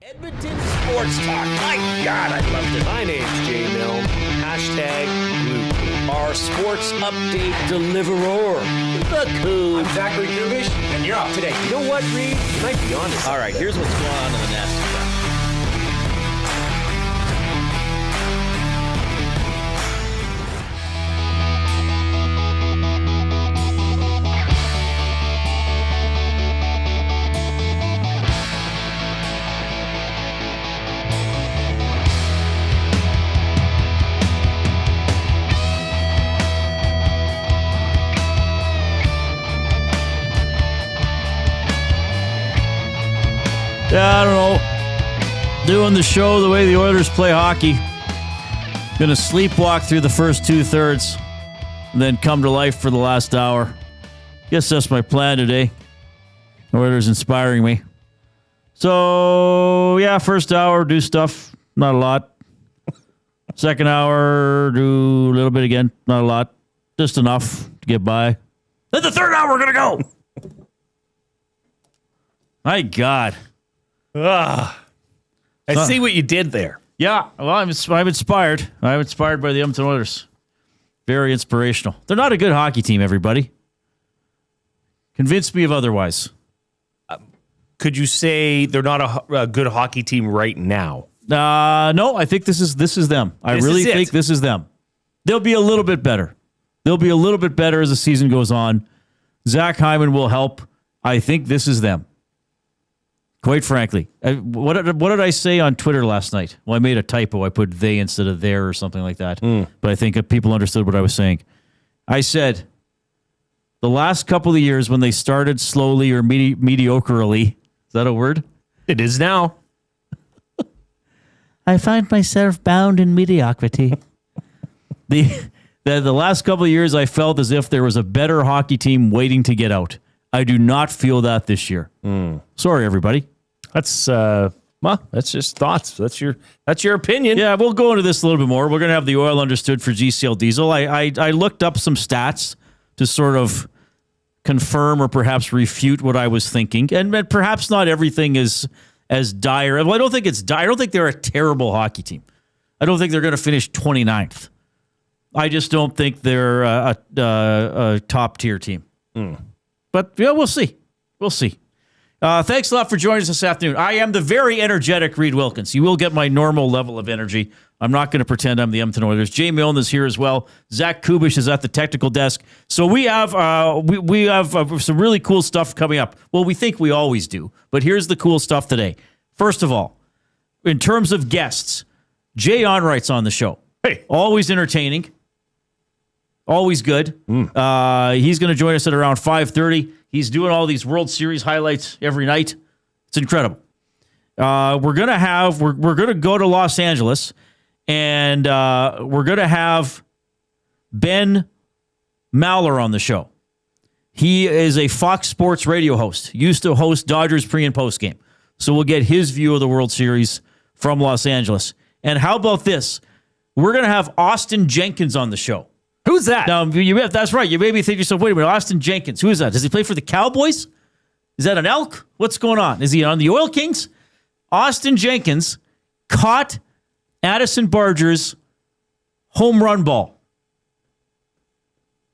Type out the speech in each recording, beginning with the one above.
Edmonton Sports Talk. My God, I loved it. My name's Jay Milne. #Blue. Our sports update deliverer, the Coon. I'm Zachary Kubish, and you're up today. You know what, Reid? You might be honest. All right, here's what's going on in the nest. Yeah, I don't know. Doing the show the way the Oilers play hockey. Gonna sleepwalk through the first 2/3, and then come to life for the last hour. Guess that's my plan today. The Oilers inspiring me. So, yeah, first hour, do stuff. Not a lot. Second hour, do a little bit again. Not a lot. Just enough to get by. Then the third hour, we're gonna go. My God. I see what you did there. Yeah, well, I'm inspired. I'm inspired by the Edmonton Oilers. Very inspirational. They're not a good hockey team, everybody. Convince me of otherwise. Could you say they're not a good hockey team right now? No, I think this is them. I really think this is them. They'll be a little bit better. They'll be a little bit better as the season goes on. Zach Hyman will help. I think this is them. Quite frankly, what did I say on Twitter last night? Well, I made a typo. I put they instead of there or something like that. But I think people understood what I was saying. I said the last couple of years when they started slowly or mediocrely, is that a word? It is now. I find myself bound in mediocrity. The last couple of years, I felt as if there was a better hockey team waiting to get out. I do not feel that this year. Sorry, everybody. That's just thoughts. That's your opinion. Yeah, we'll go into this a little bit more. We're going to have the oil understood for GCL Diesel. I looked up some stats to sort of confirm or perhaps refute what I was thinking, and perhaps not everything is as dire. Well, I don't think it's dire. I don't think they're a terrible hockey team. I don't think they're going to finish 29th. I just don't think they're a top-tier team. But yeah, we'll see. We'll see. Thanks a lot for joining us this afternoon. I am the very energetic Reid Wilkins. You will get my normal level of energy. I'm not going to pretend I'm the Edmonton Oilers. Jay Milne is here as well. Zach Kubish is at the technical desk. So we have we have some really cool stuff coming up. Well, we think we always do. But here's the cool stuff today. First of all, in terms of guests, Jay Onrait's on the show. Hey, always entertaining. Always good. He's going to join us at around 5:30. He's doing all these World Series highlights every night. It's incredible. We're gonna go to Los Angeles, and we're gonna have Ben Maller on the show. He is a Fox Sports radio host. Used to host Dodgers pre and post game. So we'll get his view of the World Series from Los Angeles. And how about this? We're gonna have Austin Jenkins on the show. Who's that? Now, that's right. You made me think to yourself, wait a minute, Austin Jenkins. Who is that? Does he play for the Cowboys? Is that an Elk? What's going on? Is he on the Oil Kings? Austin Jenkins caught Addison Barger's home run ball.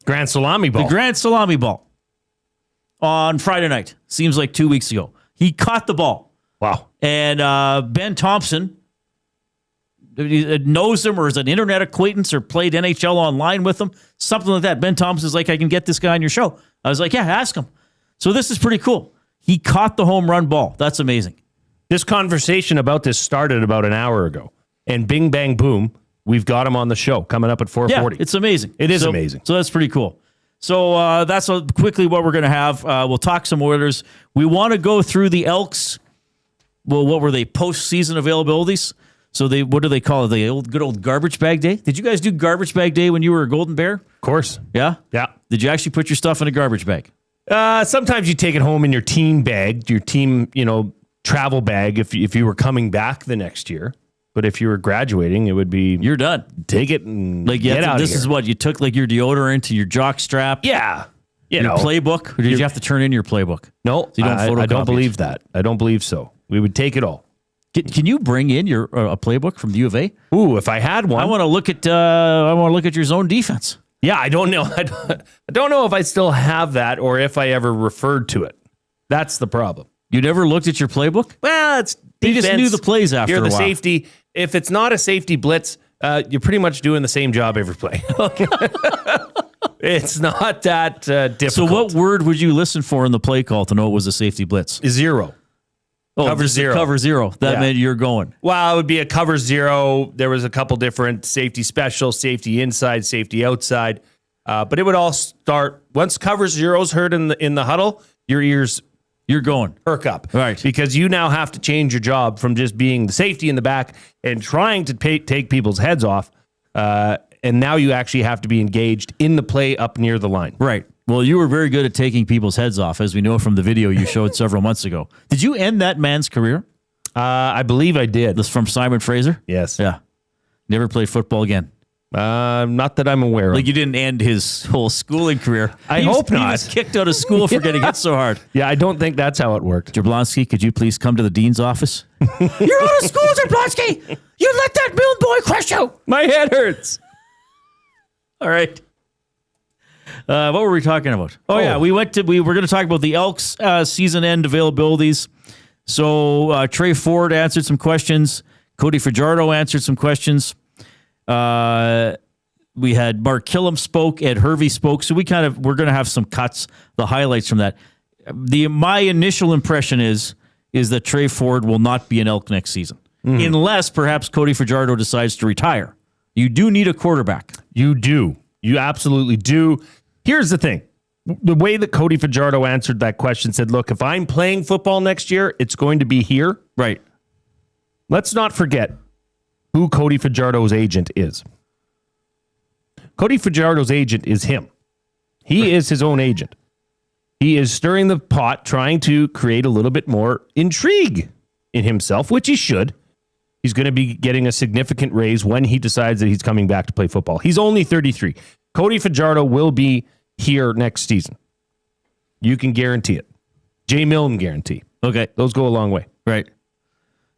Grand Salami ball. The Grand Salami ball on Friday night. Seems like 2 weeks ago. He caught the ball. Wow. And Ben Thompson knows him or is an internet acquaintance or played NHL online with him, something like that. Ben Thompson's like, I can get this guy on your show. I was like, yeah, ask him. So this is pretty cool. He caught the home run ball. That's amazing. This conversation about this started about an hour ago. And bing, bang, boom, we've got him on the show coming up at 4:40. Yeah, it's amazing. It is amazing. So that's pretty cool. So that's quickly what we're going to have. We'll talk some Oilers. We want to go through the Elks. Well, what were they? Postseason availabilities. So what do they call it? The good old garbage bag day? Did you guys do garbage bag day when you were a Golden Bear? Of course. Yeah? Yeah. Did you actually put your stuff in a garbage bag? Sometimes you take it home in your team bag, your team, travel bag if you were coming back the next year. But if you were graduating, it would be... You're done. Take it and get out of here. This is what? You took your deodorant and your jock strap? Yeah. Your playbook? Or did you have to turn in your playbook? No, So you don't I don't believe that. I don't believe so. We would take it all. Can you bring in your a playbook from the U of A? Ooh, if I had one. I want to look at your zone defense. Yeah, I don't know. I don't know if I still have that or if I ever referred to it. That's the problem. You never looked at your playbook? Well, it's You defense. just knew the plays after You're a the while. safety. If it's not a safety blitz, you're pretty much doing the same job every play. It's not that difficult. So what word would you listen for in the play call to know it was a safety blitz? Zero. Cover just a zero. Cover zero. That meant you're going. Well, it would be a cover zero. There was a couple different safety special, safety inside, safety outside. But it would all start once cover zero's heard in the huddle, your ears You're going. perk up. Right. Because you now have to change your job from just being the safety in the back and trying to take people's heads off. And now you actually have to be engaged in the play up near the line. Right. Well, you were very good at taking people's heads off, as we know from the video you showed several months ago. Did you end that man's career? I believe I did. This from Simon Fraser? Yes. Yeah. Never played football again. Not that I'm aware of. Like you didn't end his whole schooling career. I hope not. He was kicked out of school for getting hit so hard. Yeah, I don't think that's how it worked. Jablonski, could you please come to the dean's office? You're out of school, Jablonski. You let that Milne boy crush you. My head hurts. All right. What were we talking about? Oh, yeah, we were going to talk about the Elks season end availabilities. So Trey Ford answered some questions. Cody Fajardo answered some questions. We had Mark Killam spoke, Ed Hervey spoke. So we're going to have some cuts, the highlights from that. My initial impression is that Trey Ford will not be an Elk next season, unless perhaps Cody Fajardo decides to retire. You do need a quarterback. You do. You absolutely do. Here's the thing. The way that Cody Fajardo answered that question said, look, if I'm playing football next year, it's going to be here. Right. Let's not forget who Cody Fajardo's agent is. Cody Fajardo's agent is him. He is his own agent. He is stirring the pot, trying to create a little bit more intrigue in himself, which he should. He's going to be getting a significant raise when he decides that he's coming back to play football. He's only 33. Cody Fajardo will be here next season. You can guarantee it. Jay Milne guarantee. Okay. Those go a long way. Right.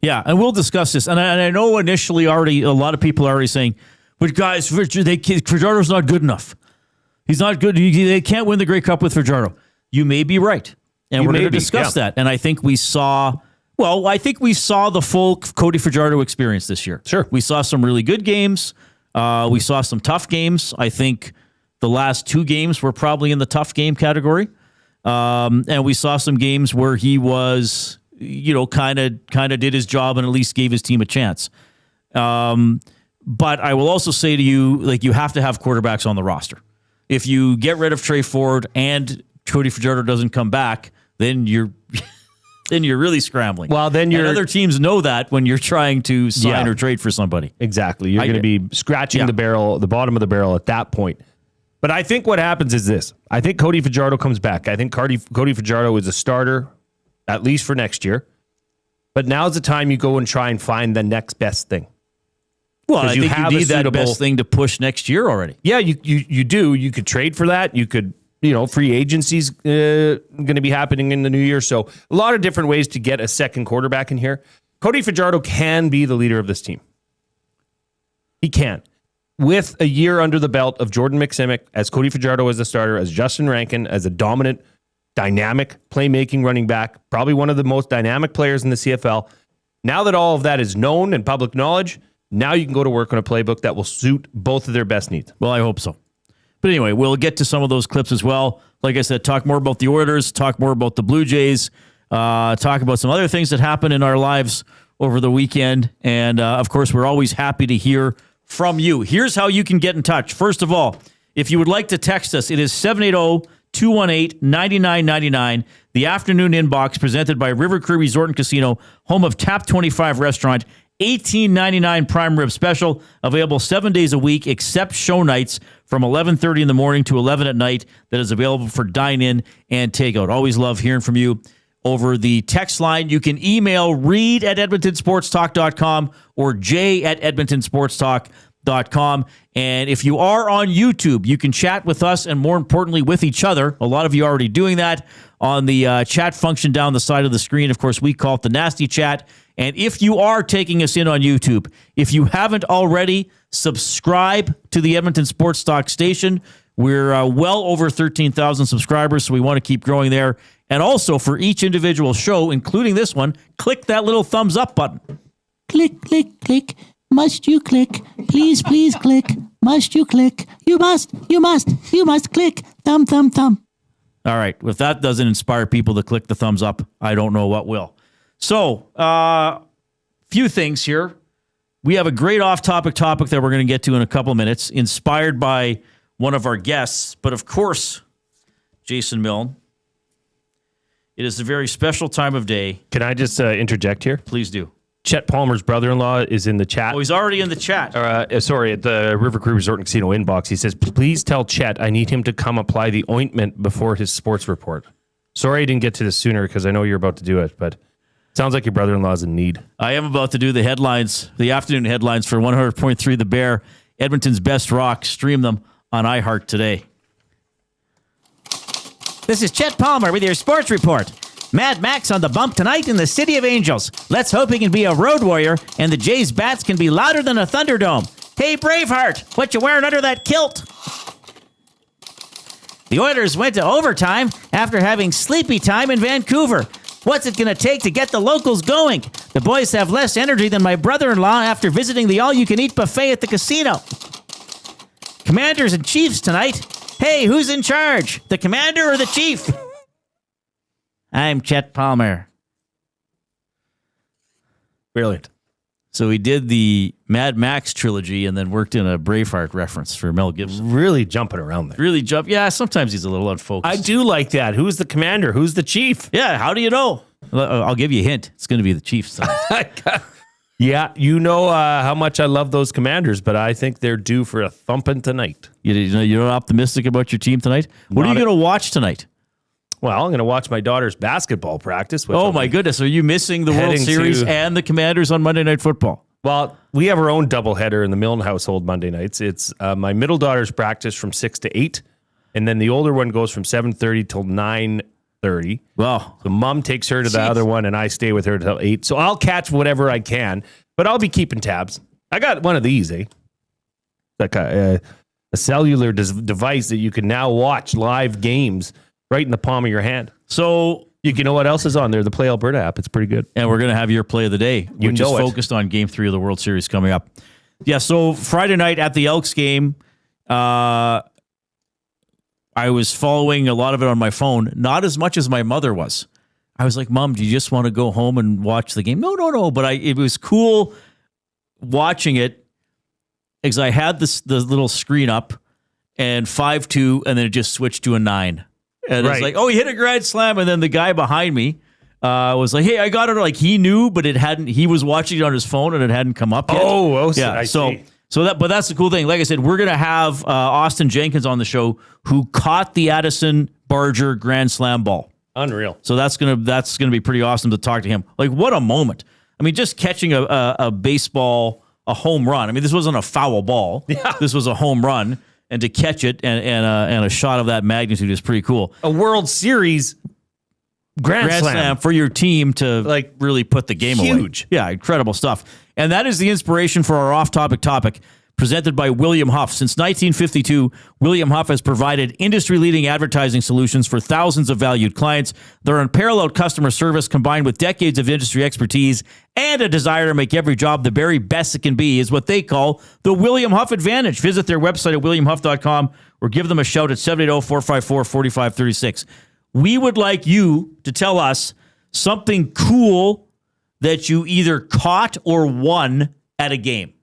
Yeah, and we'll discuss this. And I know initially already a lot of people are already saying, but guys, Fajardo's not good enough. He's not good. They can't win the Grey Cup with Fajardo. You may be right. And we're going to discuss that. And I think we saw the full Cody Fajardo experience this year. Sure. We saw some really good games. We saw some tough games. I think the last two games were probably in the tough game category. And we saw some games where he was, kind of did his job and at least gave his team a chance. But I will also say to you, you have to have quarterbacks on the roster. If you get rid of Trey Ford and Cody Fajardo doesn't come back, then you're really scrambling. Well, then and other teams know that when you're trying to sign or trade for somebody. Exactly. You're going to be scratching the bottom of the barrel at that point. But I think what happens is this. I think Cody Fajardo comes back. I think Cody Fajardo is a starter, at least for next year. But now's the time you go and try and find the next best thing. Well, I think you need that best thing to push next year already. Yeah, you do. You could trade for that. You could, free agency's going to be happening in the new year. So a lot of different ways to get a second quarterback in here. Cody Fajardo can be the leader of this team. He can. With a year under the belt of Jordan McSimic as Cody Fajardo as the starter, as Justin Rankin as a dominant, dynamic, playmaking running back, probably one of the most dynamic players in the CFL. Now that all of that is known and public knowledge, now you can go to work on a playbook that will suit both of their best needs. Well, I hope so. But anyway, we'll get to some of those clips as well. Like I said, talk more about the Oilers, talk more about the Blue Jays, talk about some other things that happen in our lives over the weekend. And, of course, we're always happy to hear from you. Here's how you can get in touch. First of all, if you would like to text us, it is 780-218-9999. The afternoon inbox presented by River Cree Resort and Casino, home of Tap 25 Restaurant. $18.99 prime rib special, available 7 days a week except show nights from 11:30 in the morning to 11 at night. That is available for dine-in and takeout. Always love hearing from you over the text line. You can email Reid at EdmontonSportsTalk.com or Jay at EdmontonSportsTalk.com. And if you are on YouTube, you can chat with us and more importantly with each other. A lot of you are already doing that on the chat function down the side of the screen. Of course, we call it the Nasty Chat. And if you are taking us in on YouTube, if you haven't already, subscribe to the Edmonton Sports Talk station. We're well over 13,000 subscribers, so we want to keep growing there. And also for each individual show, including this one, click that little thumbs up button. Click, click, click. Must you click? Please, please click. Must you click? You must click. Thumb, thumb, thumb. All right. If that doesn't inspire people to click the thumbs up, I don't know what will. So, few things here. We have a great off-topic topic that we're going to get to in a couple of minutes, inspired by one of our guests. But of course, Jason Milne, it is a very special time of day. Can I just interject here? Please do. Chet Palmer's brother-in-law is in the chat. Oh, he's already in the chat. Sorry, at the River Cree Resort and Casino inbox. He says, please tell Chet I need him to come apply the ointment before his sports report. Sorry I didn't get to this sooner because I know you're about to do it, but it sounds like your brother-in-law is in need. I am about to do the headlines, the afternoon headlines for 100.3 The Bear, Edmonton's best rock. Stream them on iHeart today. This is Chet Palmer with your sports report. Mad Max on the bump tonight in the City of Angels. Let's hope he can be a road warrior and the Jays' bats can be louder than a Thunderdome. Hey, Braveheart, what you wearing under that kilt? The Oilers went to overtime after having sleepy time in Vancouver. What's it going to take to get the locals going? The boys have less energy than my brother-in-law after visiting the all-you-can-eat buffet at the casino. Commanders and Chiefs tonight. Hey, who's in charge? The commander or the chief? I'm Chet Palmer. Brilliant. So he did the Mad Max trilogy and then worked in a Braveheart reference for Mel Gibson. Really jumping around there. Really jump. Yeah, sometimes he's a little unfocused. I do like that. Who's the commander? Who's the chief? Yeah, how do you know? I'll give you a hint. It's going to be the Chiefs tonight. Yeah, you know how much I love those Commanders, but I think they're due for a thumping tonight. You're not optimistic about your team tonight? What are you going to watch tonight? Well, I'm going to watch my daughter's basketball practice. Oh, my goodness. Are you missing the World Series and the Commanders on Monday Night Football? Well, we have our own doubleheader in the Milne household Monday nights. It's my middle daughter's practice from 6 to 8, and then the older one goes from 7:30 till 9:30. Wow. So Mom takes her to the other one, and I stay with her till 8. So I'll catch whatever I can, but I'll be keeping tabs. I got one of these, like a cellular device that you can now watch live games right in the palm of your hand. So you know what else is on there? The Play Alberta app. It's pretty good. And we're going to have your play of the day, which is focused on Game 3 of the World Series coming up. Yeah, so Friday night at the Elks game, I was following a lot of it on my phone, not as much as my mother was. I was like, Mom, do you just want to go home and watch the game? No. But it was cool watching it because I had the little screen up and 5-2, and then it just switched to a 9. And it's like, oh, he hit a grand slam. And then the guy behind me was like, hey, I got it. Like he knew, but it hadn't. He was watching it on his phone and it hadn't come up yet. Yeah. I see. But that's the cool thing. Like I said, we're going to have Austin Jenkins on the show who caught the Addison Barger grand slam ball. Unreal. So that's gonna be pretty awesome to talk to him. Like what a moment. I mean, just catching a baseball, a home run. I mean, this wasn't a foul ball. Yeah. This was a home run. And to catch it and a shot of that magnitude is pretty cool. A World Series grand slam for your team to like really put the game away. Huge. Yeah, incredible stuff. And that is the inspiration for our off-topic topic presented by William Huff. Since 1952, William Huff has provided industry-leading advertising solutions for thousands of valued clients. Their unparalleled customer service combined with decades of industry expertise and a desire to make every job the very best it can be is what they call the William Huff Advantage. Visit their website at williamhuff.com or give them a shout at 780-454-4536. We would like you to tell us something cool that you either caught or won at a game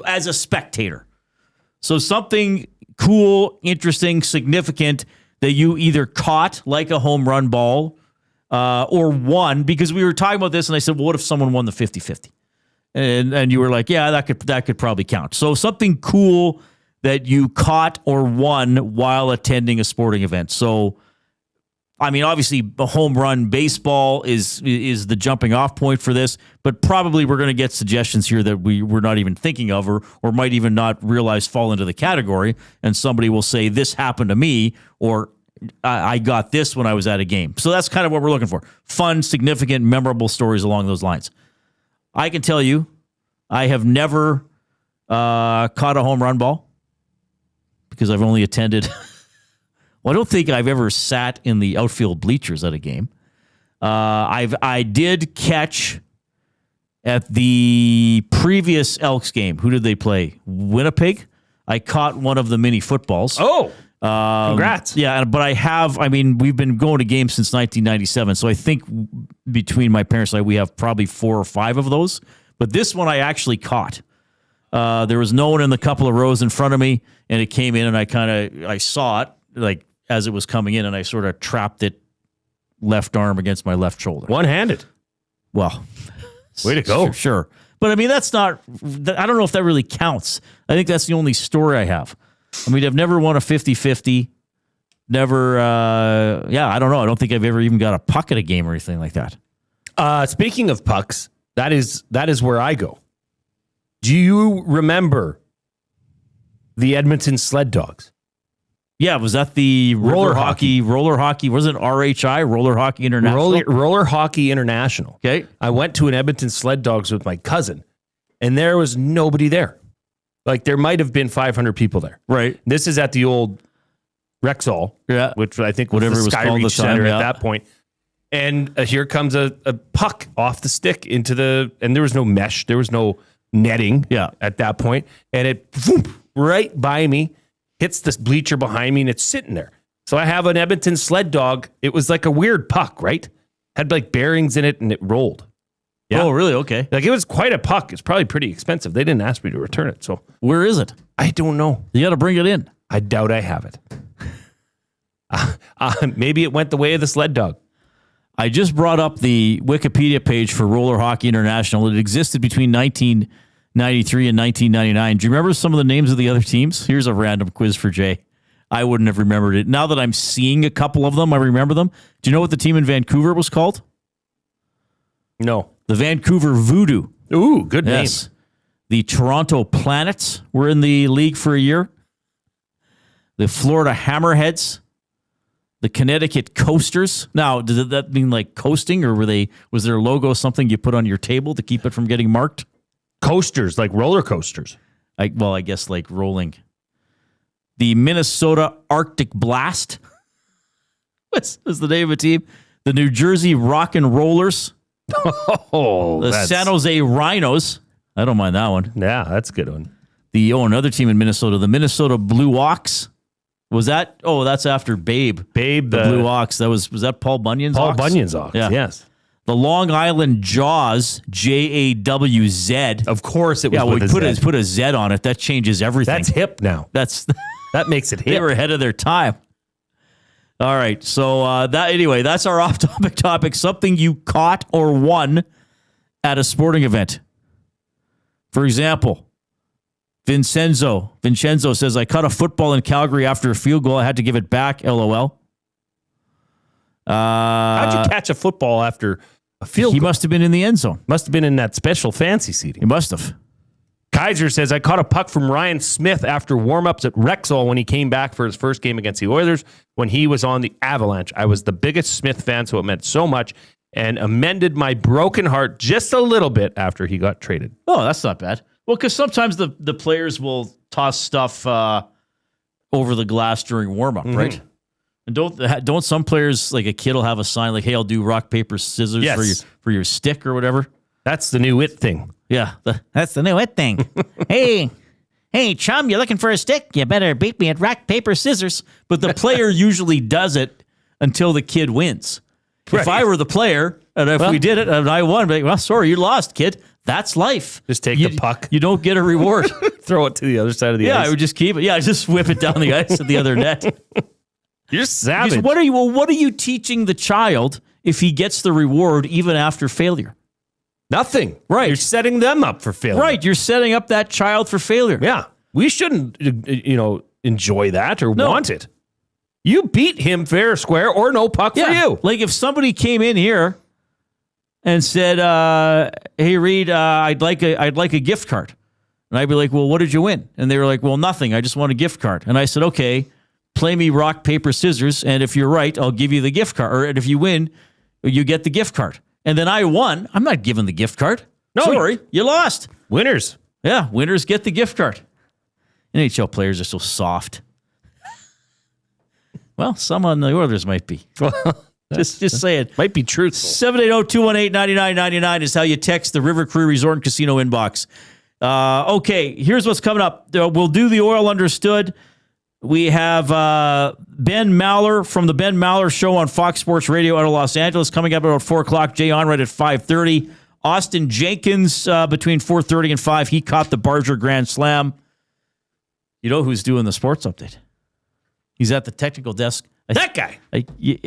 as a spectator. So something cool, interesting, significant that you either caught like a home run ball or won, because we were talking about this and I said, well, what if someone won the 50-50? And you were like, yeah, that could probably count. So something cool that you caught or won while attending a sporting event. So I mean, obviously, a home run baseball is the jumping off point for this, but probably we're going to get suggestions here that we're not even thinking of or might even not realize fall into the category. And somebody will say, this happened to me, or I got this when I was at a game. So that's kind of what we're looking for. Fun, significant, memorable stories along those lines. I can tell you, I have never caught a home run ball because I've only attended... Well, I don't think I've ever sat in the outfield bleachers at a game. I did catch at the previous Elks game. Who did they play? Winnipeg. I caught one of the mini footballs. Oh, congrats. Yeah, but we've been going to games since 1997, so I think between my parents and I, we have probably 4 or 5 of those. But this one I actually caught. There was no one in the couple of rows in front of me, and it came in, and I saw it, like, as it was coming in, and I sort of trapped it left arm against my left shoulder. One-handed. Well, way to go. Sure. But I mean, that's not, I don't know if that really counts. I think that's the only story I have. I mean, I've never won a 50-50. Never, I don't know. I don't think I've ever even got a puck at a game or anything like that. Speaking of pucks, that is where I go. Do you remember the Edmonton Sled Dogs? Yeah, was that the roller hockey? Was it RHI, Roller Hockey International? Roller Hockey International. Okay. I went to an Edmonton Sled Dogs with my cousin, and there was nobody there. Like, there might have been 500 people there. Right. This is at the old Rexall, which I think was the Sky Reach Center at that point. And here comes a puck off the stick and there was no mesh, there was no netting at that point, and it right by me, hits this bleacher behind me, and it's sitting there. So I have an Edmonton Sled Dog. It was like a weird puck, right? Had like bearings in it, and it rolled. Yeah. Oh, really? Okay. Like, it was quite a puck. It's probably pretty expensive. They didn't ask me to return it. So where is it? I don't know. You got to bring it in. I doubt I have it. Maybe it went the way of the Sled Dog. I just brought up the Wikipedia page for Roller Hockey International. It existed between 1993 and 1999. Do you remember some of the names of the other teams? Here's a random quiz for Jay. I wouldn't have remembered it. Now that I'm seeing a couple of them, I remember them. Do you know what the team in Vancouver was called? No. The Vancouver Voodoo. Ooh, good name. Yes. The Toronto Planets were in the league for a year. The Florida Hammerheads. The Connecticut Coasters. Now, did that mean like coasting, or was their logo something you put on your table to keep it from getting marked? Coasters, like roller coasters. I guess like rolling. The Minnesota Arctic Blast. What's the name of a team? The New Jersey Rock and Rollers. The San Jose Rhinos. I don't mind that one. Yeah, that's a good one. Another team in Minnesota. The Minnesota Blue Ox. Was that? Oh, that's after Babe. Babe, the Blue Ox. Was that Paul Bunyan's Paul ox? Bunyan's ox, yeah. Yes. The Long Island Jaws, Jawz. Of course it was. Yeah, we put a Z on it. That changes everything. That's hip now. That makes it hip. They were ahead of their time. All right, so that's our off-topic topic. Something you caught or won at a sporting event. For example, Vincenzo says, I caught a football in Calgary after a field goal. I had to give it back, LOL. How'd you catch a football after a field goal? He must have been in the end zone. Must have been in that special fancy seating. He must have. Kaiser says, I caught a puck from Ryan Smith after warm-ups at Rexall when he came back for his first game against the Oilers when he was on the Avalanche. I was the biggest Smith fan, so it meant so much, and amended my broken heart just a little bit after he got traded. Oh, that's not bad. Well, because sometimes the players will toss stuff over the glass during warm-up, right? And don't some players, like a kid will have a sign like, hey, I'll do rock, paper, scissors for your stick or whatever? That's the new it thing. Yeah. That's the new it thing. Hey, chum, you looking for a stick? You better beat me at rock, paper, scissors. But the player usually does it until the kid wins. Right. If I were the player, and if we did it and I won, I'd be like, well, sorry, you lost, kid. That's life. Just take the puck. You don't get a reward. Throw it to the other side of the ice. Yeah, I would just keep it. Yeah, just whip it down the ice at the other net. You're savage. What are you teaching the child if he gets the reward even after failure? Nothing. Right. You're setting them up for failure. Right. You're setting up that child for failure. Yeah. We shouldn't, enjoy that or want it. You beat him fair, square, or no puck for you. Like if somebody came in here and said, "Hey Reid, I'd like a gift card," and I'd be like, "Well, what did you win?" And they were like, "Well, nothing. I just want a gift card." And I said, "Okay, play me rock paper scissors, and if you're right, I'll give you the gift card. Or if you win, you get the gift card." And then I won. I'm not giving the gift card. No, sorry, you lost. Winners. Yeah, winners get the gift card. NHL players are so soft. Well, some on the Oilers might be. Just say it. Might be truthful. 780-218-9999 is how you text the River Cree Resort and Casino inbox. Okay, here's what's coming up. We'll do the Oil Understood. We have Ben Maller from the Ben Maller Show on Fox Sports Radio out of Los Angeles coming up about 4 o'clock. Jay Onrait at 5:30. Austin Jenkins between 4:30 and 5. He caught the Barger Grand Slam. You know who's doing the sports update? He's at the technical desk. That guy. You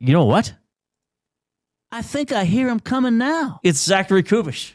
know what? I think I hear him coming now. It's Zachary Kubish.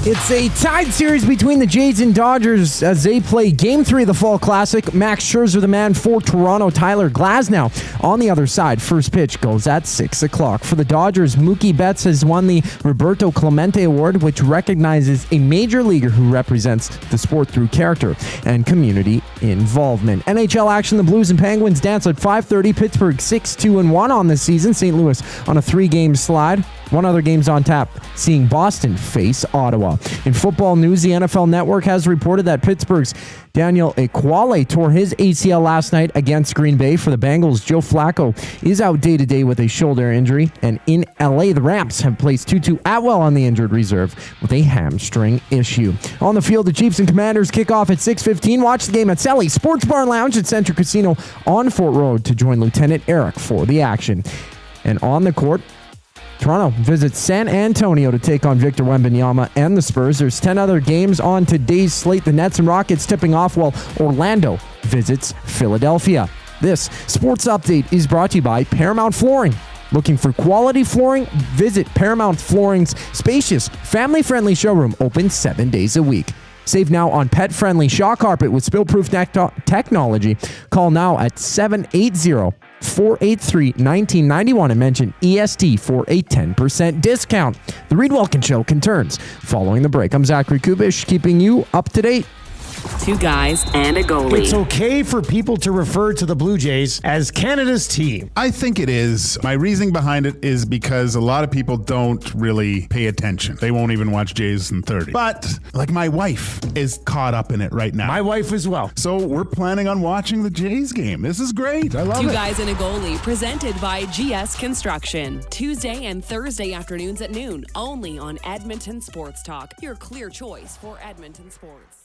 It's a tied series between the Jays and Dodgers as they play Game 3 of the Fall Classic. Max Scherzer, the man for Toronto. Tyler Glasnow on the other side. First pitch goes at 6 o'clock. For the Dodgers, Mookie Betts has won the Roberto Clemente Award, which recognizes a major leaguer who represents the sport through character and community involvement. NHL action, the Blues and Penguins dance at 5:30. Pittsburgh 6-2-1 on this season. St. Louis on a 3-game slide. One other game's on tap, seeing Boston face Ottawa. In football news, the NFL Network has reported that Pittsburgh's Daniel Ekuale tore his ACL last night against Green Bay. For the Bengals, Joe Flacco is out day-to-day with a shoulder injury. And in LA, the Rams have placed Tutu Atwell on the injured reserve with a hamstring issue. On the field, the Chiefs and Commanders kick off at 6:15. Watch the game at Sally's Sports Bar Lounge at Central Casino on Fort Road to join Lieutenant Eric for the action. And on the court, Toronto visits San Antonio to take on Victor Wembanyama and the Spurs. There's 10 other games on today's slate. The Nets and Rockets tipping off while Orlando visits Philadelphia. This sports update is brought to you by Paramount Flooring. Looking for quality flooring? Visit Paramount Flooring's spacious, family-friendly showroom, open 7 days a week. Save now on pet-friendly Shaw carpet with spill-proof technology. Call now at 780-483-1991 and mention EST for a 10% discount. The Reid Wilkins Show returns following the break. I'm Zachary Kubish, keeping you up to date. Two guys and a goalie. It's okay for people to refer to the Blue Jays as Canada's team. I think it is. My reasoning behind it is because a lot of people don't really pay attention. They won't even watch Jays in 30. But, like, my wife is caught up in it right now. My wife as well. So we're planning on watching the Jays game. This is great. I love it. Two guys and a goalie, presented by GS Construction. Tuesday and Thursday afternoons at noon, only on Edmonton Sports Talk. Your clear choice for Edmonton sports.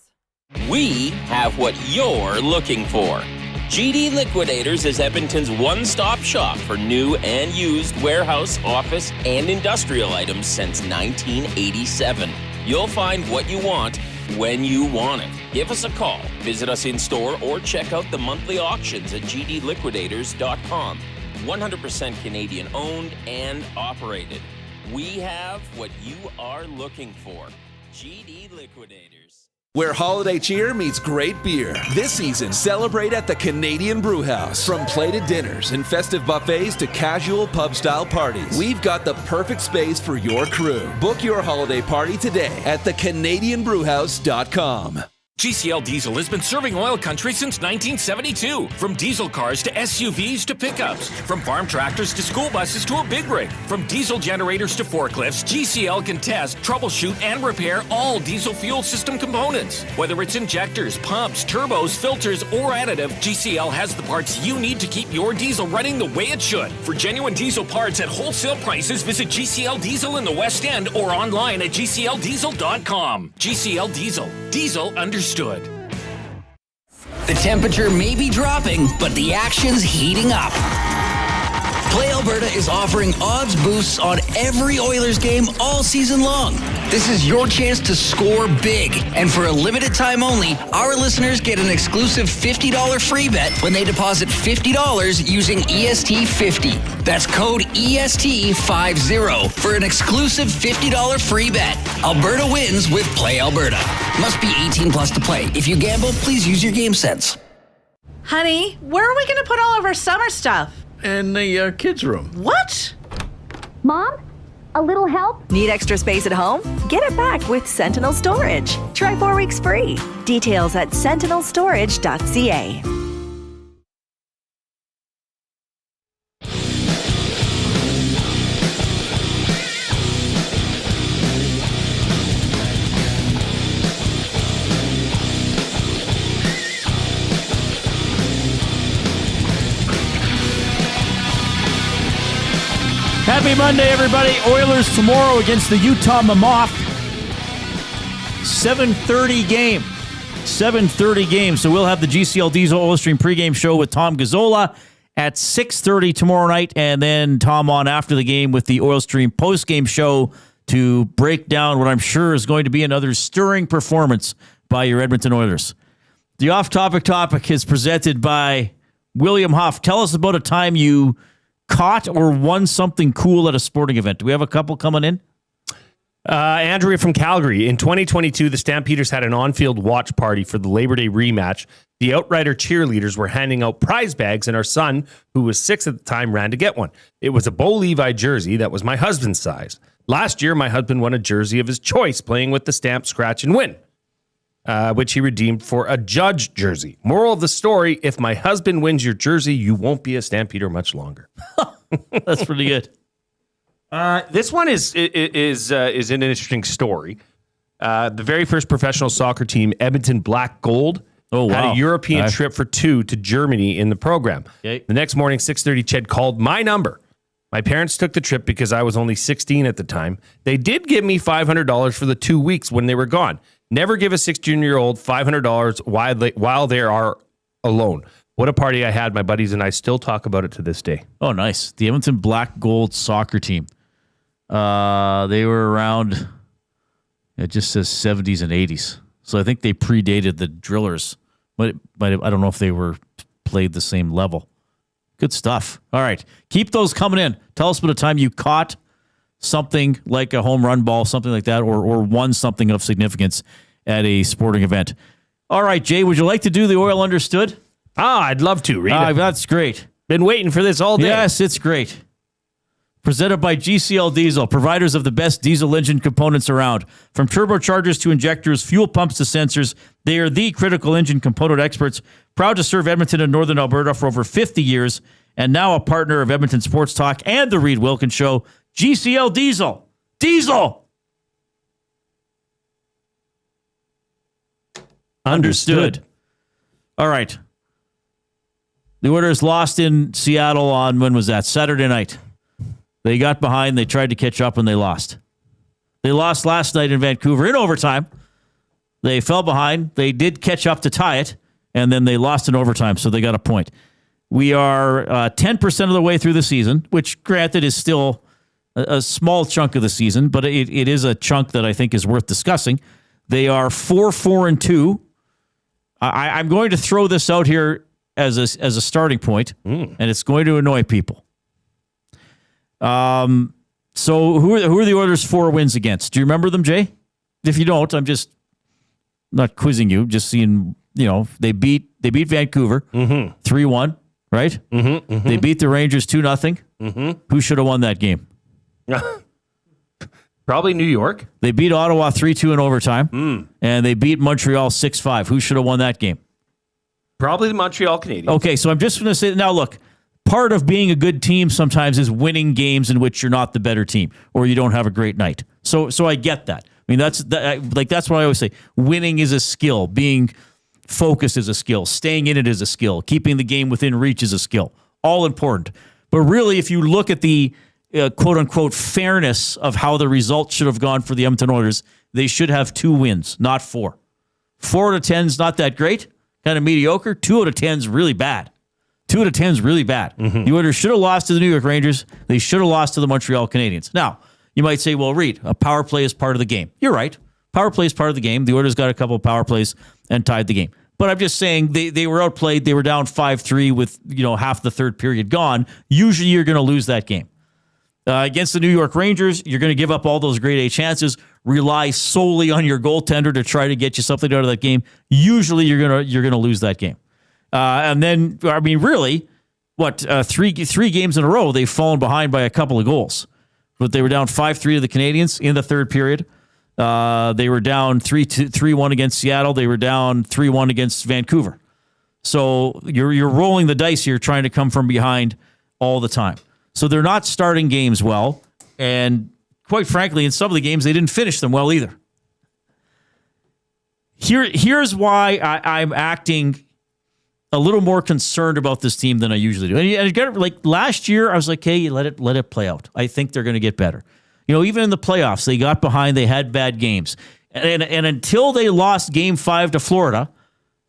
We have what you're looking for. GD Liquidators is Edmonton's one-stop shop for new and used warehouse, office, and industrial items since 1987. You'll find what you want when you want it. Give us a call, visit us in-store, or check out the monthly auctions at gdliquidators.com. 100% Canadian-owned and operated. We have what you are looking for. GD Liquidators. Where holiday cheer meets great beer. This season, celebrate at the Canadian Brewhouse. From plated dinners and festive buffets to casual pub-style parties, we've got the perfect space for your crew. Book your holiday party today at thecanadianbrewhouse.com. GCL Diesel has been serving oil country since 1972. From diesel cars to SUVs to pickups. From farm tractors to school buses to a big rig. From diesel generators to forklifts, GCL can test, troubleshoot, and repair all diesel fuel system components. Whether it's injectors, pumps, turbos, filters, or additive, GCL has the parts you need to keep your diesel running the way it should. For genuine diesel parts at wholesale prices, visit GCL Diesel in the West End or online at gcldiesel.com. GCL Diesel. Diesel understood. The temperature may be dropping, but the action's heating up. Play Alberta is offering odds boosts on every Oilers game all season long. This is your chance to score big. And for a limited time only, our listeners get an exclusive $50 free bet when they deposit $50 using EST50. That's code EST50 for an exclusive $50 free bet. Alberta wins with Play Alberta. Must be 18 plus to play. If you gamble, please use your game sense. Honey, where are we going to put all of our summer stuff? In the kids' room. What? Mom? A little help? Need extra space at home? Get it back with Sentinel Storage. Try 4 weeks free. Details at sentinelstorage.ca. Happy Monday, everybody. Oilers tomorrow against the Utah Mammoth. 7:30 game. 7:30 game. So we'll have the GCL Diesel Oil Stream pregame show with Tom Gazzola at 6:30 tomorrow night. And then Tom on after the game with the Oil Stream postgame show to break down what I'm sure is going to be another stirring performance by your Edmonton Oilers. The off-topic topic is presented by William Huff. Tell us about a time you caught or won something cool at a sporting event. Do we have a couple coming in? Andrea from Calgary. In 2022, the Stampeders had an on-field watch party for the Labor Day rematch. The Outrider cheerleaders were handing out prize bags, and our son, who was 6 at the time, ran to get one. It was a Bo Levi jersey that was my husband's size. Last year, my husband won a jersey of his choice, playing with the Stamp, Scratch, and Win, which he redeemed for a Judge jersey. Moral of the story, if my husband wins your jersey, you won't be a Stampeder much longer. That's pretty good. This one is an interesting story. The very first professional soccer team, Edmonton Black Gold, had a European trip for 2 to Germany in the program. Okay. The next morning, 6:30, Ched called my number. My parents took the trip because I was only 16 at the time. They did give me $500 for the 2 weeks when they were gone. Never give a 16-year-old $500 while they are alone. What a party I had. My buddies and I still talk about it to this day. Oh, nice. The Edmonton Black Gold soccer team. They were around, it just says 70s and 80s. So I think they predated the Drillers. But I don't know if they were played the same level. Good stuff. All right. Keep those coming in. Tell us about a time you caught something like a home run ball, something like that, or won something of significance at a sporting event. All right, Jay, would you like to do the Oil Understood? I'd love to. Reid. That's great. Been waiting for this all day. Yes, it's great. Presented by GCL Diesel, providers of the best diesel engine components around. From turbochargers to injectors, fuel pumps to sensors, they are the critical engine component experts. Proud to serve Edmonton and Northern Alberta for over 50 years, and now a partner of Edmonton Sports Talk and the Reid Wilkins Show. GCL Diesel. Diesel! Understood. All right. The Oilers lost in Seattle on, when was that? Saturday night. They got behind, they tried to catch up, and they lost. They lost last night in Vancouver in overtime. They fell behind. They did catch up to tie it, and then they lost in overtime, so they got a point. We are 10% of the way through the season, which, granted, is still a small chunk of the season, but it is a chunk that I think is worth discussing. They are 4-4-2. I'm going to throw this out here as a starting point, and it's going to annoy people. So who are the Oilers' 4 wins against? Do you remember them, Jay? If you don't, I'm just not quizzing you, just seeing, they beat Vancouver 3-1, right? They beat the Rangers 2-0. Who should have won that game? Probably New York. They beat Ottawa 3-2 in overtime, and they beat Montreal 6-5. Who should have won that game? Probably the Montreal Canadiens. Okay, so I'm just going to say, now look, part of being a good team sometimes is winning games in which you're not the better team or you don't have a great night. So I get that. I mean, that's what I always say. Winning is a skill. Being focused is a skill. Staying in it is a skill. Keeping the game within reach is a skill. All important. But really, if you look at the quote-unquote fairness of how the results should have gone for the Edmonton Oilers, they should have 2 wins, not 4. 4 out of 10 is not that great, kind of mediocre. 2 out of 10 is really bad. 2 out of 10 is really bad. The Oilers should have lost to the New York Rangers. They should have lost to the Montreal Canadiens. Now, You might say, well, Reid, a power play is part of the game. You're right. Power play is part of the game. The Oilers got a couple of power plays and tied the game. But I'm just saying they were outplayed. They were down 5-3 with half the third period gone. Usually you're going to lose that game. Against the New York Rangers, you're going to give up all those grade A chances, rely solely on your goaltender to try to get you something out of that game. Usually you're going to lose that game. And then, I mean, really, three games in a row, they've fallen behind by a couple of goals. But they were down 5-3 to the Canadiens in the third period. They were down 3-1 against Seattle. They were down 3-1 against Vancouver. So you're rolling the dice here, trying to come from behind all the time. So they're not starting games well. And quite frankly, in some of the games, they didn't finish them well either. Here's why I'm acting a little more concerned about this team than I usually do. And again, like last year, I was like, hey, let it play out. I think they're going to get better. Even in the playoffs, they got behind. They had bad games. And until they lost Game 5 to Florida,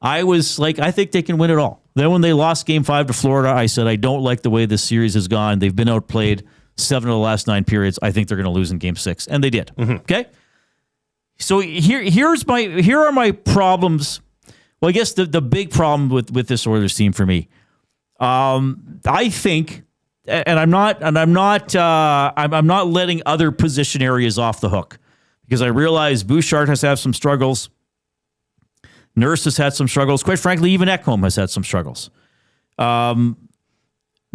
I was like, I think they can win it all. Then when they lost Game 5 to Florida, I said, I don't like the way this series has gone. They've been outplayed 7 of the last 9 periods. I think they're going to lose in Game 6. And they did. Mm-hmm. Okay? So here are my problems. Well, I guess the big problem with this Oilers team for me, I think, and I'm not letting other position areas off the hook, because I realize Bouchard has had some struggles. Nurse has had some struggles. Quite frankly, even Ekholm has had some struggles. But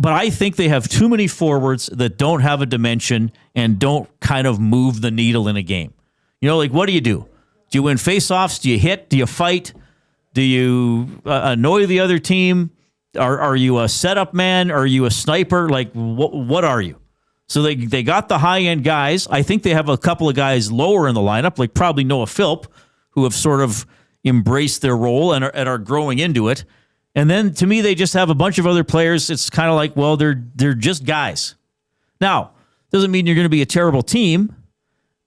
I think they have too many forwards that don't have a dimension and don't kind of move the needle in a game. Like, what do? Do you win faceoffs? Do you hit? Do you fight? Do you annoy the other team? Are you a setup man? Are you a sniper? Like, what are you? So they got the high-end guys. I think they have a couple of guys lower in the lineup, like probably Noah Philp, who have sort of embraced their role and are growing into it. And then, to me, they just have a bunch of other players. It's kind of like, well, they're just guys. Now, doesn't mean you're going to be a terrible team.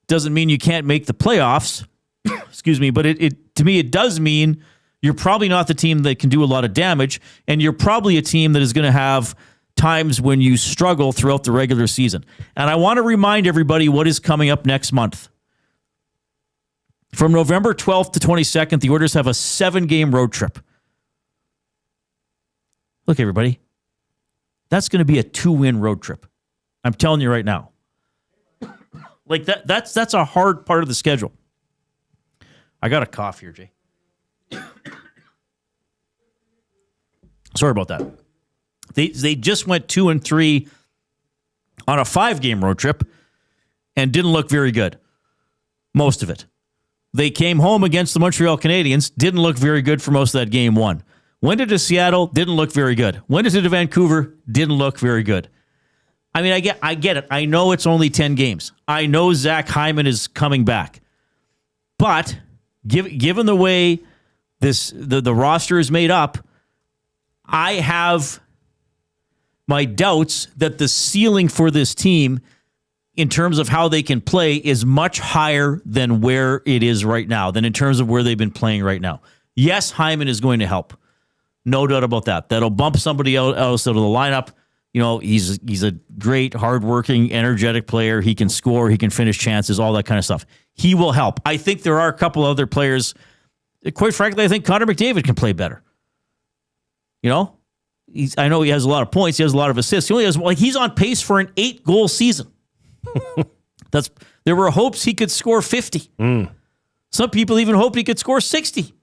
Doesn't mean you can't make the playoffs. Excuse me. But to me, it does mean you're probably not the team that can do a lot of damage, and you're probably a team that is going to have times when you struggle throughout the regular season. And I want to remind everybody what is coming up next month. From November 12th to 22nd, the Oilers have a 7-game road trip. Look, everybody, that's going to be a 2-win road trip. I'm telling you right now. Like that's a hard part of the schedule. I got a cough here, Jay. Sorry about that. They just went 2-3 on a 5-game road trip and didn't look very good. Most of it. They came home against the Montreal Canadiens, didn't look very good for most of that game 1. Went into Seattle, didn't look very good. Went into Vancouver, didn't look very good. I mean, I get it. I know it's only 10 games. I know Zach Hyman is coming back. But given the way the roster is made up, I have my doubts that the ceiling for this team in terms of how they can play is much higher than where it is right now, than in terms of where they've been playing right now. Yes, Hyman is going to help. No doubt about that. That'll bump somebody else out of the lineup. He's a great, hardworking, energetic player. He can score. He can finish chances, all that kind of stuff. He will help. I think there are a couple other players. Quite frankly, I think Connor McDavid can play better. I know he has a lot of points. He has a lot of assists. He only has, he's on pace for an 8-goal season. There were hopes he could score 50. Some people even hoped he could score 60.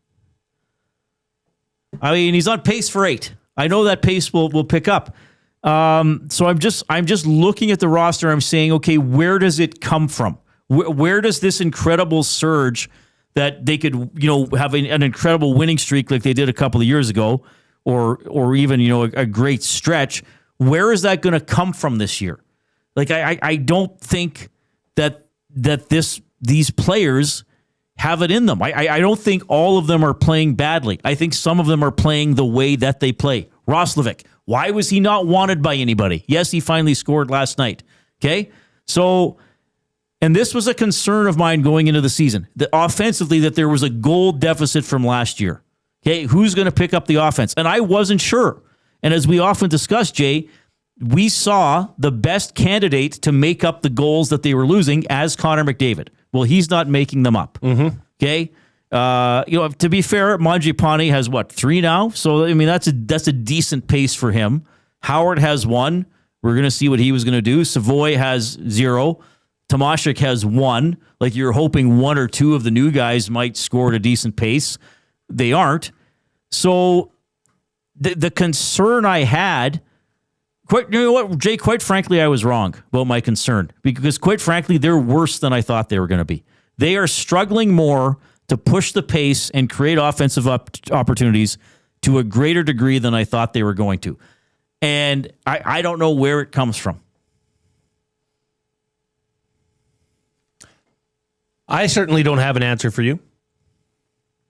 I mean, he's on pace for 8. I know that pace will pick up. So I'm just looking at the roster. I'm saying, okay, where does it come from? Where does this incredible surge that they could, have an incredible winning streak like they did a couple of years ago, or even, a great stretch? Where is that going to come from this year? Like, I don't think that these players have it in them. I don't think all of them are playing badly. I think some of them are playing the way that they play. Roslovic, why was he not wanted by anybody? Yes, he finally scored last night. Okay? So, and this was a concern of mine going into the season. Offensively, that there was a goal deficit from last year. Okay? Who's going to pick up the offense? And I wasn't sure. And as we often discuss, Jay, we saw the best candidate to make up the goals that they were losing as Connor McDavid. Well, he's not making them up. Okay. To be fair, Mangiapane has 3 now. So, I mean, that's a decent pace for him. Howard has 1. We're going to see what he was going to do. Savoy has 0. Tomashik has 1. Like, you're hoping 1 or 2 of the new guys might score at a decent pace. They aren't. So the concern I had, you know what, Jay, quite frankly, I was wrong about my concern, because quite frankly, they're worse than I thought they were going to be. They are struggling more to push the pace and create offensive opportunities to a greater degree than I thought they were going to. And I don't know where it comes from. I certainly don't have an answer for you,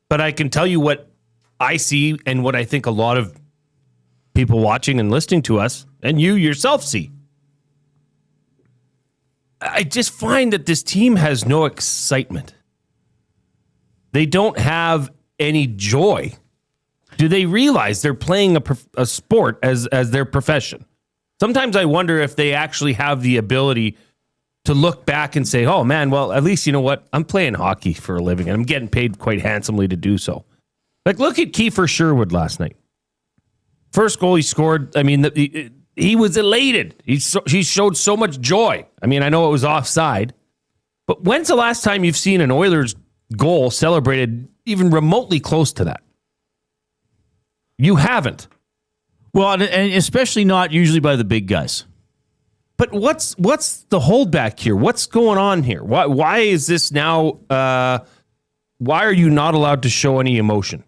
but I can tell you what I see and what I think a lot of people watching and listening to us and you yourself see. I just find that this team has no excitement. They don't have any joy. Do they realize they're playing a sport as their profession? Sometimes I wonder if they actually have the ability to look back and say, oh man, well, at least you know what? I'm playing hockey for a living and I'm getting paid quite handsomely to do so. Like, look at Kiefer Sherwood last night. First goal he scored, I mean, he was elated. He showed so much joy. I mean, I know it was offside, but when's the last time you've seen an Oilers goal celebrated even remotely close to that? You haven't. Well, and especially not usually by the big guys. But what's the holdback here? What's going on here? Why is this now? Why are you not allowed to show any emotion?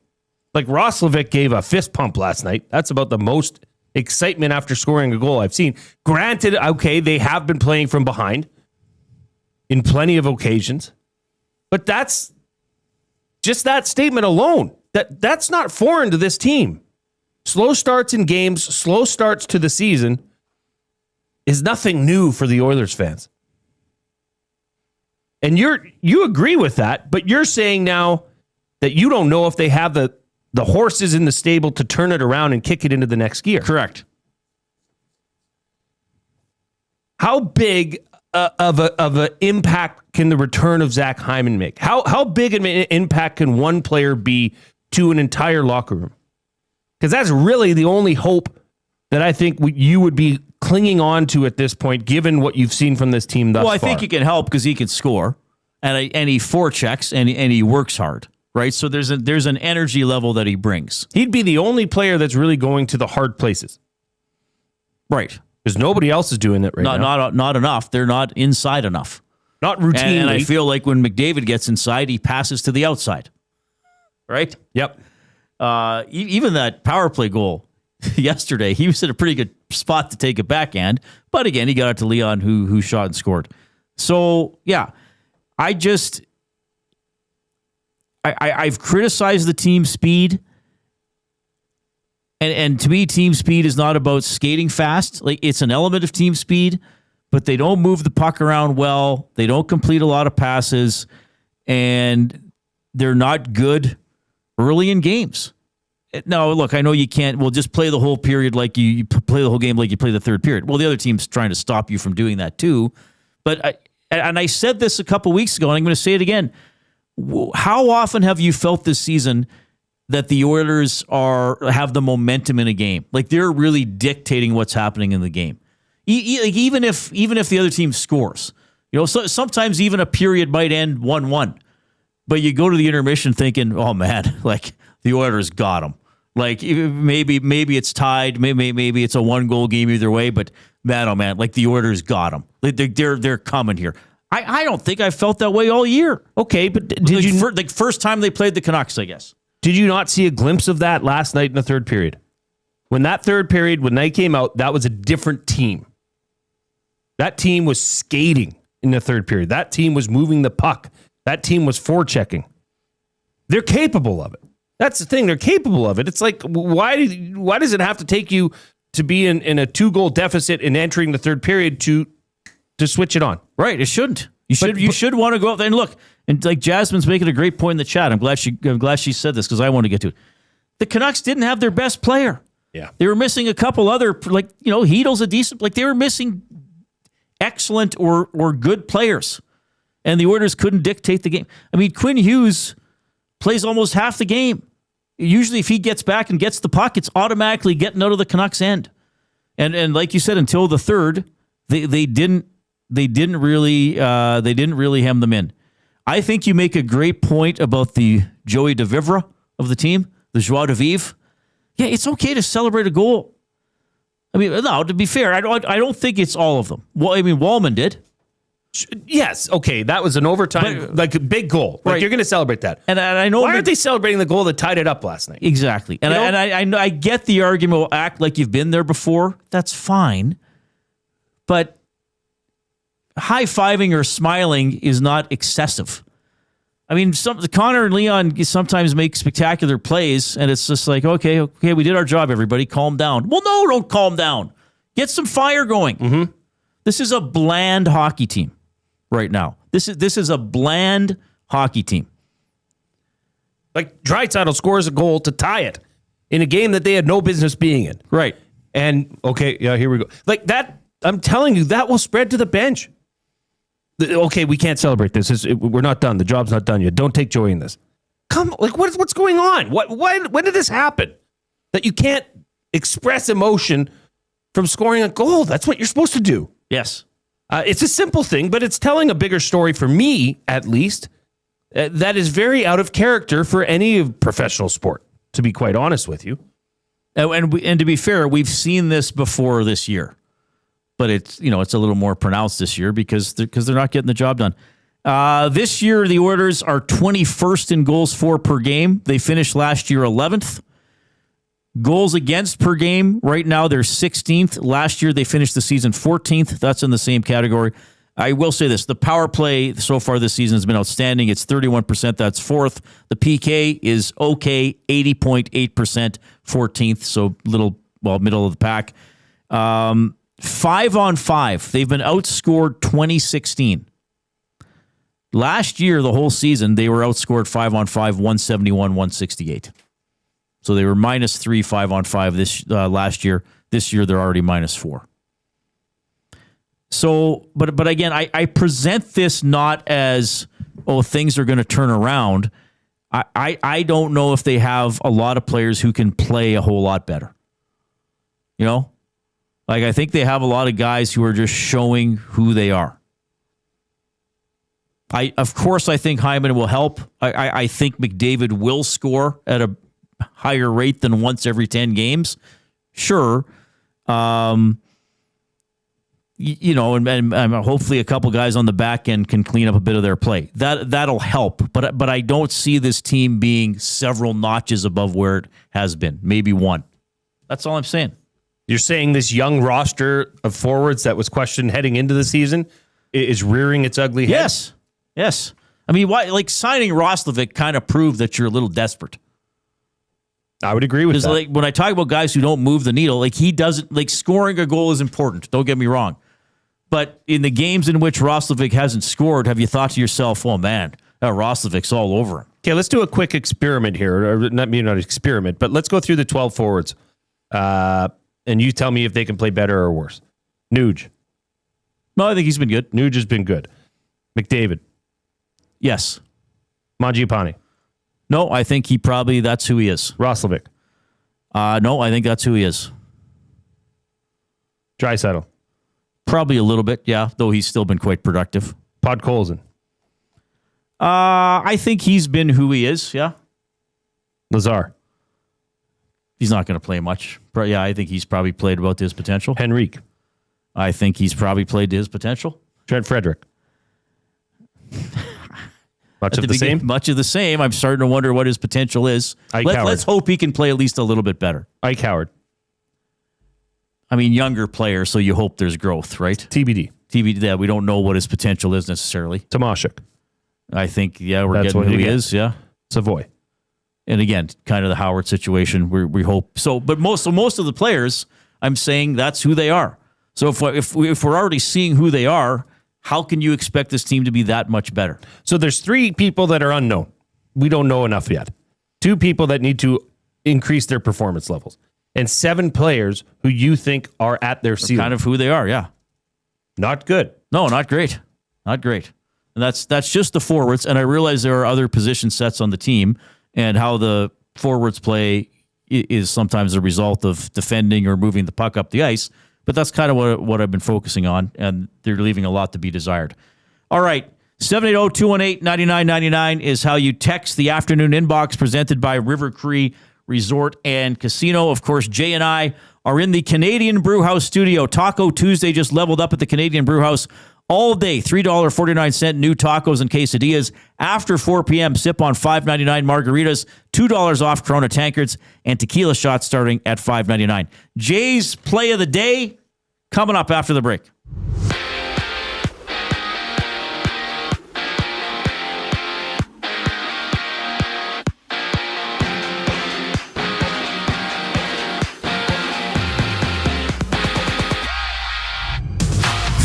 Like, Roslovic gave a fist pump last night. That's about the most excitement after scoring a goal I've seen. Granted, okay, they have been playing from behind in plenty of occasions, but that's just that statement alone. That's not foreign to this team. Slow starts in games, slow starts to the season is nothing new for the Oilers fans. And you agree with that, but you're saying now that you don't know if they have the horses in the stable to turn it around and kick it into the next gear. Correct. How big of an impact can the return of Zach Hyman make? How big an impact can one player be to an entire locker room? Because that's really the only hope that I think you would be clinging on to at this point, given what you've seen from this team thus far. Well, I think he can help because he can score, and he forechecks, and he works hard, right? So there's an energy level that he brings. He'd be the only player that's really going to the hard places. Right. Because nobody else is doing it now. Not enough. They're not inside enough. Not routinely. And I feel like when McDavid gets inside, he passes to the outside. Right? Yep. Even that power play goal yesterday, he was in a pretty good spot to take a backhand. But again, he got it to Leon, who shot and scored. So, yeah, I've criticized the team speed. And to me, team speed is not about skating fast. Like, it's an element of team speed, but they don't move the puck around well. They don't complete a lot of passes, and they're not good early in games. Now, look, I know you can't. Well, just play the whole period like you play the whole game like you play the third period. Well, the other team's trying to stop you from doing that too. But I said this a couple weeks ago, and I'm going to say it again. How often have you felt this season that the Oilers have the momentum in a game? Like, they're really dictating what's happening in the game. Even if the other team scores. You know, so sometimes even a period might end 1-1. But you go to the intermission thinking, oh man, like, the Oilers got them. Like, maybe it's tied, maybe it's a 1-goal game either way, but man, oh man, like, the Oilers got them. They're coming here. I don't think I felt that way all year. Okay, but did you first time they played the Canucks, I guess. Did you not see a glimpse of that last night in the third period? When they came out, that was a different team. That team was skating in the third period. That team was moving the puck. That team was forechecking. They're capable of it. That's the thing. They're capable of it. It's like, why does it have to take you to be in a 2-goal deficit and entering the third period to switch it on? Right. It shouldn't. You should want to go out there and look. And like, Jasmine's making a great point in the chat. I'm glad she said this because I want to get to it. The Canucks didn't have their best player. Yeah. They were missing a couple other, Heedle's a decent, they were missing excellent or good players. And the Oilers couldn't dictate the game. I mean, Quinn Hughes plays almost half the game. Usually if he gets back and gets the puck, it's automatically getting out of the Canucks' end. And like you said, until the third, they didn't really hem them in. I think you make a great point about the Joey DeVivre of the team, the joie de vivre. Yeah, it's okay to celebrate a goal. I mean, no, to be fair, I don't think it's all of them. Well, I mean, Wallman did. Yes, okay, that was an overtime, like a big goal. Like, you're going to celebrate that. And I know why aren't they celebrating the goal that tied it up last night? Exactly. And I get the argument. Well, act like you've been there before. That's fine, but high-fiving or smiling is not excessive. I mean, Connor and Leon sometimes make spectacular plays, and it's just like, okay, we did our job, everybody. Calm down. Well, no, don't calm down. Get some fire going. Mm-hmm. This is a bland hockey team right now. This is a bland hockey team. Like, Draisaitl scores a goal to tie it in a game that they had no business being in. Right. And, okay, yeah, here we go. Like, that, I'm telling you, that will spread to the bench. Okay, we can't celebrate this. We're not done. The job's not done yet. Don't take joy in this. What's going on? When did this happen? That you can't express emotion from scoring a goal? That's what you're supposed to do. Yes. It's a simple thing, but it's telling a bigger story for me, at least, that is very out of character for any professional sport, to be quite honest with you. And to be fair, we've seen this before this year. But it's a little more pronounced this year because they're not getting the job done. This year, the Oilers are 21st in goals for per game. They finished last year 11th. Goals against per game, right now they're 16th. Last year, they finished the season 14th. That's in the same category. I will say this. The power play so far this season has been outstanding. It's 31%. That's fourth. The PK is okay, 80.8%, 14th. So middle of the pack. 5-on-5, they've been outscored 2016. Last year, the whole season, they were outscored 5-on-5, 171-168. So they were -3 5-on-5 this last year. This year, they're already -4. So, but again, I present this not as, things are going to turn around. I don't know if they have a lot of players who can play a whole lot better. Like, I think they have a lot of guys who are just showing who they are. Of course, I think Hyman will help. I think McDavid will score at a higher rate than once every 10 games. Sure. And hopefully a couple guys on the back end can clean up a bit of their play. That'll help. But I don't see this team being several notches above where it has been. Maybe one. That's all I'm saying. You're saying this young roster of forwards that was questioned heading into the season is rearing its ugly head? Yes. I mean, why? Like, signing Roslovic kind of proved that you're a little desperate. I would agree with that. Like, when I talk about guys who don't move the needle, like, he doesn't, like, scoring a goal is important. Don't get me wrong. But in the games in which Roslovic hasn't scored, have you thought to yourself, oh man, Roslovic's all over him? Okay, let's do a quick experiment here. Or not experiment, but let's go through the 12 forwards. And you tell me if they can play better or worse. Nuge. No, I think he's been good. Nuge has been good. McDavid. Yes. Mangiapane. No, I think that's who he is. Roslovic. No, I think that's who he is. Draisaitl. Probably a little bit, yeah, though he's still been quite productive. Podkolzin. I think he's been who he is, yeah. Lazar. He's not going to play much. But yeah, I think he's probably played about to his potential. Henrique. I think he's probably played to his potential. Trent Frederick. Much of the same? Much of the same. I'm starting to wonder what his potential is. Let's hope he can play at least a little bit better. Ike Howard. I mean, younger player, so you hope there's growth, right? TBD. Yeah, we don't know what his potential is necessarily. Tomashik. I think, we're getting who he is, yeah. Savoy. And again, kind of the Howard situation. We hope so. But most of the players, I'm saying that's who they are. So if we're already seeing who they are, how can you expect this team to be that much better? So there's 3 people that are unknown. We don't know enough yet. 2 people that need to increase their performance levels. and 7 players who you think are at their ceiling. Kind of who they are, yeah. Not good. No, not great. Not great. And that's just the forwards. And I realize there are other position sets on the team, and how the forwards play is sometimes a result of defending or moving the puck up the ice. But that's kind of what I've been focusing on, and they're leaving a lot to be desired. All right. 780-218-9999 is how you text the afternoon inbox, presented by River Cree Resort and Casino. Of course, Jay and I are in the Canadian Brewhouse studio. Taco Tuesday just leveled up at the Canadian Brewhouse all day. $3.49 new tacos and quesadillas. After 4 p.m., sip on $5.99 margaritas, $2 off Corona tankards, and tequila shots starting at $5.99. Jay's play of the day coming up after the break.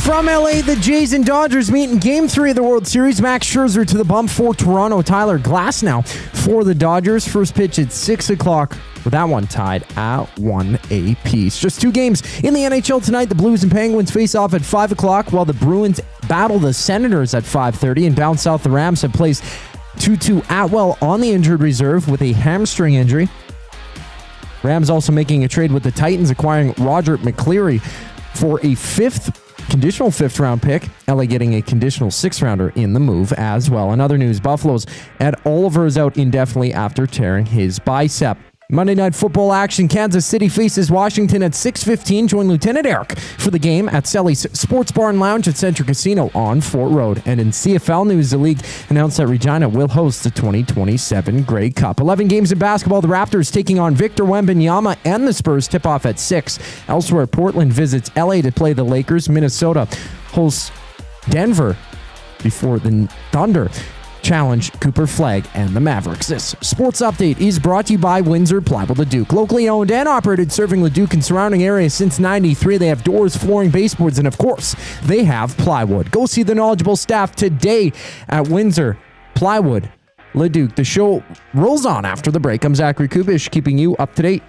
From LA, the Jays and Dodgers meet in Game 3 of the World Series. Max Scherzer to the bump for Toronto. Tyler Glasnow for the Dodgers. First pitch at 6 o'clock, with that one tied at 1 apiece. Just 2 games in the NHL tonight. The Blues and Penguins face off at 5 o'clock, while the Bruins battle the Senators at 5:30. And down south, the Rams have placed Tutu Atwell on the injured reserve with a hamstring injury. Rams also making a trade with the Titans, acquiring Roger McCleary for a conditional 5th round pick. LA getting a conditional 6th rounder in the move as well. In other news, Buffalo's Ed Oliver is out indefinitely after tearing his bicep. Monday Night Football action. Kansas City faces Washington at 6:15. Join Lieutenant Eric for the game at Selly's Sports Bar and Lounge at Central Casino on Fort Road. And in CFL news, the league announced that Regina will host the 2027 Grey Cup. 11 games in basketball. The Raptors taking on Victor Wembanyama and the Spurs. Tip off at 6. Elsewhere, Portland visits LA to play the Lakers. Minnesota hosts Denver before the Thunder challenge Cooper Flagg and the Mavericks. This sports update is brought to you by Windsor Plywood Leduc. Locally owned and operated, serving Leduc and surrounding areas since '93. They have doors, flooring, baseboards, and of course, they have plywood. Go see the knowledgeable staff today at Windsor Plywood Leduc. The show rolls on after the break. I'm Zachary Kubish, keeping you up to date.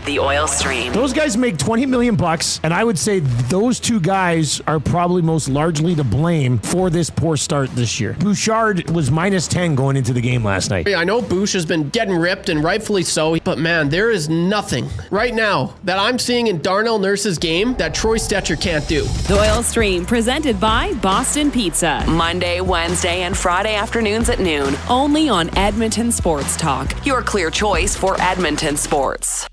The oil stream. Those guys make $20 million, and I would say those 2 guys are probably most largely to blame for this poor start this year. Bouchard was -10 going into the game last night. I know Bouch has been getting ripped, and rightfully so, but man, there is nothing right now that I'm seeing in Darnell Nurse's game that Troy Stetcher can't do. The oil stream, presented by Boston Pizza. Monday, Wednesday, and Friday afternoons at noon. Only on Edmonton Sports Talk. Your clear choice for Edmonton sports.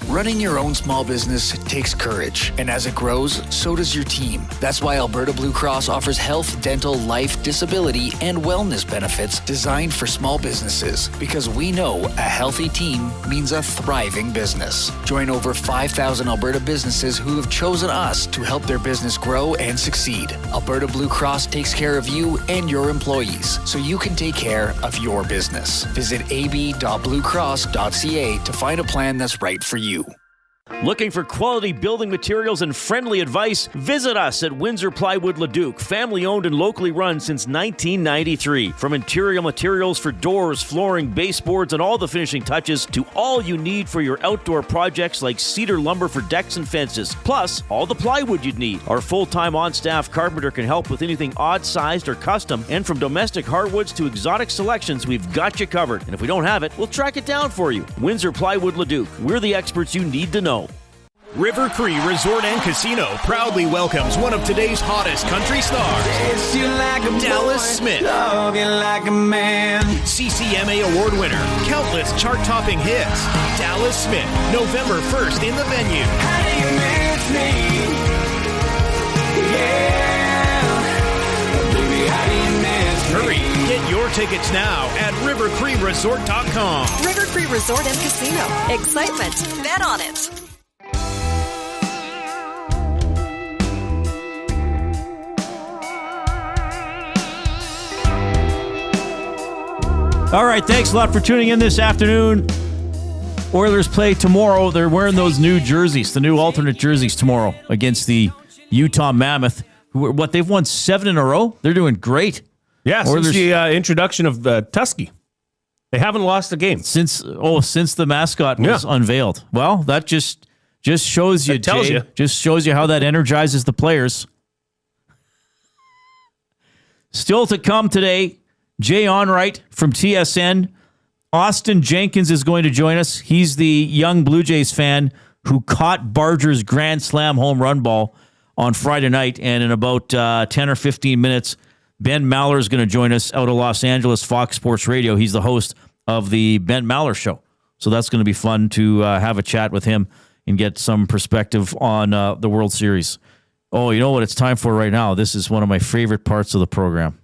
Running your own small business takes courage, and as it grows, so does your team. That's why Alberta Blue Cross offers health, dental, life, disability, and wellness benefits designed for small businesses, because we know a healthy team means a thriving business. Join over 5,000 Alberta businesses who have chosen us to help their business grow and succeed. Alberta Blue Cross takes care of you and your employees, so you can take care of your business. Visit ab.bluecross.ca to find a plan that's right for you. Looking for quality building materials and friendly advice? Visit us at Windsor Plywood Leduc, family owned and locally run since 1993. From interior materials for doors, flooring, baseboards, and all the finishing touches to all you need for your outdoor projects like cedar lumber for decks and fences, plus all the plywood you'd need. Our full-time on-staff carpenter can help with anything odd-sized or custom, and from domestic hardwoods to exotic selections, we've got you covered. And if we don't have it, we'll track it down for you. Windsor Plywood Leduc. We're the experts you need to know. River Cree Resort and Casino proudly welcomes one of today's hottest country stars, Dallas Smith. CCMA award winner, countless chart-topping hits. Dallas Smith, November 1st in the venue. Hurry, get your tickets now at rivercreeresort.com. River Cree Resort and Casino. Excitement. Bet on it. All right, thanks a lot for tuning in this afternoon. Oilers play tomorrow. They're wearing those new jerseys, the new alternate jerseys tomorrow against the Utah Mammoth. They've won 7 in a row? They're doing great. Yeah, Oilers, since the introduction of Tusky. They haven't lost a game since the mascot was unveiled. Well, that just shows you, tells Jay, you. just shows you how that energizes the players. Still to come today, Jay Onrait from TSN. Austin Jenkins is going to join us. He's the young Blue Jays fan who caught Barger's grand slam home run ball on Friday night. And in about 10 or 15 minutes, Ben Maller is going to join us out of Los Angeles, Fox Sports Radio. He's the host of the Ben Maller Show. So that's going to be fun to have a chat with him and get some perspective on the World Series. Oh, you know what it's time for right now? This is one of my favorite parts of the program.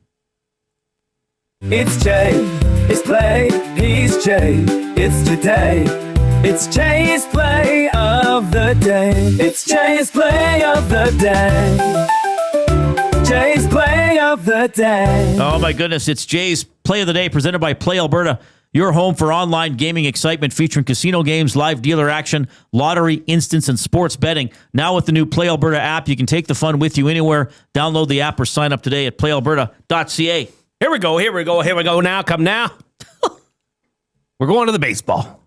It's Jay, it's play, he's Jay, it's today. It's Jay's play of the day. It's Jay's play of the day. Jay's play of the day. Oh my goodness, it's Jay's play of the day presented by Play Alberta. Your home for online gaming excitement featuring casino games, live dealer action, lottery, instance, and sports betting. Now with the new Play Alberta app, you can take the fun with you anywhere. Download the app or sign up today at playalberta.ca. Here we go now. Come now. We're going to the baseball.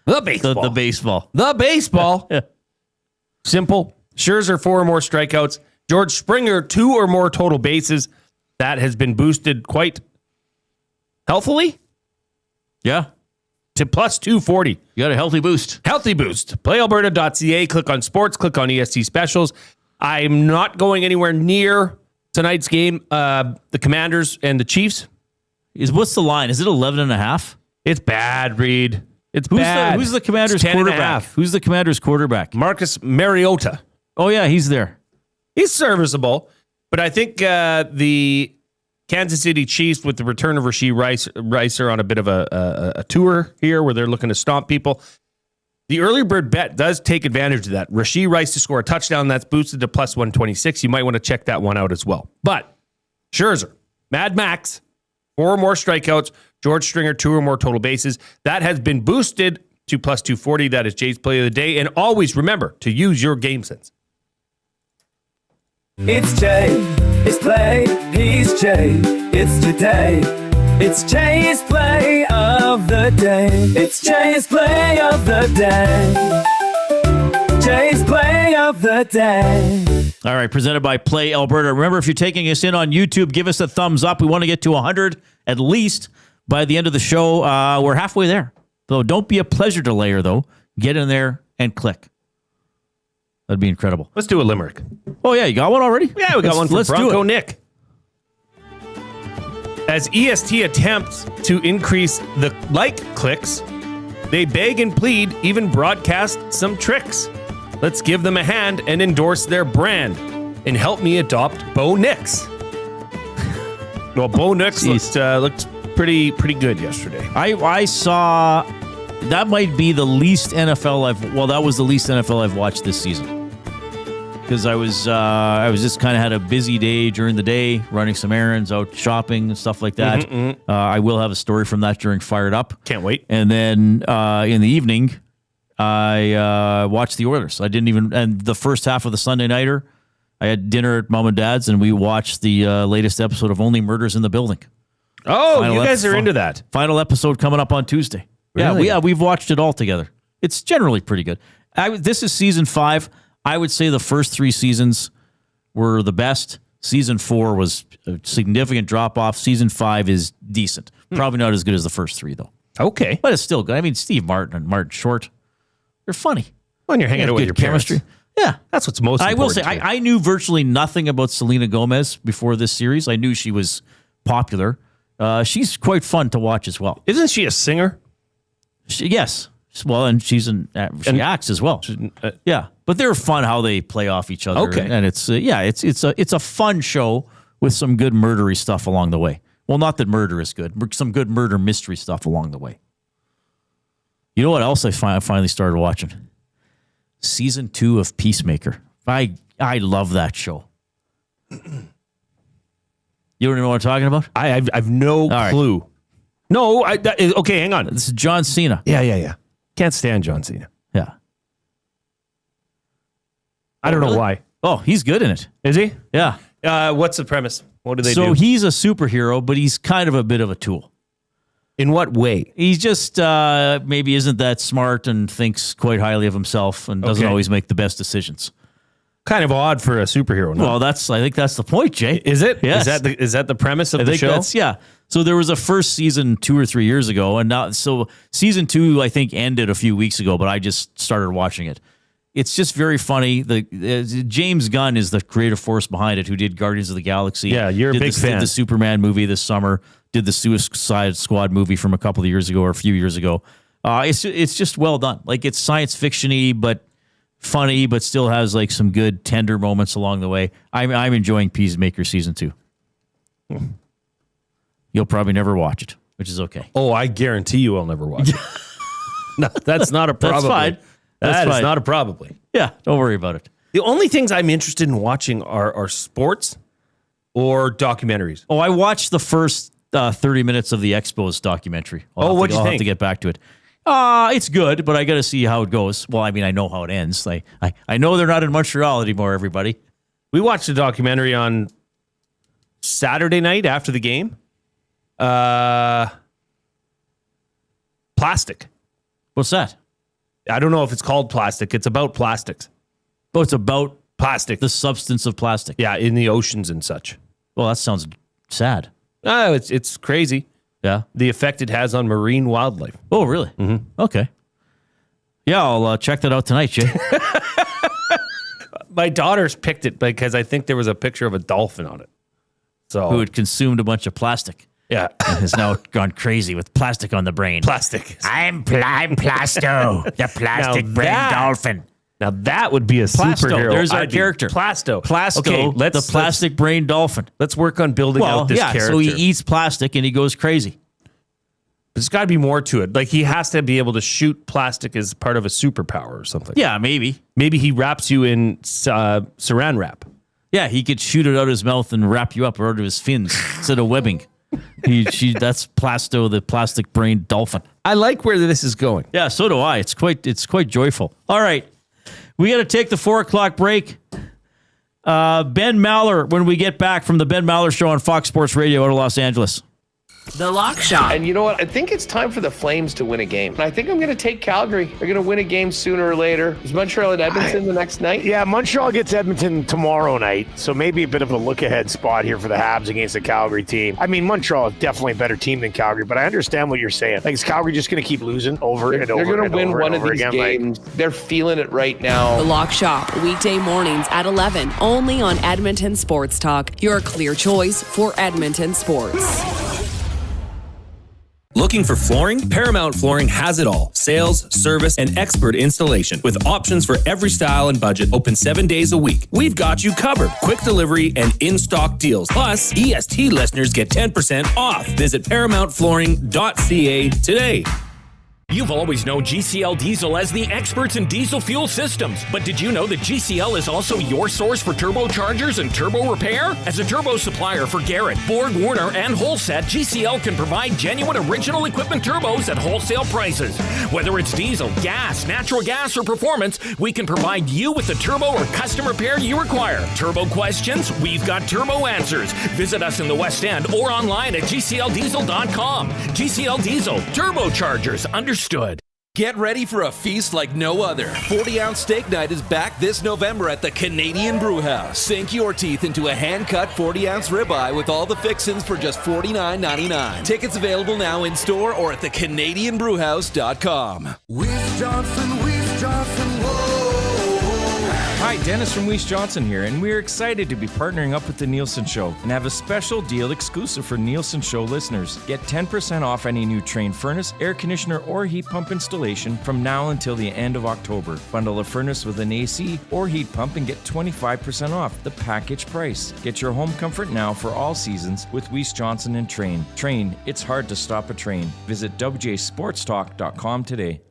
The baseball. Yeah. Simple. Scherzer, 4 or more strikeouts. George Springer, 2 or more total bases. That has been boosted quite healthily. Yeah. To plus 240. You got a healthy boost. Playalberta.ca. Click on sports. Click on EST specials. I'm not going anywhere near tonight's game. The Commanders and the Chiefs. What's the line? Is it 11.5? It's bad, Reid. It's bad. Who's the Commanders' quarterback? Who's the Commanders' quarterback? Marcus Mariota. Oh, yeah, he's there. He's serviceable, but I think the Kansas City Chiefs, with the return of Rashee Rice, are on a bit of a tour here where they're looking to stomp people. The early bird bet does take advantage of that. Rashee Rice to score a touchdown, that's boosted to plus 126. You might want to check that one out as well. But Scherzer, Mad Max, 4 or more strikeouts. George Springer, 2 or more total bases. That has been boosted to plus 240. That is Jay's play of the day. And always remember to use your game sense. It's Jay, it's play, he's Jay, it's today. It's Jay's play of the day. It's Jay's play of the day. Jay's play of the day. All right, presented by Play Alberta. Remember, if you're taking us in on YouTube, give us a thumbs up. We want to get to 100 at least by the end of the show. We're halfway there. So don't be a pleasure delayer, though. Get in there and click. That'd be incredible. Let's do a limerick. Oh, yeah, you got one already? Yeah, we got one from Bronco do it. Nick. As EST attempts to increase the like clicks, they beg and plead, even broadcast some tricks. Let's give them a hand and endorse their brand and help me adopt Bo Nix. Well, Bo Nix looked pretty good yesterday. I saw that might be the least NFL that was the least NFL I've watched this season. Because I was just kind of had a busy day during the day, running some errands, out shopping and stuff like that. I will have a story from that during Fired Up. Can't wait. And then in the evening, I watched the Oilers. And the first half of the Sunday Nighter, I had dinner at Mom and Dad's, and we watched the latest episode of Only Murders in the Building. Oh, you guys are into that. Final episode coming up on Tuesday. Really? Yeah, we've watched it all together. It's generally pretty good. This is season 5. I would say the first 3 seasons were the best. Season 4 was a significant drop-off. Season 5 is decent. Probably not as good as the first 3, though. Okay. But it's still good. I mean, Steve Martin and Martin Short, they're funny. When you're hanging out with your chemistry. Parents. Yeah. That's what's most important. I will say, I knew virtually nothing about Selena Gomez before this series. I knew she was popular. She's quite fun to watch as well. Isn't she a singer? Yes. Well, and she acts as well. Yeah, but they're fun how they play off each other. Okay, and it's a fun show with some good murdery stuff along the way. Well, not that murder is good, but some good murder mystery stuff along the way. You know what else I finally started watching? Season 2 of Peacemaker. I love that show. You don't know what I'm talking about? I've no clue. No, okay, hang on. This is John Cena. Yeah. Can't stand John Cena. Yeah. I don't know why. Oh, he's good in it. Is he? Yeah. What's the premise? What do they do? So he's a superhero, but he's kind of a bit of a tool. In what way? He's just maybe isn't that smart and thinks quite highly of himself and doesn't always make the best decisions. Kind of odd for a superhero. No? Well, I think that's the point, Jay. Is it? Yes. Is that the premise of the show? So there was a first season 2 or 3 years ago, and now season 2 I think ended a few weeks ago, but I just started watching it. It's just very funny. James Gunn is the creative force behind it, who did Guardians of the Galaxy. Yeah, you're a big fan. Did the Superman movie this summer. Did the Suicide Squad movie from a couple of years ago or a few years ago. It's just well done. Like, it's science fiction-y, but funny, but still has like some good tender moments along the way. I'm enjoying Peacemaker season 2. You'll probably never watch it, which is okay. Oh, I guarantee you I'll never watch it. No, that's not a probably. That's fine. That is not a probably. Yeah, don't worry about it. The only things I'm interested in watching are sports or documentaries. Oh, I watched the first 30 minutes of the Expos documentary. What'd you think? I'll have to get back to it. It's good, but I got to see how it goes. Well, I mean, I know how it ends. I know they're not in Montreal anymore, everybody. We watched a documentary on Saturday night after the game. Plastic. What's that? I don't know if it's called plastic. It's about plastics. Oh, it's about plastic. The substance of plastic. Yeah, in the oceans and such. Well, that sounds sad. Oh, it's crazy. Yeah. The effect it has on marine wildlife. Oh, really? Mm-hmm. Okay. Yeah, I'll check that out tonight, Jay. My daughters picked it because I think there was a picture of a dolphin on it. So who had consumed a bunch of plastic. Yeah. And has now gone crazy with plastic on the brain. Plastic. I'm Plasto, the plastic brain dolphin. Now that would be a Plasto, superhero. there's our character. Plasto. Okay, the plastic brain dolphin. Let's work on building out this character. So he eats plastic and he goes crazy. There's got to be more to it. Like, he has to be able to shoot plastic as part of a superpower or something. Yeah, maybe. Maybe he wraps you in saran wrap. Yeah, he could shoot it out of his mouth and wrap you up out of his fins instead of webbing. That's Plasto, the plastic brain dolphin. I like where this is going. Yeah, so do I. It's quite joyful. All right. We got to take the 4:00 break. Ben Maller, when we get back from the Ben Maller Show on Fox Sports Radio out of Los Angeles. The Lock Shop. And you know what? I think it's time for the Flames to win a game. And I think I'm going to take Calgary. They're going to win a game sooner or later. Is Montreal at Edmonton the next night? Yeah, Montreal gets Edmonton tomorrow night. So maybe a bit of a look-ahead spot here for the Habs against the Calgary team. I mean, Montreal is definitely a better team than Calgary, but I understand what you're saying. Like, is Calgary just going to keep losing over and over and over? They're going to win one of these again, games. They're feeling it right now. The Lock Shop, weekday mornings at 11, only on Edmonton Sports Talk. Your clear choice for Edmonton sports. Looking for flooring? Paramount Flooring has it all. Sales, service, and expert installation. With options for every style and budget, open 7 days a week. We've got you covered. Quick delivery and in-stock deals. Plus, EST listeners get 10% off. Visit ParamountFlooring.ca today. You've always known GCL Diesel as the experts in diesel fuel systems. But did you know that GCL is also your source for turbochargers and turbo repair? As a turbo supplier for Garrett, Borg Warner, and Wholesat, GCL can provide genuine original equipment turbos at wholesale prices. Whether it's diesel, gas, natural gas, or performance, we can provide you with the turbo or custom repair you require. Turbo questions? We've got turbo answers. Visit us in the West End or online at GCLDiesel.com. GCL Diesel, turbochargers, understood. Get ready for a feast like no other. 40-ounce steak night is back this November at the Canadian Brewhouse. Sink your teeth into a hand-cut 40-ounce ribeye with all the fixins for just $49.99. Tickets available now in-store or at thecanadianbrewhouse.com. Weiss Johnson, whoa. Hi, Dennis from Weiss Johnson here, and we're excited to be partnering up with the Nielsen Show and have a special deal exclusive for Nielsen Show listeners. Get 10% off any new Trane furnace, air conditioner, or heat pump installation from now until the end of October. Bundle a furnace with an AC or heat pump and get 25% off the package price. Get your home comfort now for all seasons with Weiss Johnson and Trane. Trane, it's hard to stop a train. Visit WJSportstalk.com today.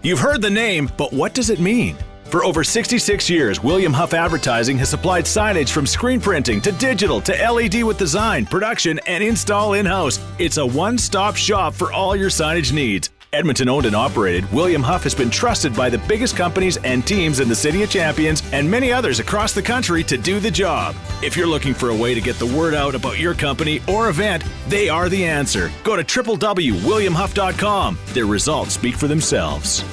You've heard the name, but what does it mean? For over 66 years, William Huff Advertising has supplied signage from screen printing to digital to LED with design, production, and install in-house. It's a one-stop shop for all your signage needs. Edmonton owned and operated, William Huff has been trusted by the biggest companies and teams in the City of Champions and many others across the country to do the job. If you're looking for a way to get the word out about your company or event, they are the answer. Go to www.williamhuff.com. Their results speak for themselves.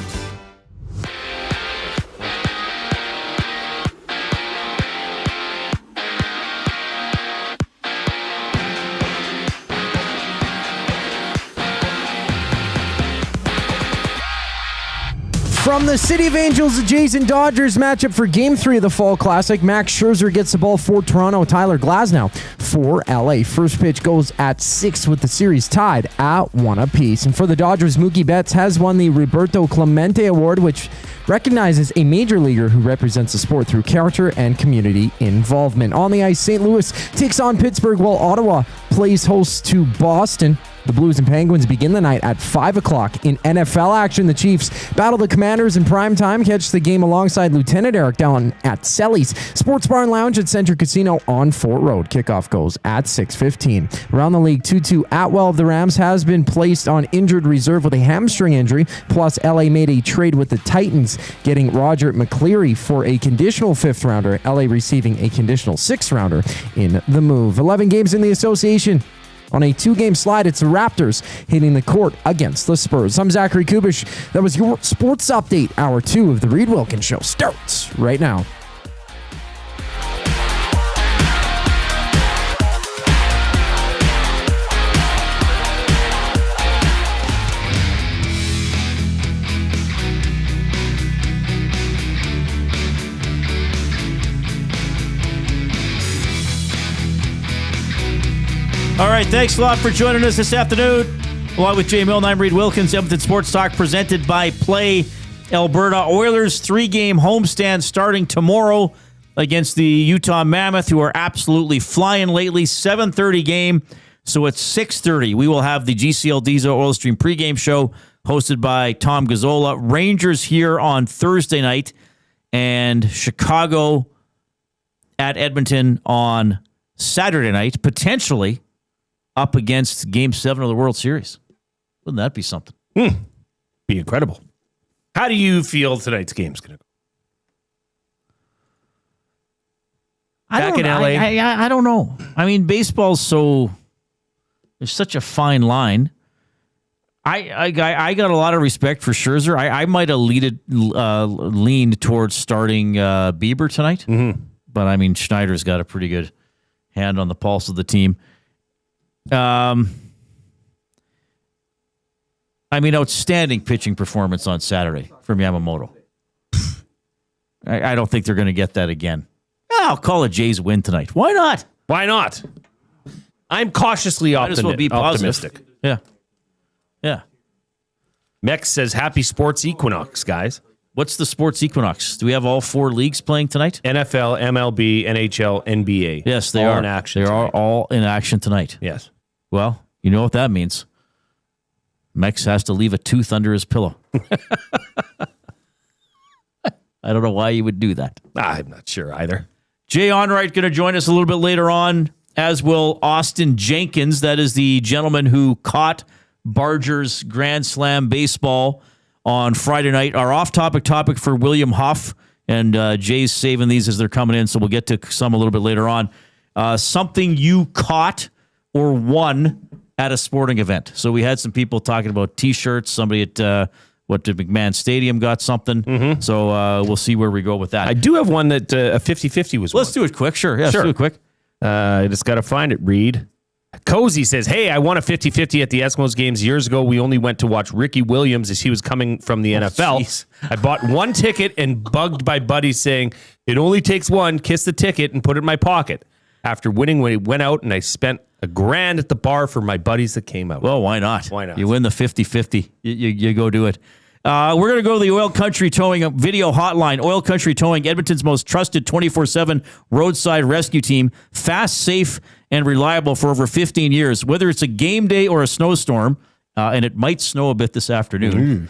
From the City of Angels, the Jays and Dodgers matchup for Game 3 of the Fall Classic. Max Scherzer gets the ball for Toronto. Tyler Glasnow for LA. First pitch goes at 6 with the series tied at 1 apiece. And for the Dodgers, Mookie Betts has won the Roberto Clemente Award, which recognizes a major leaguer who represents the sport through character and community involvement. On the ice, St. Louis takes on Pittsburgh while Ottawa plays host to Boston. The Blues and Penguins begin the night at 5 o'clock. In NFL action, the Chiefs battle the Commanders in prime time. Catch the game alongside Lieutenant Eric down at Selly's Sports Bar and Lounge at Century Casino on Fort Road. Kickoff goes at 6:15. Around the league, Tutu Atwell of the Rams has been placed on injured reserve with a hamstring injury. Plus, LA made a trade with the Titans, getting Roger McCleary for a conditional 5th rounder. LA receiving a conditional 6th rounder in the move. 11 games in the association. On a 2-game slide, it's the Raptors hitting the court against the Spurs. I'm Zachary Kubish. That was your sports update. Hour 2 of the Reid Wilkins Show starts right now. All right, thanks a lot for joining us this afternoon. Along with Jay Milne, I'm Reid Wilkins. Edmonton Sports Talk presented by Play Alberta. Oilers 3-game homestand starting tomorrow against the Utah Mammoth, who are absolutely flying lately. 7:30 game, so at 6:30 we will have the GCL Diesel Oil Stream pregame show hosted by Tom Gazzola. Rangers here on Thursday night, and Chicago at Edmonton on Saturday night, potentially up against Game 7 of the World Series. Wouldn't that be something? Be incredible. How do you feel tonight's game's going to go? Back in LA? I don't know. I mean, baseball's there's such a fine line. I got a lot of respect for Scherzer. I might have leaned towards starting Bieber tonight. Mm-hmm. But, I mean, Schneider's got a pretty good hand on the pulse of the team. Outstanding pitching performance on Saturday from Yamamoto. I don't think they're going to get that again. I'll call it Jays win tonight. Why not? Why not? I'm cautiously optimistic. Yeah. Yeah. Mex says, happy sports equinox, guys. What's the sports equinox? Do we have all 4 leagues playing tonight? NFL, MLB, NHL, NBA. Yes, they all are in action. They are all in action tonight. Yes. Well, you know what that means. Mex has to leave a tooth under his pillow. I don't know why you would do that. I'm not sure either. Jay Onrait going to join us a little bit later on, as will Austin Jenkins. That is the gentleman who caught Barger's Grand Slam baseball on Friday night. Our off-topic topic for William Huff, and Jay's saving these as they're coming in, so we'll get to some a little bit later on. Something you caught or won at a sporting event. So we had some people talking about T-shirts. Somebody at McMahon Stadium got something. Mm-hmm. So we'll see where we go with that. I do have one that a 50-50 was Let's do it quick. Sure. Yeah, sure. Let's do it quick. I just got to find it, Reid. Cozy says, hey, I won a 50-50 at the Eskimos games years ago. We only went to watch Ricky Williams as he was coming from the NFL. Geez. I bought one ticket and bugged my buddy saying, it only takes one, kiss the ticket and put it in my pocket. After winning, when he went out and I spent $1,000 at the bar for my buddies that came out. Well, why not? Why not? You win the 50-50. You go do it. We're going to go to the Oil Country Towing video hotline. Oil Country Towing, Edmonton's most trusted 24/7 roadside rescue team. Fast, safe, and reliable for over 15 years. Whether it's a game day or a snowstorm, and it might snow a bit this afternoon,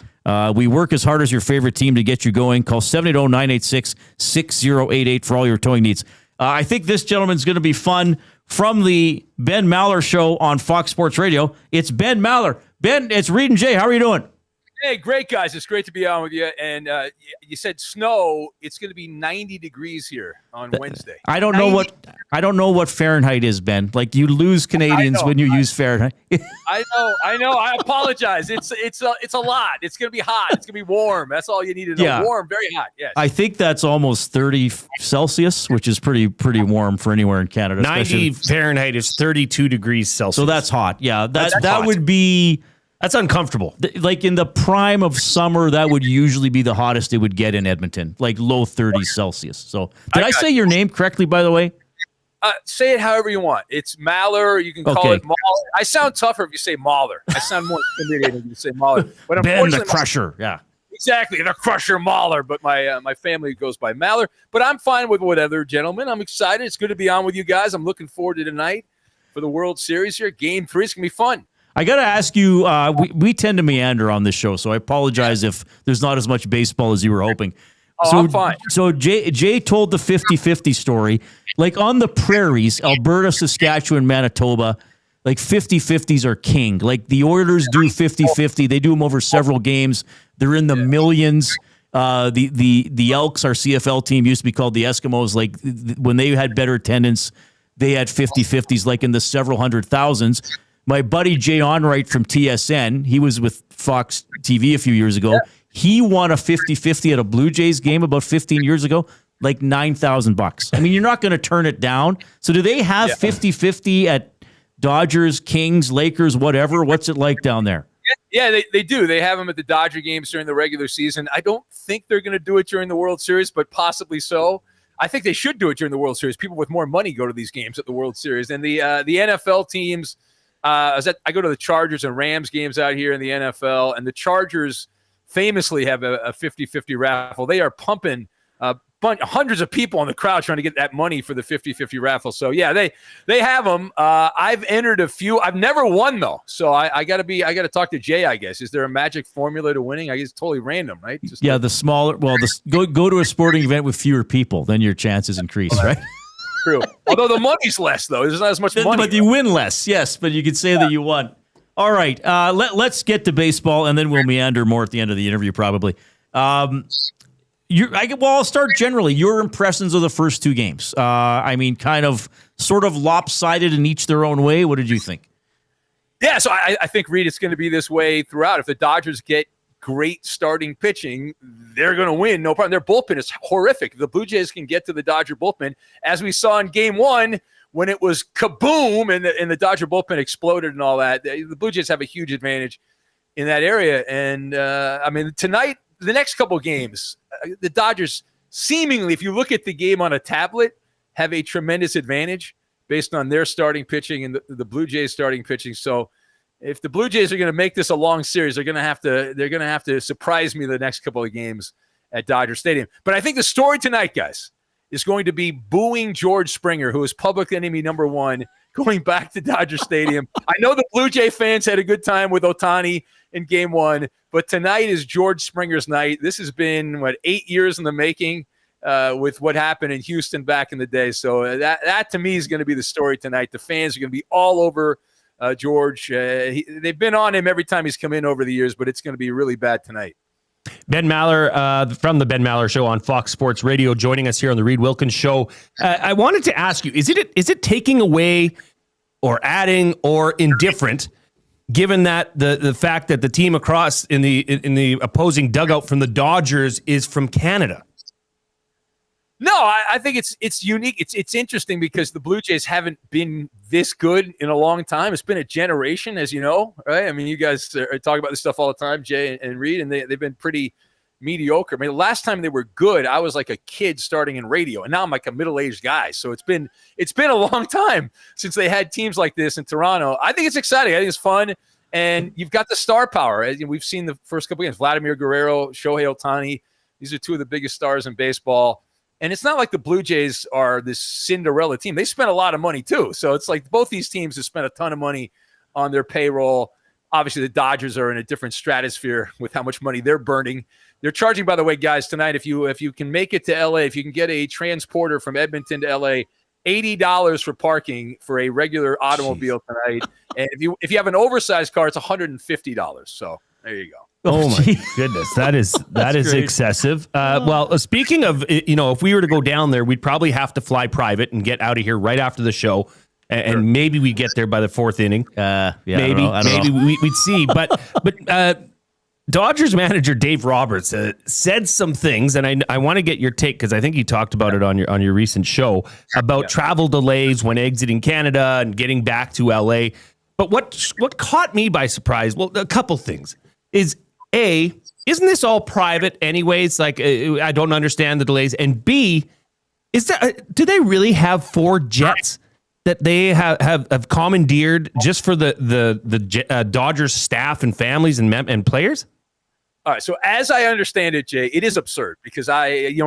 we work as hard as your favorite team to get you going. Call 780-986-6088 for all your towing needs. I think this gentleman's going to be fun. From the Ben Maller Show on Fox Sports Radio, it's Ben Maller. Ben, it's Reid and Jay. How are you doing? Hey, great guys. It's great to be on with you. And you said snow. It's going to be 90 degrees here on Wednesday. I don't know what Fahrenheit is, Ben. Like, you lose Canadians when you use Fahrenheit. I know. I apologize. It's a lot. It's going to be hot. It's going to be warm. That's all you need to know. Yeah. Warm, very hot. Yes. I think that's almost 30 Celsius, which is pretty warm for anywhere in Canada. 90 Fahrenheit is 32 degrees Celsius. So that's hot. Yeah, that hot. would be. That's uncomfortable. Like in the prime of summer, that would usually be the hottest it would get in Edmonton, like low 30s Celsius. So did I say your name correctly, by the way? Say it however you want. It's Mahler, or you can call it Mahler. I sound tougher if you say Mahler. I sound more intimidating if you say Mahler. But Ben the Crusher, yeah. Exactly, the Crusher Mahler, but my family goes by Mahler. But I'm fine with whatever, gentlemen. I'm excited. It's good to be on with you guys. I'm looking forward to tonight for the World Series here. Game 3 is going to be fun. I got to ask you, we tend to meander on this show, so I apologize if there's not as much baseball as you were hoping. Oh, I'm fine. So Jay told the 50-50 story. Like on the prairies, Alberta, Saskatchewan, Manitoba, like 50-50s are king. Like the Oilers do 50-50. They do them over several games. They're in the millions. The Elks, our CFL team, used to be called the Eskimos. Like when they had better attendance, they had 50-50s like in the several hundred thousands. My buddy Jay Onrait from TSN, he was with Fox TV a few years ago. Yeah. He won a 50-50 at a Blue Jays game about 15 years ago, like $9,000. I mean, you're not going to turn it down. So do they have 50-50 at Dodgers, Kings, Lakers, whatever? What's it like down there? Yeah, they do. They have them at the Dodger games during the regular season. I don't think they're going to do it during the World Series, but possibly so. I think they should do it during the World Series. People with more money go to these games at the World Series. And the NFL teams, I go to the Chargers and Rams games out here in the NFL, and the Chargers famously have a 50-50 raffle. They are pumping hundreds of people in the crowd trying to get that money for the 50-50 raffle. So yeah, they have them. I've entered a few. I've never won though. So I got to talk to Jay, I guess. Is there a magic formula to winning? I guess it's totally random, right? The smaller, go to a sporting event with fewer people, then your chances increase, right? True. Although the money's less, though. There's not as much money. But you win less, yes. But you could say that you won. All right. Let's get to baseball, and then we'll meander more at the end of the interview, probably. I'll start generally. Your impressions of the first two games. I mean, sort of lopsided in each their own way. What did you think? Yeah, so I think, Reid, it's going to be this way throughout. If the Dodgers get great starting pitching, they're going to win. No problem. Their bullpen is horrific. The Blue Jays can get to the Dodger bullpen, as we saw in Game 1 when it was kaboom and the Dodger bullpen exploded and all that. The Blue Jays have a huge advantage in that area. And, tonight, the next couple games, the Dodgers seemingly, if you look at the game on a tablet, have a tremendous advantage based on their starting pitching and the Blue Jays starting pitching. So if the Blue Jays are going to make this a long series, they're going to have to surprise me the next couple of games at Dodger Stadium. But I think the story tonight, guys, is going to be booing George Springer, who is public enemy number 1, going back to Dodger Stadium. I know the Blue Jay fans had a good time with Ohtani in Game 1, but tonight is George Springer's night. This has been 8 years in the making with what happened in Houston back in the day. So that to me is going to be the story tonight. The fans are going to be all over George. They've been on him every time he's come in over the years, but it's going to be really bad tonight. Ben Maller from the Ben Maller Show on Fox Sports Radio, joining us here on the Reid Wilkins Show. I wanted to ask you: is it taking away, or adding, or indifferent, given that the fact that the team across in the opposing dugout from the Dodgers is from Canada? No, I think it's unique. It's interesting because the Blue Jays haven't been this good in a long time. It's been a generation, as you know, right? I mean, you guys are talking about this stuff all the time, Jay and Reid, and they've been pretty mediocre. I mean, the last time they were good, I was like a kid starting in radio, and now I'm like a middle-aged guy. So it's been a long time since they had teams like this in Toronto. I think it's exciting. I think it's fun, and you've got the star power. We've seen the first couple games: Vladimir Guerrero, Shohei Ohtani. These are two of the biggest stars in baseball. And it's not like the Blue Jays are this Cinderella team. They spent a lot of money too. So it's like both these teams have spent a ton of money on their payroll. Obviously, the Dodgers are in a different stratosphere with how much money they're burning. They're charging, by the way, guys, tonight, if you can make it to LA, if you can get a transporter from Edmonton to LA, $80 for parking for a regular automobile tonight. And if you have an oversized car, it's $150. So there you go. Oh my goodness, that is great. excessive. Well, speaking of, if we were to go down there, we'd probably have to fly private and get out of here right after the show, and maybe we get there by the fourth inning. Maybe we'd see. But Dodgers manager Dave Roberts said some things, and I want to get your take because I think you talked about it on your recent show about travel delays when exiting Canada and getting back to LA. But what caught me by surprise? Well, a couple things is. A, isn't this all private anyways? Like, I don't understand the delays. And B, do they really have 4 jets that they have commandeered just for the Dodgers staff and families and players? All right. So as I understand it, Jay, it is absurd because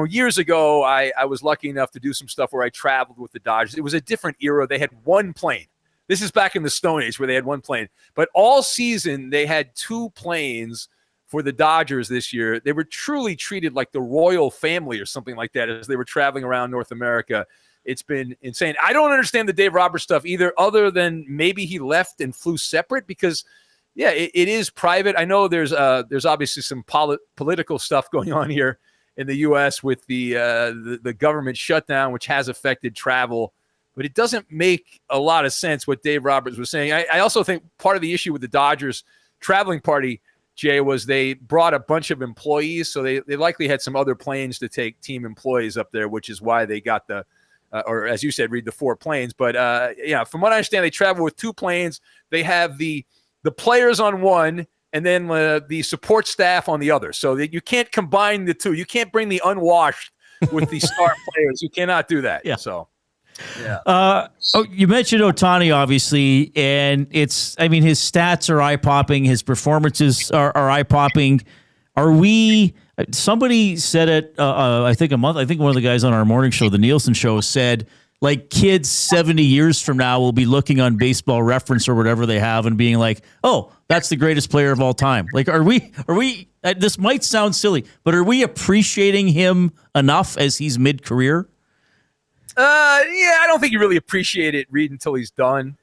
years ago, I was lucky enough to do some stuff where I traveled with the Dodgers. It was a different era. They had one plane. This is back in the Stone Age where they had one plane. But all season, they had 2 planes for the Dodgers this year. They were truly treated like the royal family or something like that as they were traveling around North America. It's been insane. I don't understand the Dave Roberts stuff either, other than maybe he left and flew separate because, yeah, it is private. I know there's obviously some political stuff going on here in the U.S. with the government shutdown, which has affected travel. But it doesn't make a lot of sense what Dave Roberts was saying. I also think part of the issue with the Dodgers traveling party, Jay, was they brought a bunch of employees, so they likely had some other planes to take team employees up there, which is why they got or as you said, Reid, the 4 planes. But from what I understand, they travel with 2 planes. They have the players on one, and then the support staff on the other. So that you can't combine the 2. You can't bring the unwashed with the star players. You cannot do that. Yeah. So. Yeah. You mentioned Ohtani, obviously, and his stats are eye-popping. His performances are eye-popping. Somebody said it, I think one of the guys on our morning show, the Nielsen show, said, like, kids 70 years from now will be looking on Baseball Reference or whatever they have and being like, oh, that's the greatest player of all time. Like, are we, this might sound silly, but are we appreciating him enough as he's mid-career? I don't think you really appreciate it, Reid, until he's done.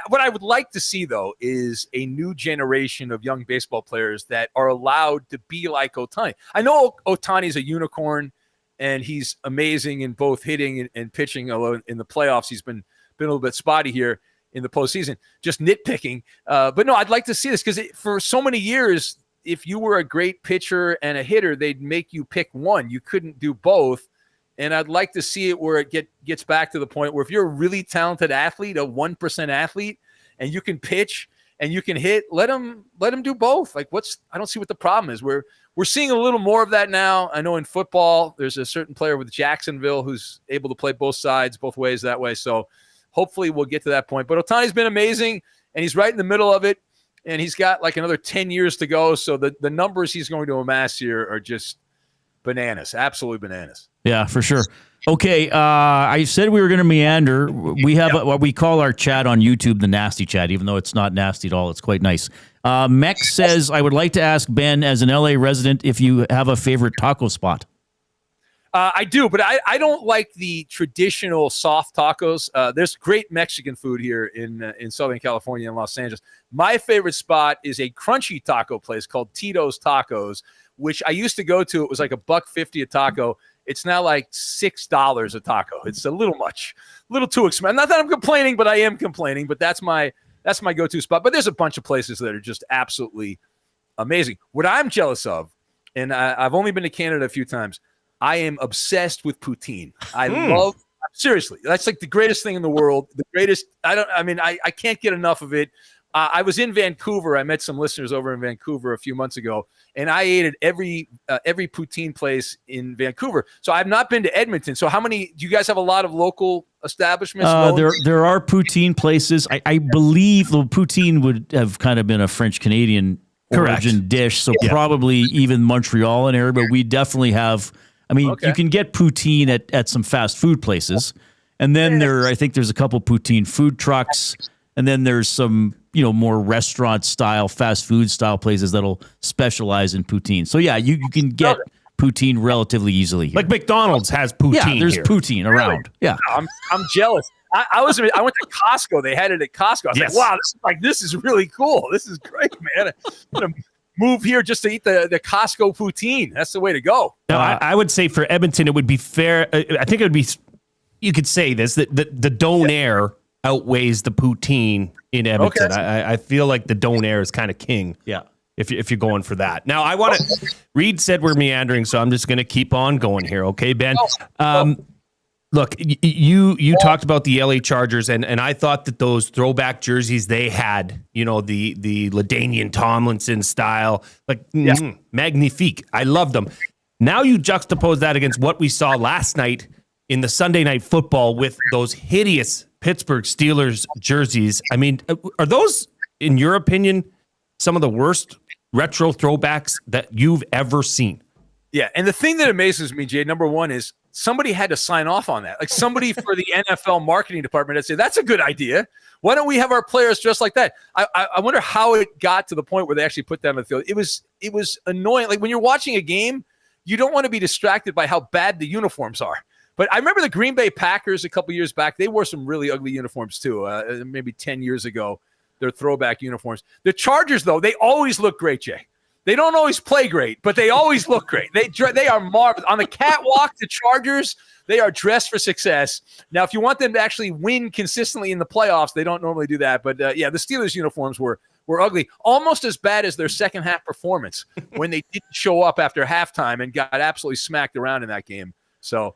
What I would like to see, though, is a new generation of young baseball players that are allowed to be like Ohtani. I know Ohtani's a unicorn, and he's amazing in both hitting and pitching, although in the playoffs he's been a little bit spotty here in the postseason, just nitpicking. But no, I'd like to see this because for so many years, if you were a great pitcher and a hitter, they'd make you pick one. You couldn't do both. And I'd like to see it where it gets back to the point where if you're a really talented athlete, a 1% athlete, and you can pitch and you can hit, let him do both. Like I don't see what the problem is. We're seeing a little more of that now. I know in football, there's a certain player with Jacksonville who's able to play both sides, both ways that way. So hopefully we'll get to that point. But Ohtani's been amazing, and he's right in the middle of it, and he's got like another 10 years to go. So the numbers he's going to amass here are just bananas, absolutely bananas. Yeah, for sure. Okay, I said we were going to meander. We have what we call our chat on YouTube the nasty chat, even though it's not nasty at all. It's quite nice. Mex says, I would like to ask Ben, as an LA resident, if you have a favorite taco spot. I do, but I don't like the traditional soft tacos. There's great Mexican food here in Southern California and Los Angeles. My favorite spot is a crunchy taco place called Tito's Tacos, which I used to go to. It was like $1.50 a taco. It's now like $6 a taco. It's a little much, a little too expensive. Not that I'm complaining, but I am complaining. But that's my go-to spot. But there's a bunch of places that are just absolutely amazing. What I'm jealous of, and I've only been to Canada a few times, I am obsessed with poutine. I love, seriously, that's like the greatest thing in the world. The greatest. I can't get enough of it. I was in Vancouver. I met some listeners over in Vancouver a few months ago, and I ate at every poutine place in Vancouver. So I've not been to Edmonton. So how many? Do you guys have a lot of local establishments? There are poutine places. I believe the poutine would have kind of been a French-Canadian origin dish, so probably even Montreal and area. But we definitely have. I mean, you can get poutine at some fast food places, and then I think there's a couple poutine food trucks, and then there's some more restaurant style, fast food style places that'll specialize in poutine. So yeah, you can get poutine relatively easily here. Like McDonald's has poutine. Yeah, there's here. poutine around. Yeah, I'm jealous. I went to Costco. They had it at Costco. I was like, wow, this is really cool. This is great, man. I'm gonna move here just to eat the Costco poutine. That's the way to go. No, I would say for Edmonton, it would be fair. I think it would be, you could say this, that the donair outweighs the poutine in Edmonton. Okay. I feel like the donair is kind of king. Yeah. If you're going for that. Now, I want to, Reid said we're meandering, so I'm just going to keep on going here. Okay, Ben? Look, you talked about the LA Chargers, and I thought that those throwback jerseys they had, the LaDainian Tomlinson style, magnifique. I loved them. Now you juxtapose that against what we saw last night in the Sunday Night Football with those hideous Pittsburgh Steelers jerseys. I mean, are those, in your opinion, some of the worst retro throwbacks that you've ever seen? Yeah, and the thing that amazes me, Jay, number one is somebody had to sign off on that. Like somebody for the NFL marketing department had said, that's a good idea. Why don't we have our players dressed like that? I wonder how it got to the point where they actually put that on the field. It was annoying. Like when you're watching a game, you don't want to be distracted by how bad the uniforms are. But I remember the Green Bay Packers a couple years back. They wore some really ugly uniforms too, maybe 10 years ago. Their throwback uniforms. The Chargers, though, they always look great, Jay. They don't always play great, but they always look great. They are marvelous. On the catwalk, the Chargers, they are dressed for success. Now, if you want them to actually win consistently in the playoffs, they don't normally do that. But, the Steelers uniforms were ugly, almost as bad as their second half performance when they didn't show up after halftime and got absolutely smacked around in that game. So,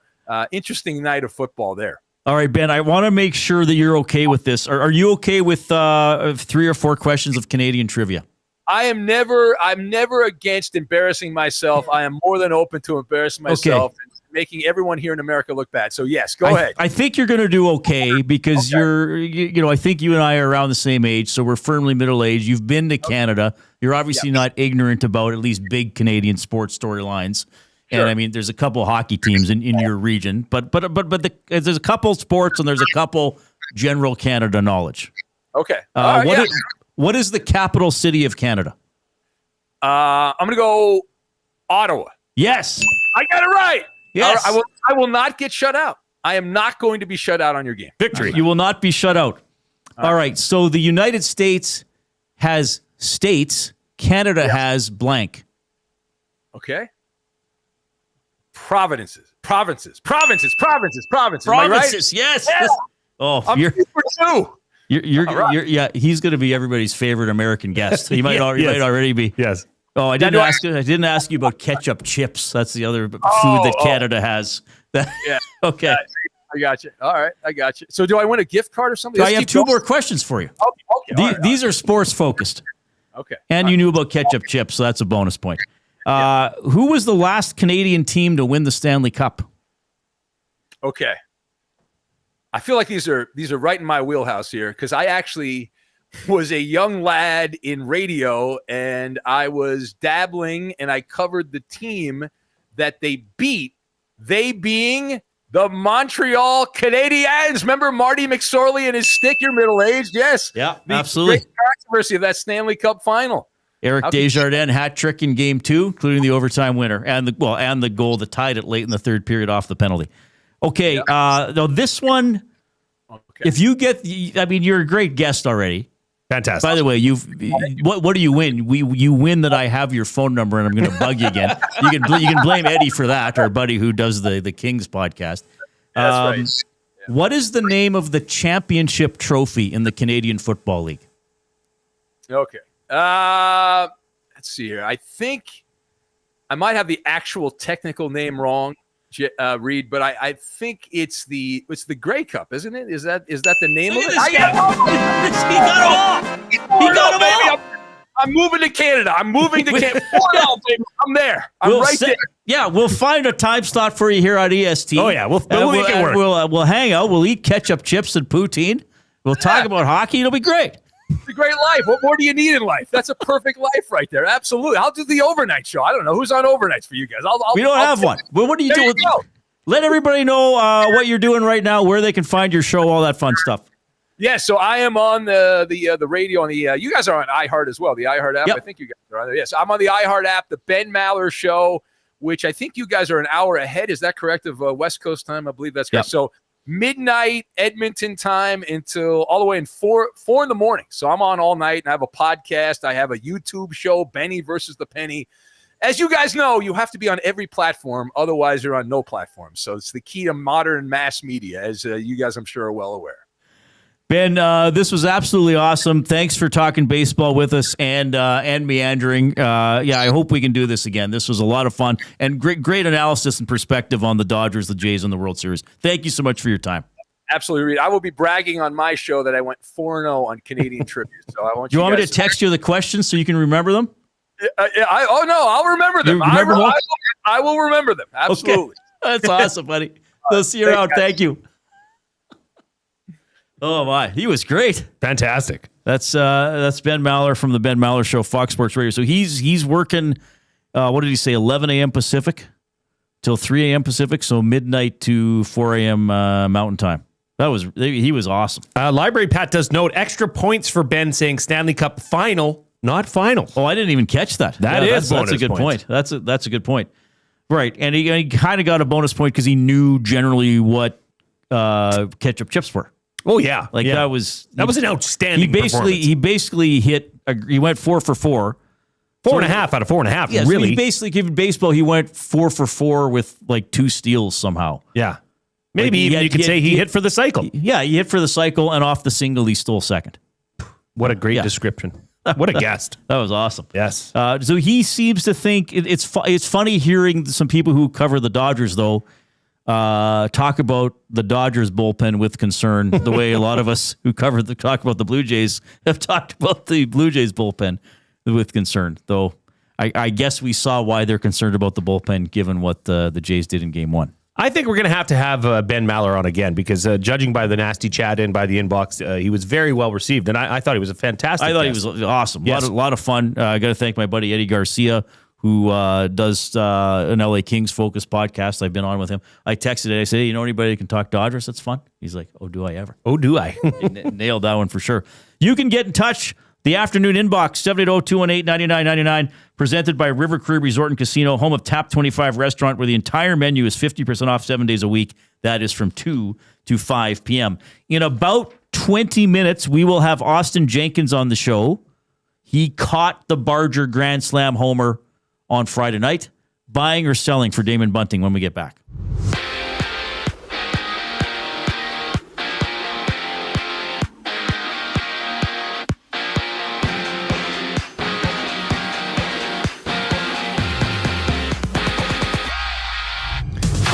interesting night of football there. All right, Ben, I want to make sure that you're okay with this. Are you okay with 3 or 4 questions of Canadian trivia? I'm never against embarrassing myself. I am more than open to embarrassing myself and making everyone here in America look bad. So yes, go ahead. I think you're going to do okay because I think you and I are around the same age, so we're firmly middle-aged. You've been to Canada. You're obviously not ignorant about at least big Canadian sports storylines. Sure. And I mean, there's a couple hockey teams in your region, but there's a couple sports and there's a couple general Canada knowledge. Okay. What is the capital city of Canada? I'm going to go Ottawa. Yes. I got it right. Yes. I will not get shut out. I am not going to be shut out on your game. Victory. You will not be shut out. All right. So the United States has states. Canada has blank. Okay. Provinces. Am I right? Yes. Yeah. Oh, I'm you're 2 for 2. He's going to be everybody's favorite American guest. He might already be. Yes. Oh, I didn't ask you about ketchup chips. That's the other food that Canada has. Yeah. Okay. I got you. All right. I got you. So do I win a gift card or something? I have 2 more questions for you. Okay. These are sports focused. Okay. And you knew about ketchup chips, so that's a bonus point. Who was the last Canadian team to win the Stanley Cup? Okay. I feel like these are right in my wheelhouse here because I actually was a young lad in radio and I was dabbling and I covered the team that they beat, they being the Montreal Canadiens. Remember Marty McSorley and his stick? You're middle-aged. Yes. Yeah, the absolutely. Great controversy of that Stanley Cup final. Eric Desjardins hat trick in game 2, including the overtime winner and the goal that tied it late in the third period off the penalty. Okay, now this one, if you get, you're a great guest already. Fantastic. By the way, what do you win? You win that I have your phone number and I'm going to bug you again. You can blame Eddie for that, our buddy who does the Kings podcast. That's right. Yeah. What is the name of the championship trophy in the Canadian Football League? Okay. Let's see here. I think I might have the actual technical name wrong, Reid, but I think it's the Grey Cup, isn't it? Is that the name of it? He got them all. I'm moving to Canada. I'm there. I'm right there. Yeah, we'll find a time slot for you here on EST. Oh yeah, we'll make it work. We'll hang out. We'll eat ketchup chips and poutine. We'll talk about hockey. It'll be great. It's a great life. What more do you need in life? That's a perfect life right there. Absolutely. I'll do the overnight show. I don't know who's on overnights for you guys. We don't have one. Well, what do you do? Let everybody know what you're doing right now, where they can find your show, all that fun stuff. Yeah, so I am on the radio on the. You guys are on iHeart as well. The iHeart app. Yep. I think you guys are on there. Yes, I'm on the iHeart app. The Ben Maller Show, which I think you guys are an hour ahead. Is that correct of West Coast time? I believe that's correct. Yep. So midnight Edmonton time until all the way in 4 in the morning. So I'm on all night, and I have a podcast. I have a YouTube show, Benny versus the Penny. As you guys know, you have to be on every platform. Otherwise, you're on no platform. So it's the key to modern mass media, as you guys, I'm sure, are well aware. Ben, this was absolutely awesome. Thanks for talking baseball with us and meandering. I hope we can do this again. This was a lot of fun and great analysis and perspective on the Dodgers, the Jays, and the World Series. Thank you so much for your time. Absolutely, Reid. I will be bragging on my show that I went 4-0 on Canadian trivia. So I want you want me to text you the questions so you can remember them? I'll remember them. I will remember them. Absolutely. Okay. That's awesome, buddy. We'll see you around. Thank you. Oh my, he was great. Fantastic. That's Ben Maller from the Ben Maller Show, Fox Sports Radio. So he's working, what did he say, 11 a.m. Pacific till 3 a.m. Pacific, so midnight to 4 a.m. Mountain Time. He was awesome. Library Pat does note extra points for Ben saying Stanley Cup final, not final. Oh, I didn't even catch that. That's a good point. That's a good point. Right, and he kind of got a bonus point because he knew generally what ketchup chips were. Oh yeah, that was an outstanding. He basically hit. He went 4 for 4, 4.5 out of 4.5. Yeah, really, so he basically given baseball. He went 4 for 4 with like 2 steals somehow. Yeah, maybe you could say he hit for the cycle. Yeah, he hit for the cycle, and off the single, he stole second. What a great description. What a guest. That was awesome. Yes. So he seems to think it's funny hearing some people who cover the Dodgers though. Talk about the Dodgers bullpen with concern, the way a lot of us who talk about the Blue Jays have talked about the Blue Jays bullpen with concern. Though I guess we saw why they're concerned about the bullpen given what the Jays did in Game 1. I think we're going to have Ben Maller on again because judging by the nasty chat and by the inbox, he was very well received, and I thought he was a fantastic guest. He was awesome. Yes. A lot of fun. I got to thank my buddy Eddie Garcia, who does an LA Kings focused podcast. I've been on with him. I texted it. I said, hey, you know anybody that can talk Dodgers? That's fun. He's like, oh, do I ever? Oh, do I? Nailed that one for sure. You can get in touch. The afternoon inbox, 780-218-9999, presented by River Cree Resort and Casino, home of Tap 25 Restaurant, where the entire menu is 50% off 7 days a week. That is from 2 to 5 p.m. In about 20 minutes, we will have Austin Jenkins on the show. He caught the Barger Grand Slam homer on Friday night. Buying or selling for Damon Bunting when we get back.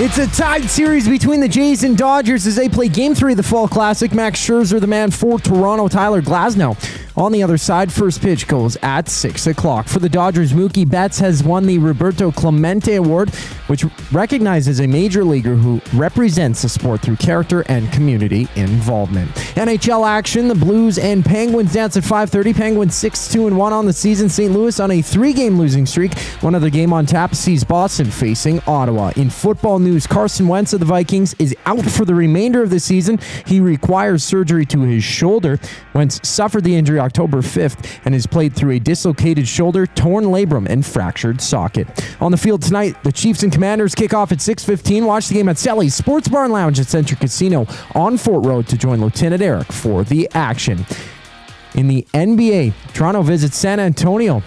It's a tied series between the Jays and Dodgers as they play Game 3 of the Fall Classic. Max Scherzer, the man for Toronto, Tyler Glasnow. On the other side, first pitch goes at 6 o'clock. For the Dodgers, Mookie Betts has won the Roberto Clemente Award, which recognizes a major leaguer who represents the sport through character and community involvement. NHL action, the Blues and Penguins dance at 5:30. Penguins 6-2-1 on the season. St. Louis on a 3-game losing streak. One other game on tap sees Boston facing Ottawa. In football news, Carson Wentz of the Vikings is out for the remainder of the season. He requires surgery to his shoulder. Wentz suffered the injury October 5th and has played through a dislocated shoulder, torn labrum, and fractured socket. On the field tonight, the Chiefs and Commanders kick off at 6:15. Watch the game at Sally's Sports Bar and Lounge at Century Casino on Fort Road to join Lieutenant Eric for the action. In the NBA, Toronto visits San Antonio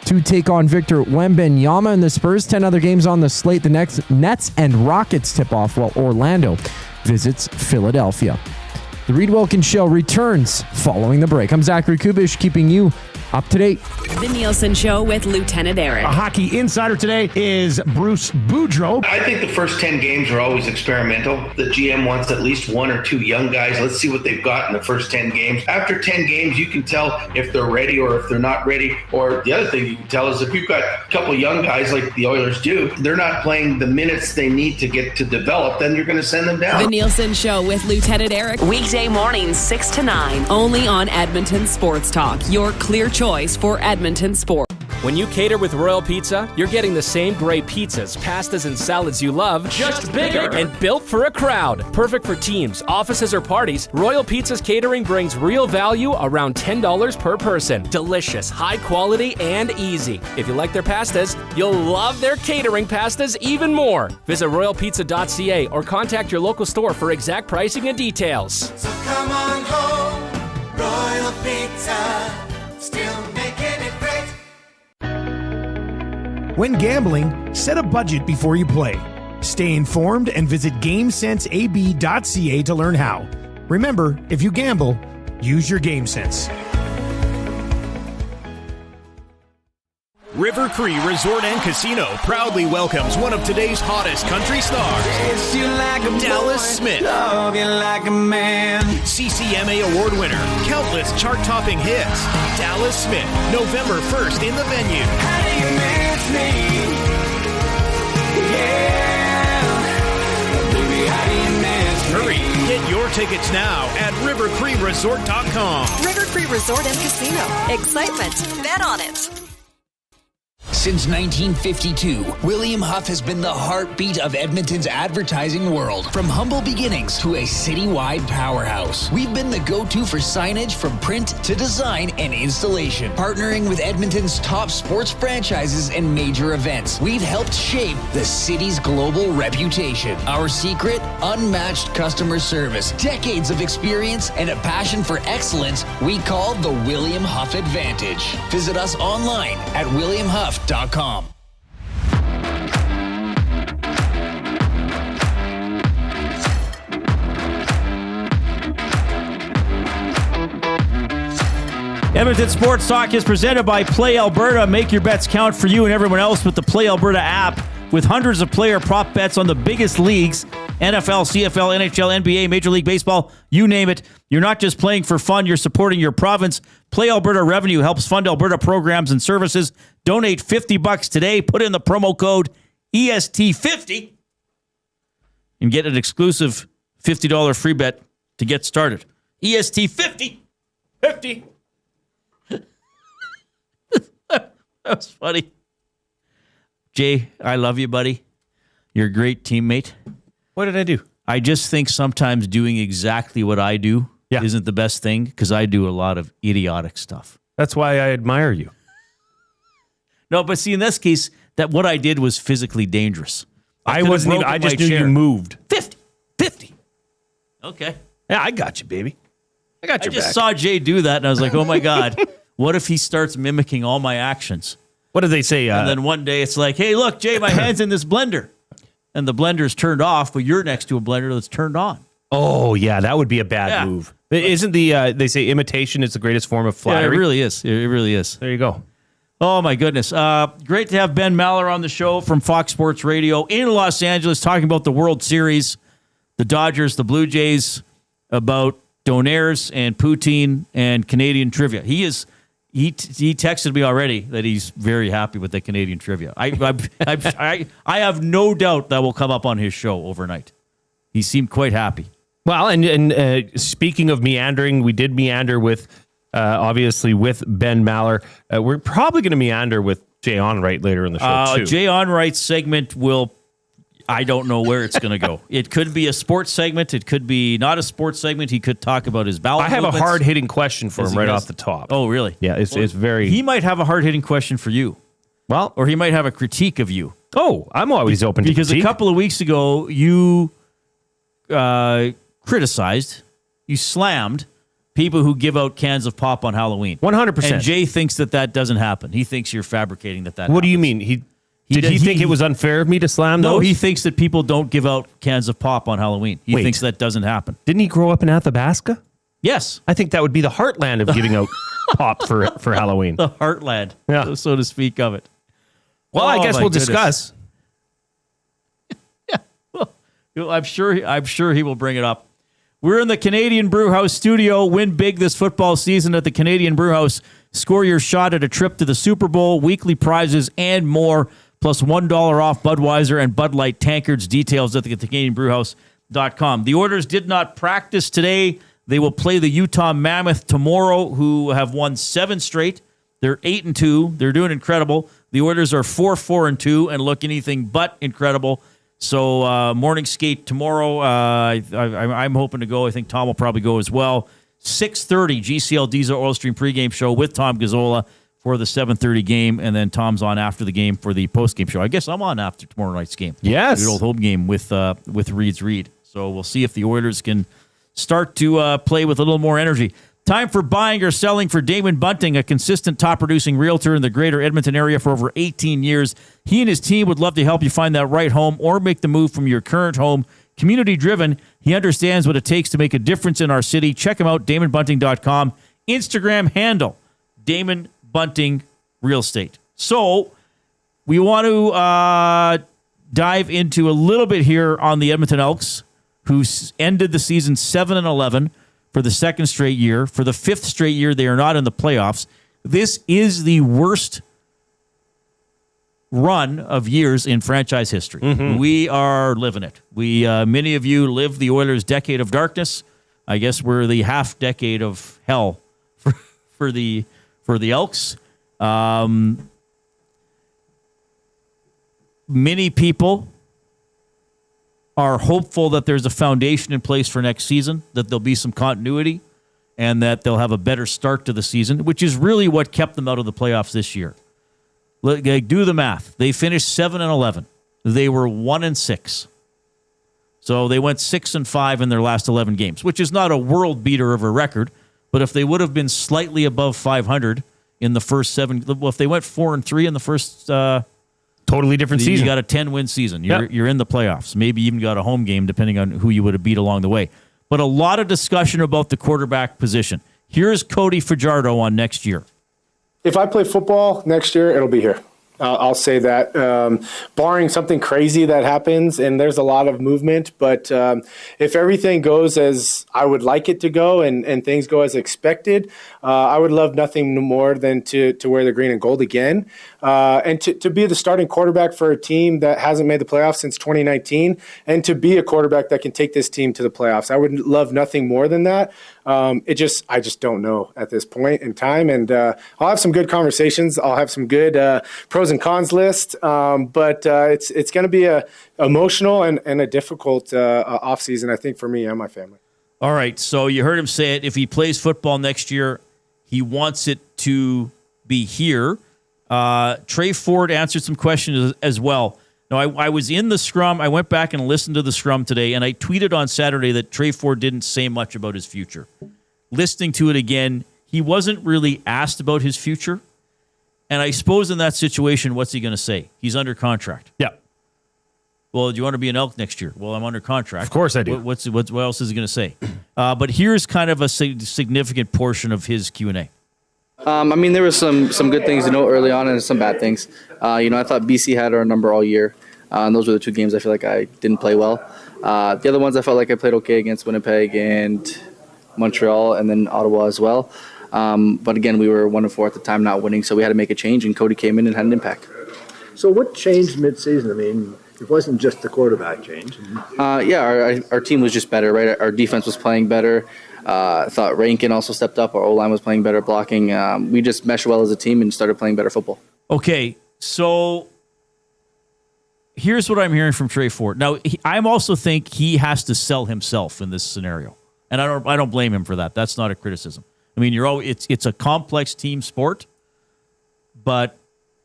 to take on Victor Wembanyama and the Spurs. 10 other games on the slate. The next Nets and Rockets tip off while Orlando visits Philadelphia. The Reid Wilkins Show returns following the break. I'm Zachary Kubish, keeping you up to date. The Nielsen Show with Lieutenant Eric. A hockey insider today is Bruce Boudreau. I think the first 10 games are always experimental. The GM wants at least 1 or 2 young guys. Let's see what they've got in the first 10 games. After 10 games, you can tell if they're ready or if they're not ready. Or the other thing you can tell is if you've got a couple young guys like the Oilers do, they're not playing the minutes they need to get to develop, then you're going to send them down. The Nielsen Show with Lieutenant Eric. Weekday mornings 6 to 9. Only on Edmonton Sports Talk. Your clear choice for Edmonton sports. When you cater with Royal Pizza, you're getting the same great pizzas, pastas, and salads you love, just bigger and built for a crowd. Perfect for teams, offices, or parties, Royal Pizza's catering brings real value around $10 per person. Delicious, high quality, and easy. If you like their pastas, you'll love their catering pastas even more. Visit royalpizza.ca or contact your local store for exact pricing and details. So come on home, Royal Pizza, still making it great. When gambling, set a budget before you play. Stay informed and visit GameSenseAB.ca to learn how. Remember, if you gamble, use your game sense. River Cree Resort and Casino proudly welcomes one of today's hottest country stars, Dallas Smith. CCMA award winner, countless chart-topping hits. Dallas Smith, November 1st in the venue. How do you miss me? Baby, how do you miss me? Hurry, get your tickets now at rivercreeresort.com. River Cree Resort and Casino. Excitement. Bet on it. Since 1952, William Huff has been the heartbeat of Edmonton's advertising world. From humble beginnings to a citywide powerhouse, we've been the go-to for signage from print to design and installation. Partnering with Edmonton's top sports franchises and major events, we've helped shape the city's global reputation. Our secret? Unmatched customer service, decades of experience, and a passion for excellence we call the William Huff Advantage. Visit us online at williamhuff.com. Edmonton Sports Talk is presented by Play Alberta. Make your bets count for you and everyone else with the Play Alberta app. With hundreds of player prop bets on the biggest leagues, NFL, CFL, NHL, NBA, Major League Baseball, you name it. You're not just playing for fun, you're supporting your province. Play Alberta revenue helps fund Alberta programs and services. Donate $50 today. Put in the promo code EST50 and get an exclusive $50 free bet to get started. EST50. 50. That was funny. Jay, I love you, buddy. You're a great teammate. What did I do? I just think sometimes doing exactly what I do isn't the best thing because I do a lot of idiotic stuff. That's why I admire you. No, but see, in this case, that what I did was physically dangerous. I wasn't even, I just knew you moved. 50. Okay. Yeah, I got you, baby. I got your back. I just saw Jay do that, and I was like, oh, my God. What if he starts mimicking all my actions? What did they say? And then one day it's like, hey, look, Jay, my hand's in this blender. And the blender's turned off, but you're next to a blender that's turned on. Oh, yeah, that would be a bad move. Isn't they say imitation is the greatest form of flattery? Yeah, it really is. It really is. There you go. Oh, my goodness. Great to have Ben Maller on the show from Fox Sports Radio in Los Angeles talking about the World Series, the Dodgers, the Blue Jays, about Donaires and poutine and Canadian trivia. He texted me already that he's very happy with the Canadian trivia. I have no doubt that will come up on his show overnight. He seemed quite happy. Well, and speaking of meandering, we did meander with, obviously, with Ben Maller. We're probably going to meander with Jay Onrait later in the show, too. Jay Onrait's segment will... I don't know where it's going to go. It could be a sports segment. It could be not a sports segment. He could talk about his bowel I have movements. a hard-hitting question for him right off the top. Oh, really? Yeah, it's very... He might have a hard-hitting question for you. Well... Or he might have a critique of you. Oh, I'm always open to Because critique. a couple of weeks ago, you criticized, you slammed people who give out cans of pop on Halloween. 100%. And Jay thinks that doesn't happen. He thinks you're fabricating that What happens. do you mean? Did he think it was unfair of me to slam those? No, he thinks that people don't give out cans of pop on Halloween. He thinks that doesn't happen. Didn't he grow up in Athabasca? Yes. I think that would be the heartland of giving out pop for Halloween. The heartland, so to speak, of it. Well, I guess we'll discuss. Yeah. Well, I'm sure he will bring it up. We're in the Canadian Brewhouse studio. Win big this football season at the Canadian Brewhouse. Score your shot at a trip to the Super Bowl, weekly prizes, and more. Plus $1 off Budweiser and Bud Light tankards. Details at the CanadianBrewhouse.com. The Oilers did not practice today. They will play the Utah Mammoth tomorrow, who have won 7 straight They're 8-2. They're doing incredible. The Oilers are 4-4-2 and look anything but incredible. So morning skate tomorrow. I'm hoping to go. I think Tom will probably go as well. 6:30 GCL Diesel Oil Stream pregame show with Tom Gazzola for the 7:30 game, and then Tom's on after the game for the postgame show. I guess I'm on after tomorrow night's game. Yes, the old home game with Reid's Reid. So we'll see if the Oilers can start to play with a little more energy. Time for buying or selling for Damon Bunting, a consistent top-producing realtor in the greater Edmonton area for over 18 years. He and his team would love to help you find that right home or make the move from your current home. Community-driven, he understands what it takes to make a difference in our city. Check him out, DamonBunting.com. Instagram handle, Damon Bunting Real Estate. So we want to dive into a little bit here on the Edmonton Elks, who ended the season 7-11 for the second straight year. For the fifth straight year, they are not in the playoffs. This is the worst run of years in franchise history. Mm-hmm. We are living it. We many of you lived the Oilers' decade of darkness. I guess we're the half decade of hell for the Elks. Many people are hopeful that there's a foundation in place for next season, that there'll be some continuity, and that they'll have a better start to the season, which is really what kept them out of the playoffs this year. Do the math. They finished 7-11. They were 1-6. So they went 6-5 in their last 11 games, which is not a world beater of a record. But if they would have been slightly above 500 in the first 7, well, if they went 4-3 in the first, totally different season. You got a 10-win season. You're in the playoffs. Maybe even got a home game, depending on who you would have beat along the way. But a lot of discussion about the quarterback position. Here's Cody Fajardo on next year. If I play football next year, it'll be here. I'll say that, barring something crazy that happens, and there's a lot of movement. But if everything goes as I would like it to go and things go as expected, I would love nothing more than to wear the green and gold again. And to be the starting quarterback for a team that hasn't made the playoffs since 2019, and to be a quarterback that can take this team to the playoffs. I would love nothing more than that. I just don't know at this point in time. And I'll have some good conversations. I'll have some good pros and cons list. But it's going to be a emotional and a difficult offseason, I think, for me and my family. All right. So you heard him say it. If he plays football next year, he wants it to be here. Trey Ford answered some questions as well. Now, I was in the scrum. I went back and listened to the scrum today, and I tweeted on Saturday that Trey Ford didn't say much about his future. Listening to it again, he wasn't really asked about his future. And I suppose in that situation, what's he going to say? He's under contract. Yeah. Well, do you want to be an Elk next year? Well, I'm under contract. Of course I do. What else is he going to say? But here's kind of a significant portion of his Q&A. There was some good things to note early on and some bad things. I thought BC had our number all year. And those were the two games I feel like I didn't play well. The other ones I felt like I played okay against Winnipeg and Montreal and then Ottawa as well. But again, we were 1-4 at the time, not winning, so we had to make a change, and Cody came in and had an impact. So what changed mid-season? It wasn't just the quarterback change. Our team was just better, right? Our defense was playing better. I thought Rankin also stepped up. Our O-line was playing better, blocking. We just meshed well as a team and started playing better football. Okay, so here's what I'm hearing from Trey Ford. Now, I also think he has to sell himself in this scenario, and I don't blame him for that. That's not a criticism. It's a complex team sport, but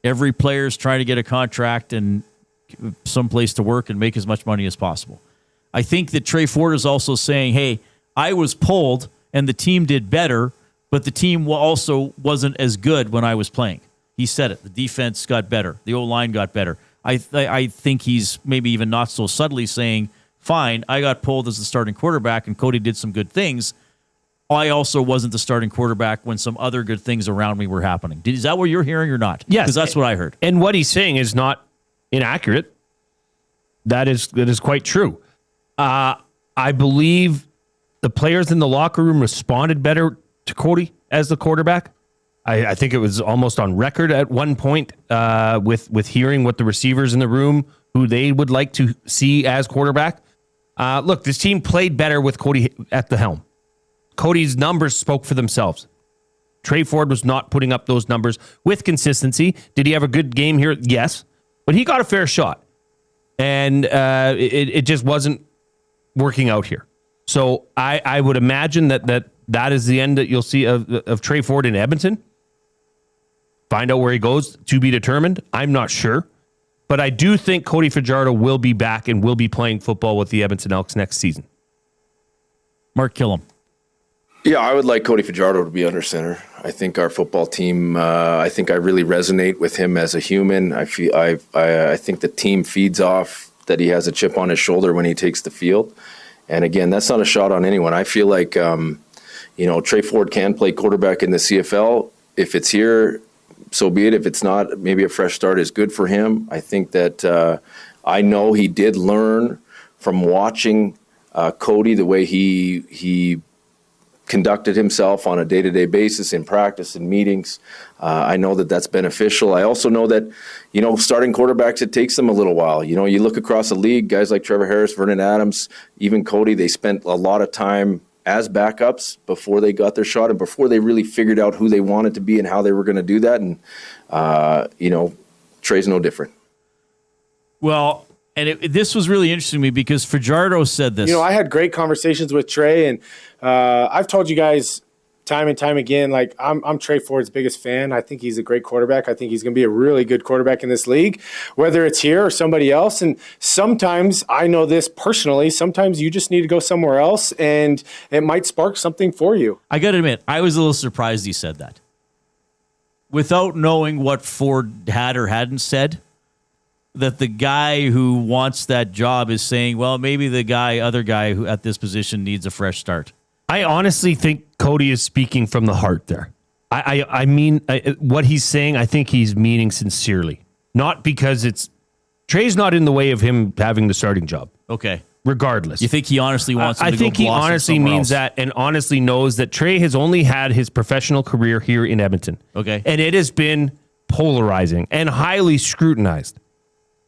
every player is trying to get a contract and someplace to work and make as much money as possible. I think that Trey Ford is also saying, hey, I was pulled and the team did better, but the team also wasn't as good when I was playing. He said it. The defense got better. The O-line got better. I think he's maybe even not so subtly saying, fine, I got pulled as the starting quarterback and Cody did some good things. I also wasn't the starting quarterback when some other good things around me were happening. Is that what you're hearing or not? Yes. Because that's what I heard. And what he's saying is not inaccurate. That is quite true. I believe the players in the locker room responded better to Cody as the quarterback. I think it was almost on record at one point with hearing what the receivers in the room, who they would like to see as quarterback. Look, this team played better with Cody at the helm. Cody's numbers spoke for themselves. Trey Ford was not putting up those numbers with consistency. Did he have a good game here? Yes. But he got a fair shot. And it just wasn't working out here. So I would imagine that is the end that you'll see of Trey Ford in Edmonton. Find out where he goes, to be determined. I'm not sure. But I do think Cody Fajardo will be back and will be playing football with the Edmonton Elks next season. Mark Killam. Yeah, I would like Cody Fajardo to be under center. I think our football team, I think I really resonate with him as a human. I think the team feeds off that he has a chip on his shoulder when he takes the field. And again, that's not a shot on anyone. I feel like, Trey Ford can play quarterback in the CFL. If it's here, so be it. If it's not, maybe a fresh start is good for him. I think that I know he did learn from watching Cody, the way he conducted himself on a day-to-day basis in practice and meetings. I know that that's beneficial. I also know that, starting quarterbacks, it takes them a little while. You look across the league, guys like Trevor Harris, Vernon Adams, even Cody, they spent a lot of time as backups before they got their shot and before they really figured out who they wanted to be and how they were going to do that. And, Trey's no different. Well, and this was really interesting to me because Fajardo said this. I had great conversations with Trey, and I've told you guys time and time again, like I'm Trey Ford's biggest fan. I think he's a great quarterback. I think he's going to be a really good quarterback in this league, whether it's here or somebody else. And sometimes, I know this personally, sometimes you just need to go somewhere else, and it might spark something for you. I got to admit, I was a little surprised he said that. Without knowing what Ford had or hadn't said, that the guy who wants that job is saying, well, maybe the other guy who at this position needs a fresh start. I honestly think Cody is speaking from the heart there. I mean, what he's saying, I think he's meaning sincerely. Not because Trey's not in the way of him having the starting job. Okay. Regardless. You think he honestly wants him to go I think he honestly means that and honestly knows that Trey has only had his professional career here in Edmonton. Okay. And it has been polarizing and highly scrutinized.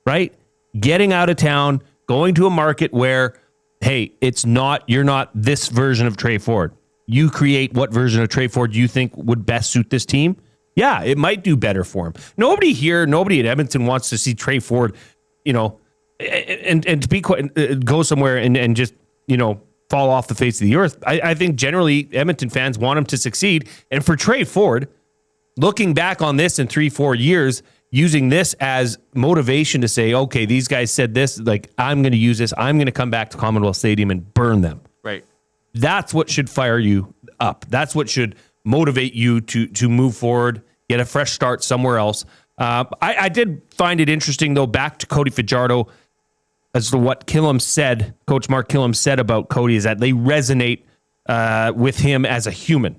Right? Getting out of town, going to a market where, hey, you're not this version of Trey Ford. You create what version of Trey Ford you think would best suit this team. Yeah, it might do better for him. Nobody at Edmonton wants to see Trey Ford, and to be quite, go somewhere and just, fall off the face of the earth. I think generally Edmonton fans want him to succeed. And for Trey Ford, looking back on this in 3-4 years, using this as motivation to say, okay, these guys said this, like, I'm going to use this. I'm going to come back to Commonwealth Stadium and burn them. Right. That's what should fire you up. That's what should motivate you to move forward, get a fresh start somewhere else. I did find it interesting, though, back to Cody Fajardo, as to what Killam said, Coach Mark Killam said about Cody, is that they resonate with him as a human.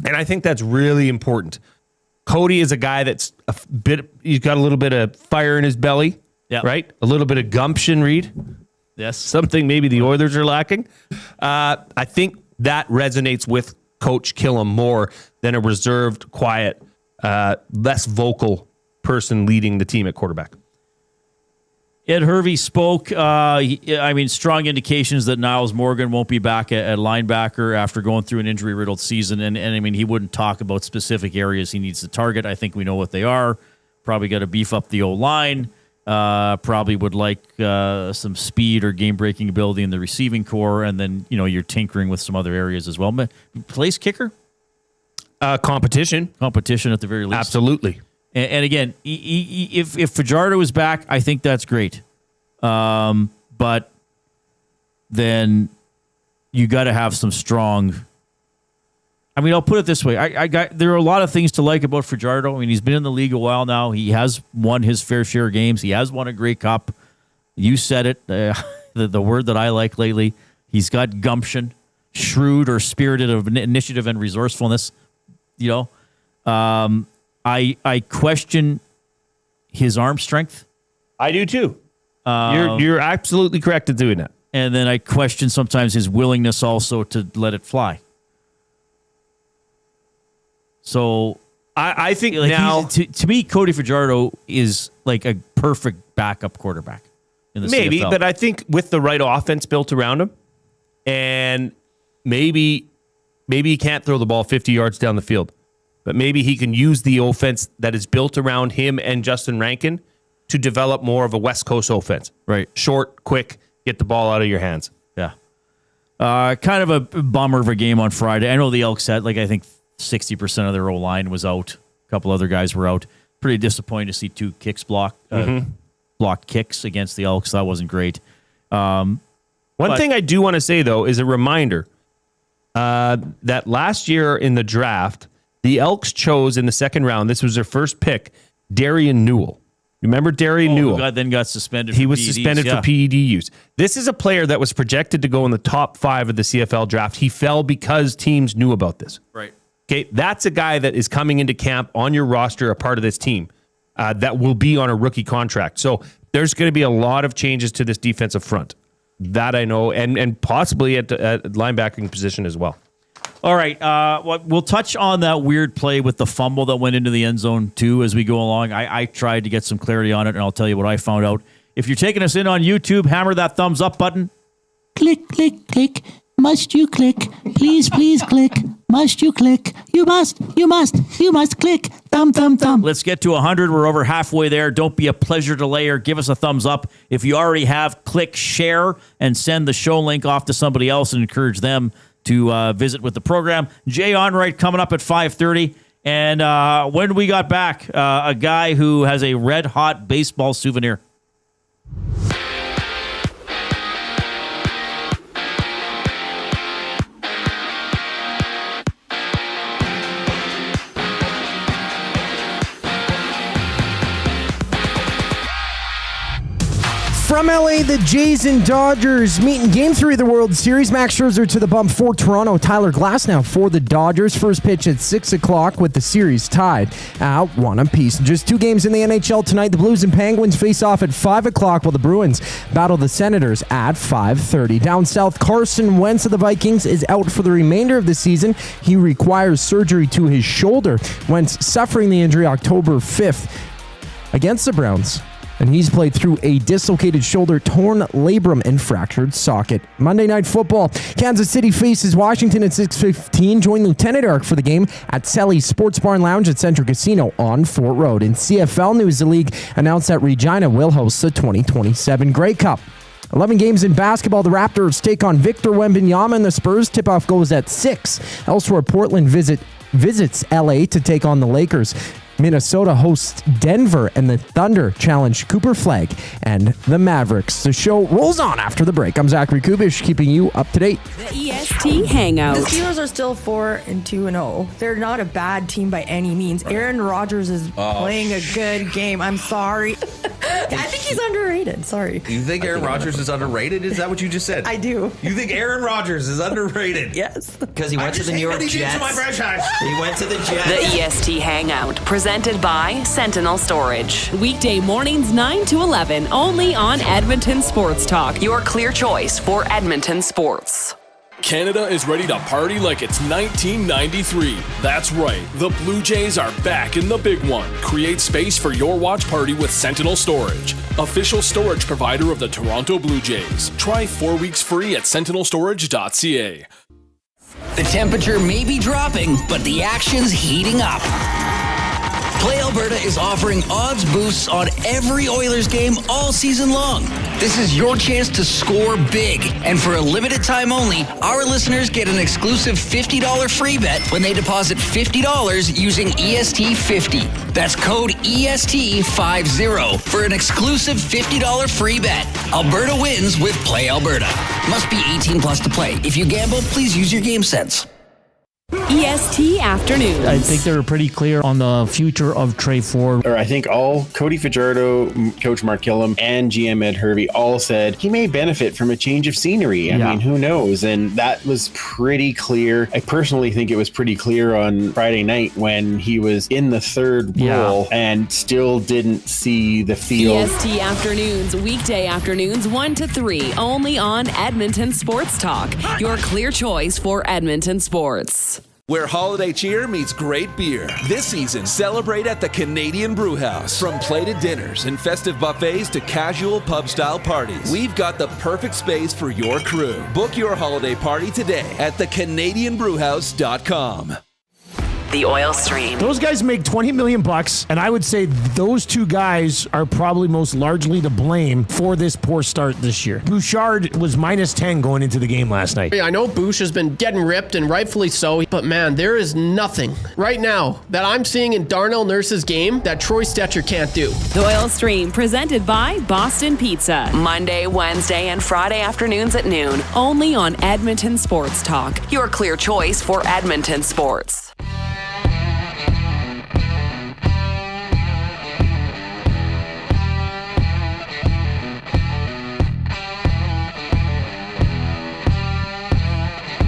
And I think that's really important. Cody is a guy that's he's got a little bit of fire in his belly, right? A little bit of gumption, Reid. Yes. Something maybe the Oilers are lacking. I think that resonates with Coach Killam more than a reserved, quiet, less vocal person leading the team at quarterback. Ed Hervey spoke. Strong indications that Niles Morgan won't be back at linebacker after going through an injury-riddled season. And he wouldn't talk about specific areas he needs to target. I think we know what they are. Probably got to beef up the O-line. Probably would like some speed or game-breaking ability in the receiving core. And then, you're tinkering with some other areas as well. But place kicker? Competition. Competition at the very least. Absolutely. And again, if Fajardo is back, I think that's great. But then you got to have some strong. I'll put it this way: there are a lot of things to like about Fajardo. He's been in the league a while now. He has won his fair share of games. He has won a Grey Cup. You said it. The word that I like lately. He's got gumption, shrewd or spirited of initiative and resourcefulness. I question his arm strength. I do too. You're absolutely correct in doing that. And then I question sometimes his willingness also to let it fly. So I think now, to me, Cody Fajardo is like a perfect backup quarterback in the maybe, CFL. but I think with the right offense built around him, and maybe he can't throw the ball 50 yards down the field. but maybe he can use the offense that is built around him and Justin Rankin to develop more of a West Coast offense. Right. Short, quick, get the ball out of your hands. Yeah. Kind of a bummer of a game on Friday. I know the Elks had, I think 60% of their O-line was out. A couple other guys were out. Pretty disappointing to see 2 kicks blocked kicks against the Elks. That wasn't great. One thing I do want to say, though, is a reminder that last year in the draft, the Elks chose in the second round, this was their first pick, Darian Newell. Remember Darian Newell? Then got suspended. He was suspended for PED use. This is a player that was projected to go in the top 5 of the CFL draft. He fell because teams knew about this. Right. Okay, that's a guy that is coming into camp on your roster, a part of this team, that will be on a rookie contract. So there's going to be a lot of changes to this defensive front. That I know, and possibly at linebacking position as well. All right, we'll touch on that weird play with the fumble that went into the end zone, too, as we go along. I tried to get some clarity on it, and I'll tell you what I found out. If you're taking us in on YouTube, hammer that thumbs up button. Click, click, click. Must you click? Please, please click. Must you click? You must click. Thumb, thumb, thumb. Let's get to 100. We're over halfway there. Don't be a pleasure delayer. Give us a thumbs up. If you already have, click share and send the show link off to somebody else and encourage them to visit with the program. Jay Onrait coming up at 5:30. And when we got back, a guy who has a red-hot baseball souvenir. From LA, the Jays and Dodgers meet in Game 3 of the World Series. Max Scherzer to the bump for Toronto. Tyler Glasnow for the Dodgers. First pitch at 6 o'clock with the series tied at 1 apiece. Just 2 games in the NHL tonight. The Blues and Penguins face off at 5 o'clock while the Bruins battle the Senators at 5:30. Down south, Carson Wentz of the Vikings is out for the remainder of the season. He requires surgery to his shoulder. Wentz suffering the injury October 5th against the Browns. And he's played through a dislocated shoulder, torn labrum, and fractured socket. Monday Night Football. Kansas City faces Washington at 6:15. Join Lieutenant Eric for the game at Selly's Sports Bar and Lounge at Central Casino on Fort Road. In CFL news, the league announced that Regina will host the 2027 Grey Cup. 11 games in basketball. The Raptors take on Victor Wembanyama and the Spurs. Tip-off goes at 6. Elsewhere, Portland visits LA to take on the Lakers. Minnesota hosts Denver, and the Thunder challenge Cooper Flag and the Mavericks. The show rolls on after the break. I'm Zachary Kubish, keeping you up to date. The EST Hangout. The Steelers are still 4-2-0. They're not a bad team by any means. Aaron Rodgers is playing a good game. I'm sorry. I think he's underrated. Sorry. You think Aaron Rodgers is underrated? Is that what you just said? I do. You think Aaron Rodgers is underrated? Yes. Because he went to the New York Jets. He went to the Jets. The EST Hangout, presented by Sentinel Storage. Weekday mornings 9 to 11, only on Edmonton Sports Talk. Your clear choice for Edmonton sports. Canada is ready to party like it's 1993. That's right, the Blue Jays are back in the big one. Create space for your watch party with Sentinel Storage, official storage provider of the Toronto Blue Jays. Try 4 weeks free at sentinelstorage.ca. The temperature may be dropping, but the action's heating up. Play Alberta is offering odds boosts on every Oilers game all season long. This is your chance to score big. And for a limited time only, our listeners get an exclusive $50 free bet when they deposit $50 using EST50. That's code EST50 for an exclusive $50 free bet. Alberta wins with Play Alberta. Must be 18 plus to play. If you gamble, please use your game sense. EST Afternoons. I think they were pretty clear on the future of Trey Ford. I think all Cody Fajardo, Coach Mark Killam, and GM Ed Hervey all said he may benefit from a change of scenery. I mean, who knows? And that was pretty clear. I personally think it was pretty clear on Friday night when he was in the third role and still didn't see the field. EST Afternoons, weekday afternoons 1 to 3, only on Edmonton Sports Talk. Your clear choice for Edmonton sports. Where holiday cheer meets great beer. This season, celebrate at the Canadian Brewhouse. From plated dinners and festive buffets to casual pub-style parties, we've got the perfect space for your crew. Book your holiday party today at thecanadianbrewhouse.com. The Oil Stream. Those guys make $20 million, and I would say those two guys are probably most largely to blame for this poor start this year. Bouchard was minus 10 going into the game last night. I know Bouch has been getting ripped, and rightfully so, but man, there is nothing right now that I'm seeing in Darnell Nurse's game that Troy Stetcher can't do. The Oil Stream, presented by Boston Pizza. Monday, Wednesday, and Friday afternoons at noon. Only on Edmonton Sports Talk. Your clear choice for Edmonton sports.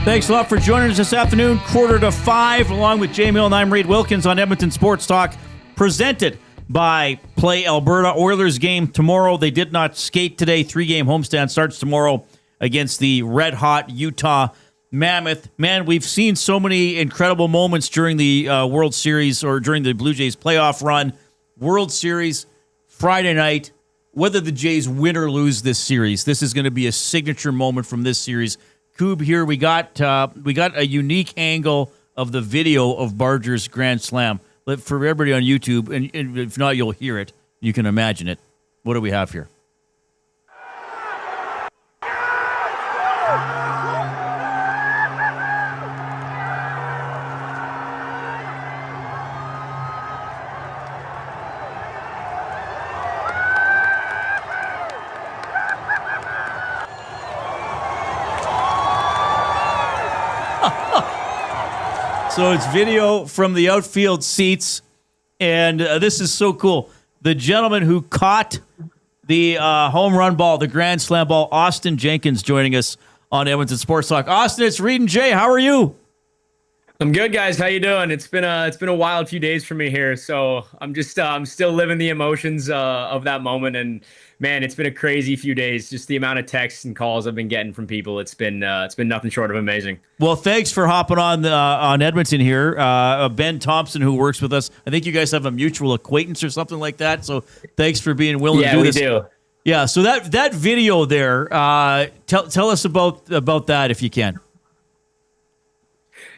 Thanks a lot for joining us this afternoon, 4:45, along with Jay Milne. I'm Reid Wilkins on Edmonton Sports Talk, presented by Play Alberta. Oilers game tomorrow. They did not skate today. 3-game homestand starts tomorrow against the red-hot Utah Mammoth. Man, we've seen so many incredible moments during the World Series or during the Blue Jays playoff run. World Series, Friday night. Whether the Jays win or lose this series, this is going to be a signature moment from this series. Coob here, we got a unique angle of the video of Barger's Grand Slam. For everybody on YouTube, and if not, you'll hear it. You can imagine it. What do we have here? So it's video from the outfield seats, and this is so cool. The gentleman who caught the home run ball, the grand slam ball, Austin Jenkins, joining us on Edmonton Sports Talk. Austin, it's Reid and Jay. How are you? I'm good, guys. How you doing? It's been a wild few days for me here, so I'm just I'm still living the emotions of that moment. And man, it's been a crazy few days. Just the amount of texts and calls I've been getting from people. It's been nothing short of amazing. Well, thanks for hopping on Edmonton here. Ben Thompson, who works with us, I think you guys have a mutual acquaintance or something like that. So thanks for being willing to do this. Yeah, we do. Yeah. So that video there, tell us about that if you can.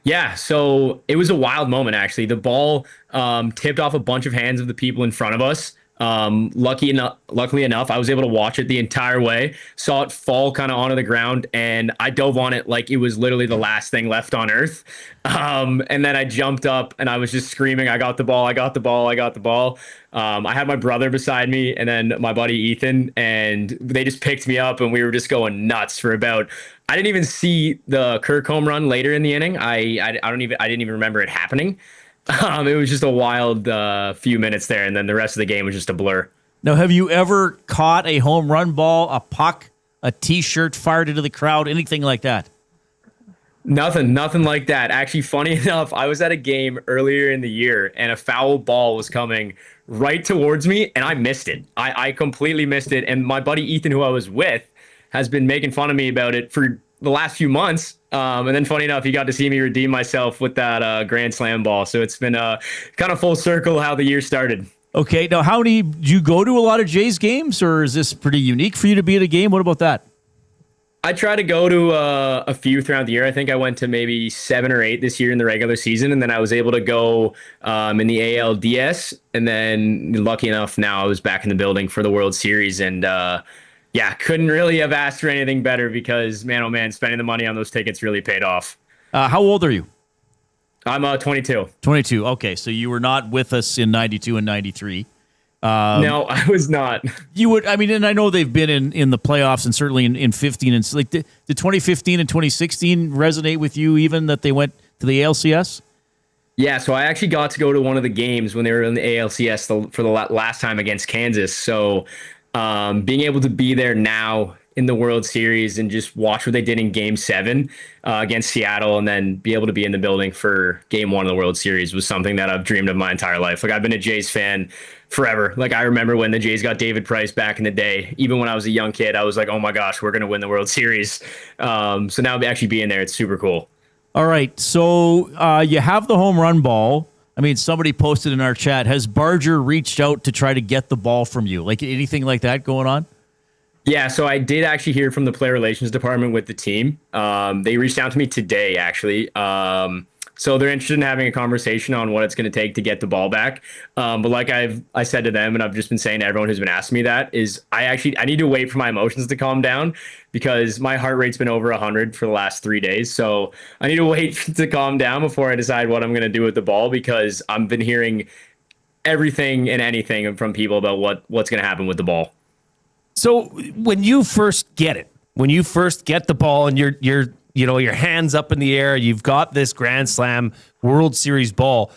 Yeah, so it was a wild moment, actually. The ball tipped off a bunch of hands of the people in front of us. Luckily enough, I was able to watch it the entire way, saw it fall kind of onto the ground, and I dove on it like it was literally the last thing left on earth. And then I jumped up and I was just screaming, I got the ball, I got the ball, I got the ball. I had my brother beside me and then my buddy Ethan, and they just picked me up and we were just going nuts for about, I didn't even see the Kirk home run later in the inning. I didn't even remember it happening. It was just a wild few minutes there, and then the rest of the game was just a blur. Now, have you ever caught a home run ball, a puck, a T-shirt fired into the crowd, anything like that? Nothing like that. Actually, funny enough, I was at a game earlier in the year, and a foul ball was coming right towards me, and I missed it. I completely missed it, and my buddy Ethan, who I was with, has been making fun of me about it for the last few months. And then funny enough, he got to see me redeem myself with that grand slam ball. So it's been kind of full circle how the year started. Okay. Now, do you go to a lot of Jays games, or is this pretty unique for you to be at a game? What about that? I try to go to a few throughout the year. I think I went to maybe 7 or 8 this year in the regular season. And then I was able to go in the ALDS. And then lucky enough, now I was back in the building for the World Series. And yeah, couldn't really have asked for anything better because, man, oh man, spending the money on those tickets really paid off. How old are you? I'm 22. 22. Okay, so you were not with us in 92 and 93. No, I was not. You would, I mean, and I know they've been in the playoffs and certainly in 15 and like the 2015 and 2016 resonate with you even that they went to the ALCS? Yeah, so I actually got to go to one of the games when they were in the ALCS for the last time against Kansas. So being able to be there now in the World Series and just watch what they did in Game 7 against Seattle and then be able to be in the building for Game 1 of the World Series was something that I've dreamed of my entire life. Like, I've been a Jays fan forever. Like, I remember when the Jays got David Price back in the day. Even when I was a young kid, I was like, oh my gosh, we're going to win the World Series. So now actually being there, it's super cool. All right, so you have the home run ball. I mean, somebody posted in our chat, has Barger reached out to try to get the ball from you? Like anything like that going on? Yeah, so I did actually hear from the player relations department with the team. They reached out to me today, actually. So they're interested in having a conversation on what it's going to take to get the ball back. But like I said to them, and I've just been saying to everyone who's been asking me that, is I need to wait for my emotions to calm down, because my heart rate's been over 100 for the last 3 days. So I need to wait to calm down before I decide what I'm going to do with the ball, because I've been hearing everything and anything from people about what's going to happen with the ball. So when you first get it, when you first get the ball and you're your hands up in the air, you've got this Grand Slam World Series ball.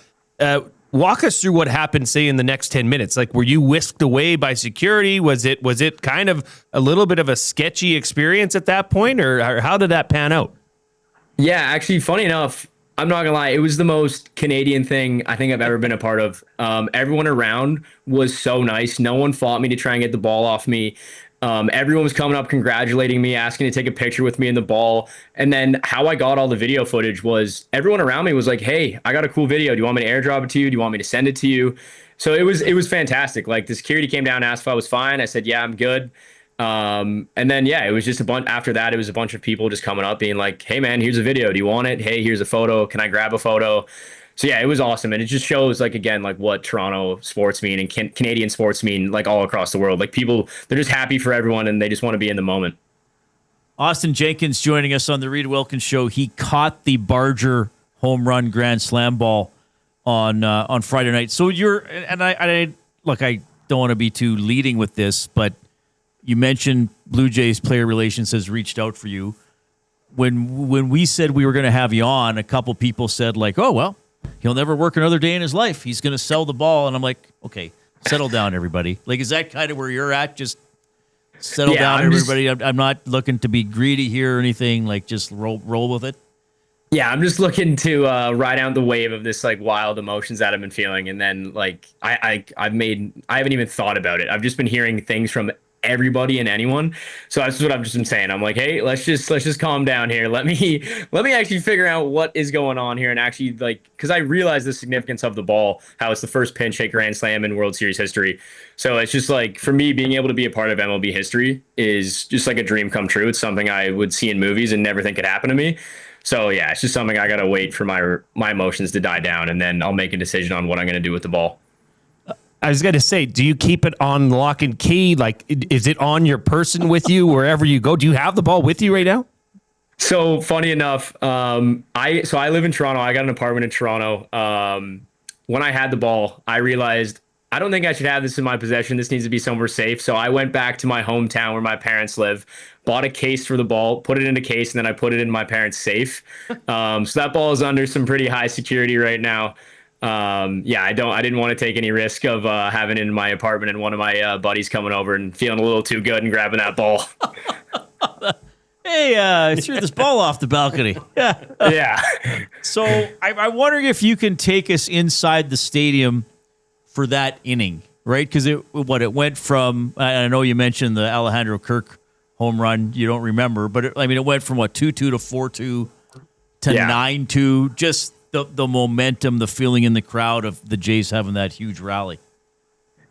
Walk us through what happened, say, in the next 10 minutes. Like, were you whisked away by security? Was it kind of a little bit of a sketchy experience at that point, or how did that pan out? Yeah, actually, funny enough, I'm not gonna lie, it was the most Canadian thing I think I've ever been a part of. Everyone around was so nice. No one fought me to try and get the ball off me. Everyone was coming up, congratulating me, asking to take a picture with me in the ball. And then how I got all the video footage was everyone around me was like, "Hey, I got a cool video. Do you want me to airdrop it to you? Do you want me to send it to you?" So it was fantastic. Like, the security came down, asked if I was fine. I said, "Yeah, I'm good." And then, yeah, it was just a bunch. After that, it was a bunch of people just coming up being like, "Hey man, here's a video. Do you want it? Hey, here's a photo. Can I grab a photo?" So yeah, it was awesome. And it just shows, like, again, like what Toronto sports mean and Canadian sports mean, like, all across the world. Like, people, they're just happy for everyone and they just want to be in the moment. Austin Jenkins joining us on the Reid Wilkins Show. He caught the Barger home run grand slam ball on Friday night. So I don't want to be too leading with this, but you mentioned Blue Jays player relations has reached out for you. When we said we were going to have you on, a couple people said, like, "Oh, well, he'll never work another day in his life. He's going to sell the ball." And I'm like, okay, settle down, everybody. Like, is that kind of where you're at? Just settle down, everybody. I'm not looking to be greedy here or anything. Like, just roll with it. Yeah, I'm just looking to ride out the wave of this, like, wild emotions that I've been feeling. And then, like, I haven't even thought about it. I've just been hearing things from everybody and anyone. So that's what I've just been saying. I'm like, hey, let's just calm down here. Let me actually figure out what is going on here, and actually, like, because I realize the significance of the ball, how it's the first pinch hit grand slam in World Series history. So it's just like, for me, being able to be a part of MLB history is just like a dream come true. It's something I would see in movies and never think could happen to me. So yeah, it's just something I gotta wait for my emotions to die down, and then I'll make a decision on what I'm gonna do with the ball. I was going to say, do you keep it on lock and key? Like, is it on your person with you wherever you go? Do you have the ball with you right now? So funny enough, I live in Toronto. I got an apartment in Toronto. When I had the ball, I realized I don't think I should have this in my possession. This needs to be somewhere safe. So I went back to my hometown where my parents live, bought a case for the ball, put it in a case, and then I put it in my parents' safe. So that ball is under some pretty high security right now. I didn't want to take any risk of having it in my apartment and one of my buddies coming over and feeling a little too good and grabbing that ball. Hey, threw this ball off the balcony. Yeah. So I'm wondering if you can take us inside the stadium for that inning, right? Because it went from, I know you mentioned the Alejandro Kirk home run, you don't remember, but it went from 2-2 to 4-2 to 9-2, just the momentum, the feeling in the crowd of the Jays having that huge rally.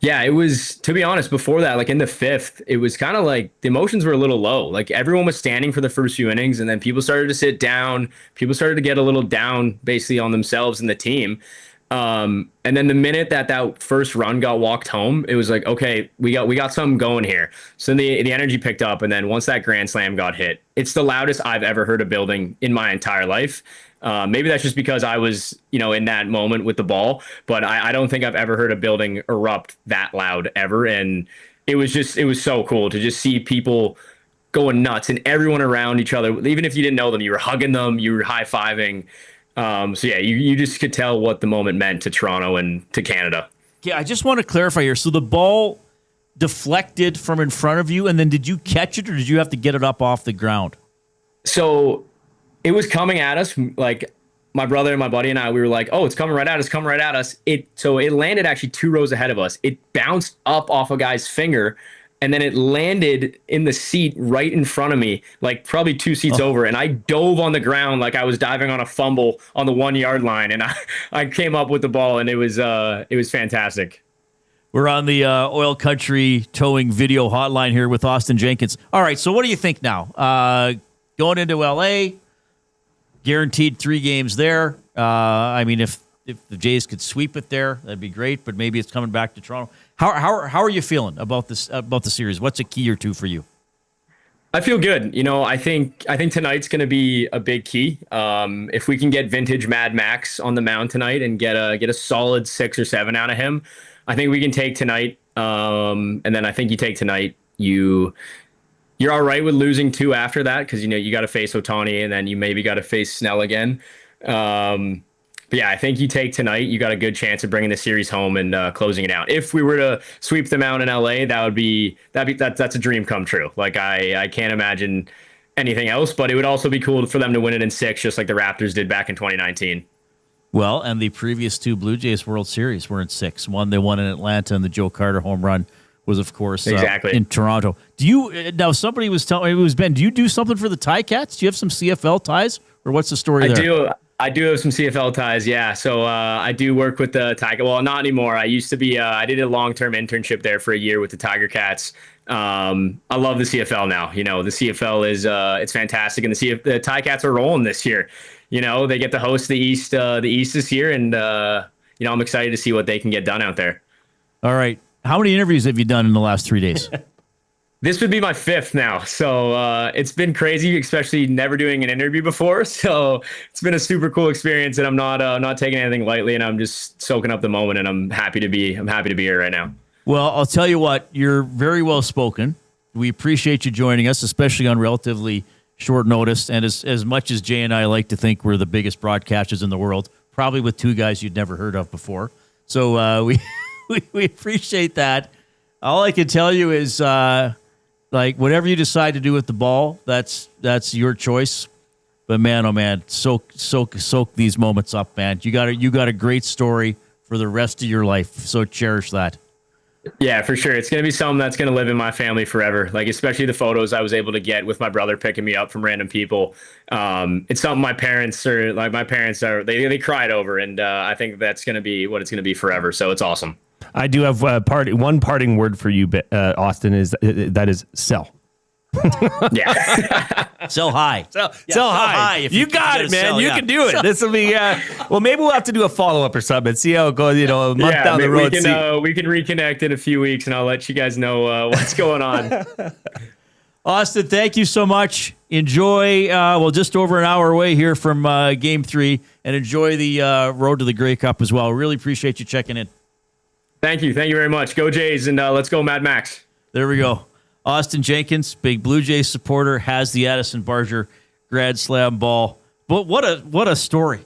Yeah, it was, to be honest, before that, like in the fifth, it was kind of like the emotions were a little low. Like, everyone was standing for the first few innings, and then people started to sit down. People started to get a little down basically on themselves and the team. And then the minute that first run got walked home, it was like, okay, we got something going here. So the energy picked up, and then once that grand slam got hit, it's the loudest I've ever heard a building in my entire life. Maybe that's just because I was, in that moment with the ball, but I don't think I've ever heard a building erupt that loud ever. And it was so cool to just see people going nuts and everyone around each other. Even if you didn't know them, you were hugging them, you were high-fiving. So yeah, you just could tell what the moment meant to Toronto and to Canada. Yeah, I just want to clarify here. So the ball deflected from in front of you, and then did you catch it, or did you have to get it up off the ground? So it was coming at us. Like, my brother and my buddy and I, we were like, oh, it's coming right at us, So it landed actually 2 rows ahead of us. It bounced up off a guy's finger, and then it landed in the seat right in front of me, like probably 2 seats over. And I dove on the ground like I was diving on a fumble on the 1 yard line. And I came up with the ball, and it was fantastic. We're on the Oil Country Towing video hotline here with Austin Jenkins. All right, so what do you think now? Going into LA, guaranteed 3 games there. I mean, if the Jays could sweep it there, that'd be great. But maybe it's coming back to Toronto. How are you feeling about the series? What's a key or two for you? I feel good. I think tonight's going to be a big key. If we can get vintage Mad Max on the mound tonight and get a solid 6 or 7 out of him, I think we can take tonight. And then I think you take tonight. You're all right with losing 2 after that because you got to face Ohtani and then you maybe got to face Snell again. But yeah, I think you take tonight. You got a good chance of bringing the series home and closing it out. If we were to sweep them out in LA, that's a dream come true. Like I can't imagine anything else. But it would also be cool for them to win it in 6, just like the Raptors did back in 2019. Well, and the previous 2 Blue Jays World Series were in 6. One they won in Atlanta, and the Joe Carter home run was, of course, exactly in Toronto. Do you now? Somebody was telling me, it was Ben. Do you do something for the Ticats? Do you have some CFL ties, or what's the story there? I do have some CFL ties, yeah. So I do work with the Tiger. Well, not anymore. I used to be. I did a long-term internship there for a year with the Tiger Cats. I love the CFL now. The CFL is it's fantastic, and the Ticats are rolling this year. They get to host the East this year, and I'm excited to see what they can get done out there. All right, how many interviews have you done in the last 3 days? This would be my 5th now. So it's been crazy, especially never doing an interview before. So it's been a super cool experience, and I'm not taking anything lightly, and I'm just soaking up the moment, and I'm happy to be here right now. Well, I'll tell you what, you're very well spoken. We appreciate you joining us, especially on relatively short notice. And as much as Jay and I like to think we're the biggest broadcasters in the world, probably with 2 guys you'd never heard of before. So we appreciate that. All I can tell you is whatever you decide to do with the ball, that's your choice. But man, oh man, soak these moments up, man. You got a great story for the rest of your life. So cherish that. Yeah, for sure. It's going to be something that's going to live in my family forever. Like, especially the photos I was able to get with my brother picking me up from random people. It's something my parents they cried over. And I think that's going to be what it's going to be forever. So it's awesome. I do have one parting word for you, Austin, that is sell. Yeah. Sell high. Sell high. You got it, man. Sell, you can do it. This will be, well, maybe we'll have to do a follow-up or something and see how it goes, a month down the road. We can reconnect in a few weeks, and I'll let you guys know what's going on. Austin, thank you so much. Enjoy, just over an hour away here from Game 3, and enjoy the road to the Grey Cup as well. Really appreciate you checking in. Thank you very much. Go Jays, and let's go Mad Max. There we go. Austin Jenkins, big Blue Jays supporter, has the Addison Barger Grand Slam ball. But what a story!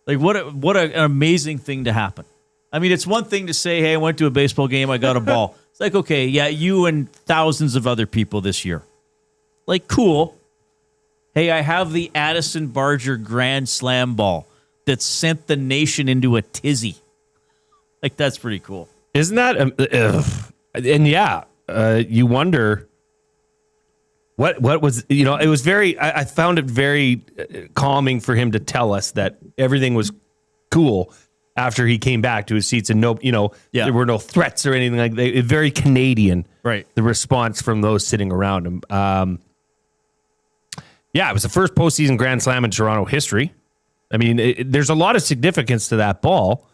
Like what an amazing thing to happen. I mean, it's one thing to say, "Hey, I went to a baseball game, I got a ball." It's like, okay, yeah, you and thousands of other people this year. Like, cool. Hey, I have the Addison Barger Grand Slam ball that sent the nation into a tizzy. Like, that's pretty cool. Isn't that? And yeah. You wonder what was, it was very, I found it very calming for him to tell us that everything was cool after he came back to his seats and there were no threats or anything like that. Very Canadian, right? The response from those sitting around him. It was the first postseason Grand Slam in Toronto history. I mean, there's a lot of significance to that ball.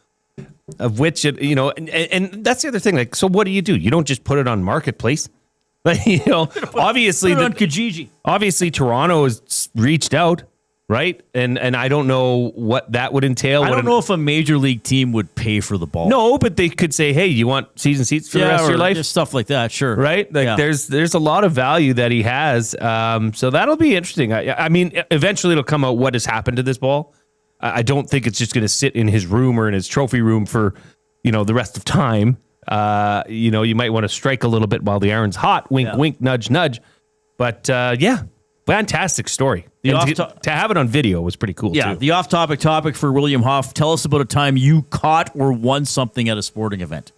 Of which, and that's the other thing. Like, so what do? You don't just put it on Marketplace. Like, obviously, put it on Kijiji. Obviously, Toronto has reached out, right? And I don't know what that would entail. I don't know if a major league team would pay for the ball. No, but they could say, hey, you want season seats for the rest of your life? Stuff like that, sure. Right? Like, there's a lot of value that he has. So that'll be interesting. I mean, eventually it'll come out what has happened to this ball. I don't think it's just going to sit in his room or in his trophy room for, the rest of time. You might want to strike a little bit while the iron's hot. Wink, wink, nudge, nudge. But fantastic story. To have it on video was pretty cool, too. The off-topic topic for William Hoff. Tell us about a time you caught or won something at a sporting event.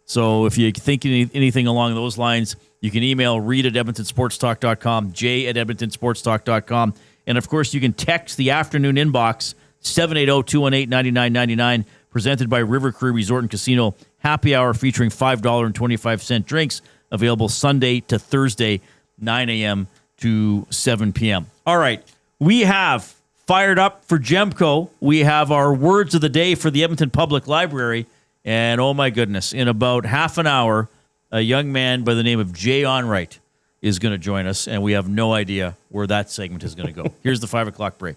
So if you think anything along those lines, you can email Reid at EdmontonSportsTalk.com, Jay at EdmontonSportsTalk.com. And, of course, you can text the afternoon inbox 780-218-9999, presented by River Cree Resort and Casino. Happy hour featuring $5.25 drinks, available Sunday to Thursday, 9 a.m. to 7 p.m. All right, we have fired up for Gemco. We have our words of the day for the Edmonton Public Library. And oh my goodness, in about half an hour, a young man by the name of Jay Onrait is going to join us, and we have no idea where that segment is going to go. Here's the 5 o'clock break.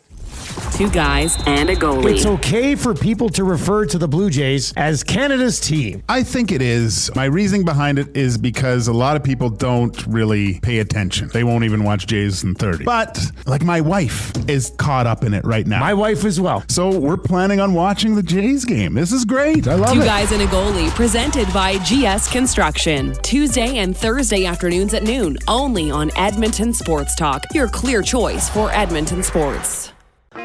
Two guys and a goalie. It's okay for people to refer to the Blue Jays as Canada's team. I think it is. My reasoning behind it is because a lot of people don't really pay attention. They won't even watch Jays in 30. But, like, my wife is caught up in it right now. My wife as well. So we're planning on watching the Jays game. This is great. I love it. Two guys and a goalie, presented by GS Construction. Tuesday and Thursday afternoons at noon, only on Edmonton Sports Talk. Your clear choice for Edmonton sports.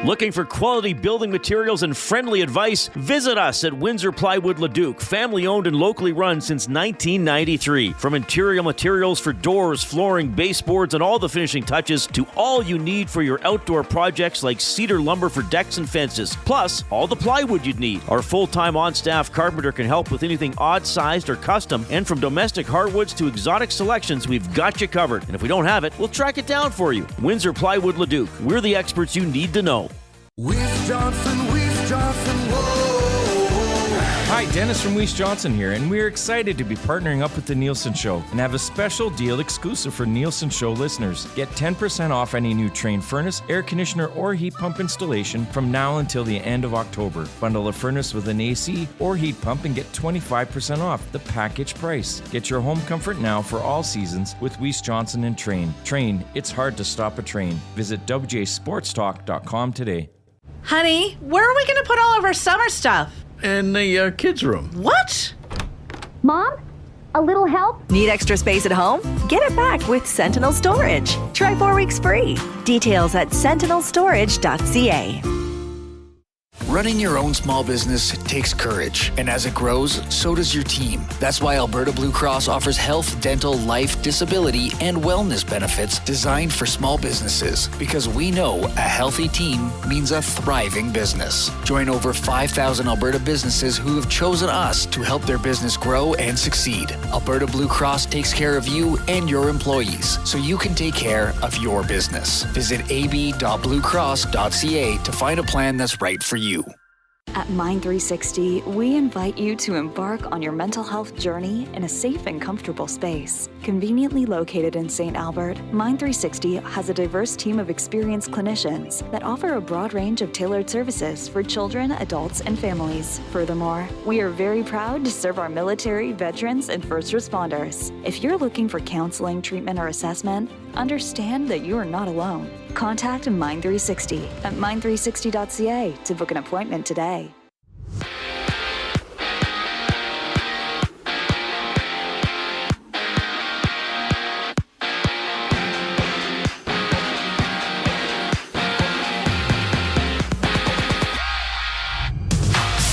Looking for quality building materials and friendly advice? Visit us at Windsor Plywood Leduc, family owned and locally run since 1993. From interior materials for doors, flooring, baseboards, and all the finishing touches to all you need for your outdoor projects like cedar lumber for decks and fences, plus all the plywood you'd need. Our full-time on-staff carpenter can help with anything odd-sized or custom, and from domestic hardwoods to exotic selections, we've got you covered. And if we don't have it, we'll track it down for you. Windsor Plywood Leduc. We're the experts you need to know. Weiss Johnson, whoa. Hi, Dennis from Weiss Johnson here, and we're excited to be partnering up with the Nielsen Show and have a special deal exclusive for Nielsen Show listeners. Get 10% off any new Trane furnace, air conditioner, or heat pump installation from now until the end of October. Bundle a furnace with an AC or heat pump and get 25% off the package price. Get your home comfort now for all seasons with Weiss Johnson and Trane. Trane, it's hard to stop a train. Visit wjsportstalk.com today. Honey, where are we going to put all of our summer stuff? In the kids' room. What? Mom, a little help? Need extra space at home? Get it back with Sentinel Storage. Try 4 weeks free. Details at sentinelstorage.ca. Running your own small business takes courage, and as it grows, so does your team. That's why Alberta Blue Cross offers health, dental, life, disability, and wellness benefits designed for small businesses. Because we know a healthy team means a thriving business. Join over 5,000 Alberta businesses who have chosen us to help their business grow and succeed. Alberta Blue Cross takes care of you and your employees, so you can take care of your business. Visit ab.bluecross.ca to find a plan that's right for you. At Mind360, we invite you to embark on your mental health journey in a safe and comfortable space. Conveniently located in St. Albert, Mind360 has a diverse team of experienced clinicians that offer a broad range of tailored services for children, adults, and families. Furthermore, we are very proud to serve our military, veterans, and first responders. If you're looking for counseling, treatment, or assessment, understand that you are not alone. Contact Mind360 at mind360.ca to book an appointment today.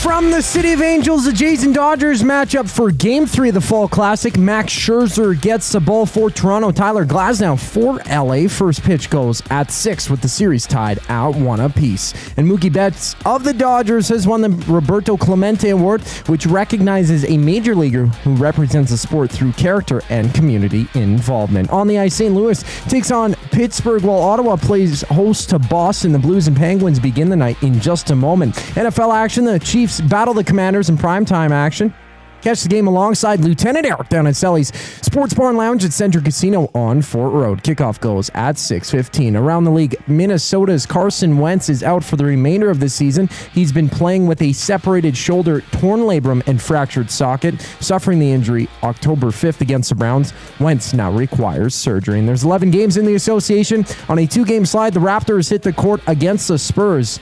From the City of Angels, the Jays and Dodgers matchup for Game 3 of the Fall Classic. Max Scherzer gets the ball for Toronto. Tyler Glasnow for LA. First pitch goes at 6 with the series tied at 1 apiece. And Mookie Betts of the Dodgers has won the Roberto Clemente Award, which recognizes a major leaguer who represents the sport through character and community involvement. On the ice, St. Louis takes on Pittsburgh while Ottawa plays host to Boston. The Blues and Penguins begin the night in just a moment. NFL action, the Chiefs battle the Commanders in primetime action. Catch the game alongside Lieutenant Eric down at Selly's Sports Bar and Lounge at Centre Casino on Fort Road. Kickoff goes at 6:15. Around the league, Minnesota's Carson Wentz is out for the remainder of the season. He's been playing with a separated shoulder, torn labrum, and fractured socket, suffering the injury October 5th against the Browns. Wentz now requires surgery. And there's 11 games in the association. On a 2-game slide, the Raptors hit the court against the Spurs.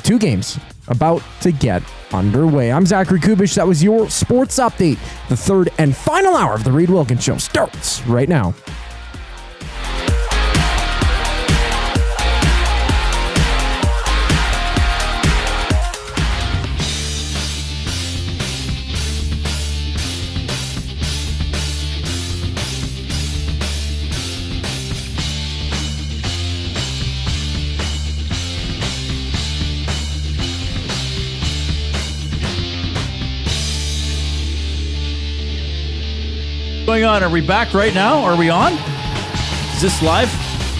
2 games about to get underway. I'm Zachary Kubish. That was your sports update. The third and final hour of the Reid Wilkins Show starts right now. Going on? Are we back right now? Are we on? Is this live?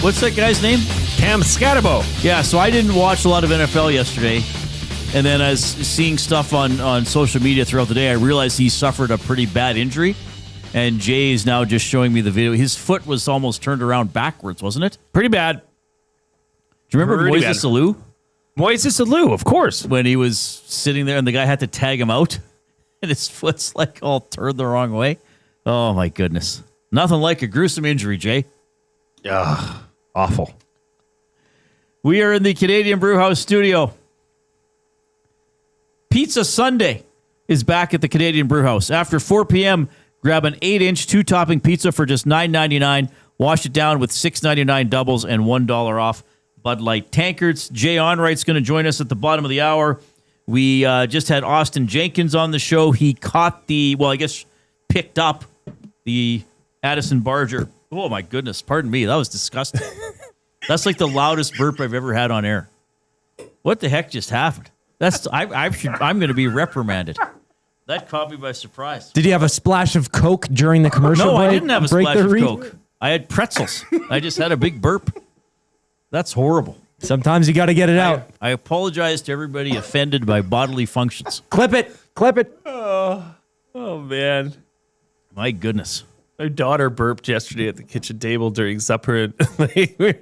What's that guy's name? Cam Scatterbo. Yeah, so I didn't watch a lot of NFL yesterday. And then as seeing stuff on social media throughout the day, I realized he suffered a pretty bad injury. And Jay is now just showing me the video. His foot was almost turned around backwards, wasn't it? Pretty bad. Do you remember Moises Alou? Moises Alou, of course. When he was sitting there and the guy had to tag him out and his foot's like all turned the wrong way. Oh, my goodness. Nothing like a gruesome injury, Jay. Ugh, awful. We are in the Canadian Brewhouse studio. Pizza Sunday is back at the Canadian Brewhouse. After 4 p.m., grab an 8-inch 2-topping pizza for just $9.99. Wash it down with $6.99 doubles and $1 off Bud Light tankards. Jay Onright's going to join us at the bottom of the hour. We just had Austin Jenkins on the show. He caught picked up the Addison Barger. Oh, my goodness. Pardon me. That was disgusting. That's like the loudest burp I've ever had on air. What the heck just happened? I'm going to be reprimanded. That caught me by surprise. Did you have a splash of Coke during the commercial break? No, I didn't have a splash of Coke. I had pretzels. I just had a big burp. That's horrible. Sometimes you got to get it out. I apologize to everybody offended by bodily functions. Clip it. Oh, man. My goodness. My daughter burped yesterday at the kitchen table during supper. And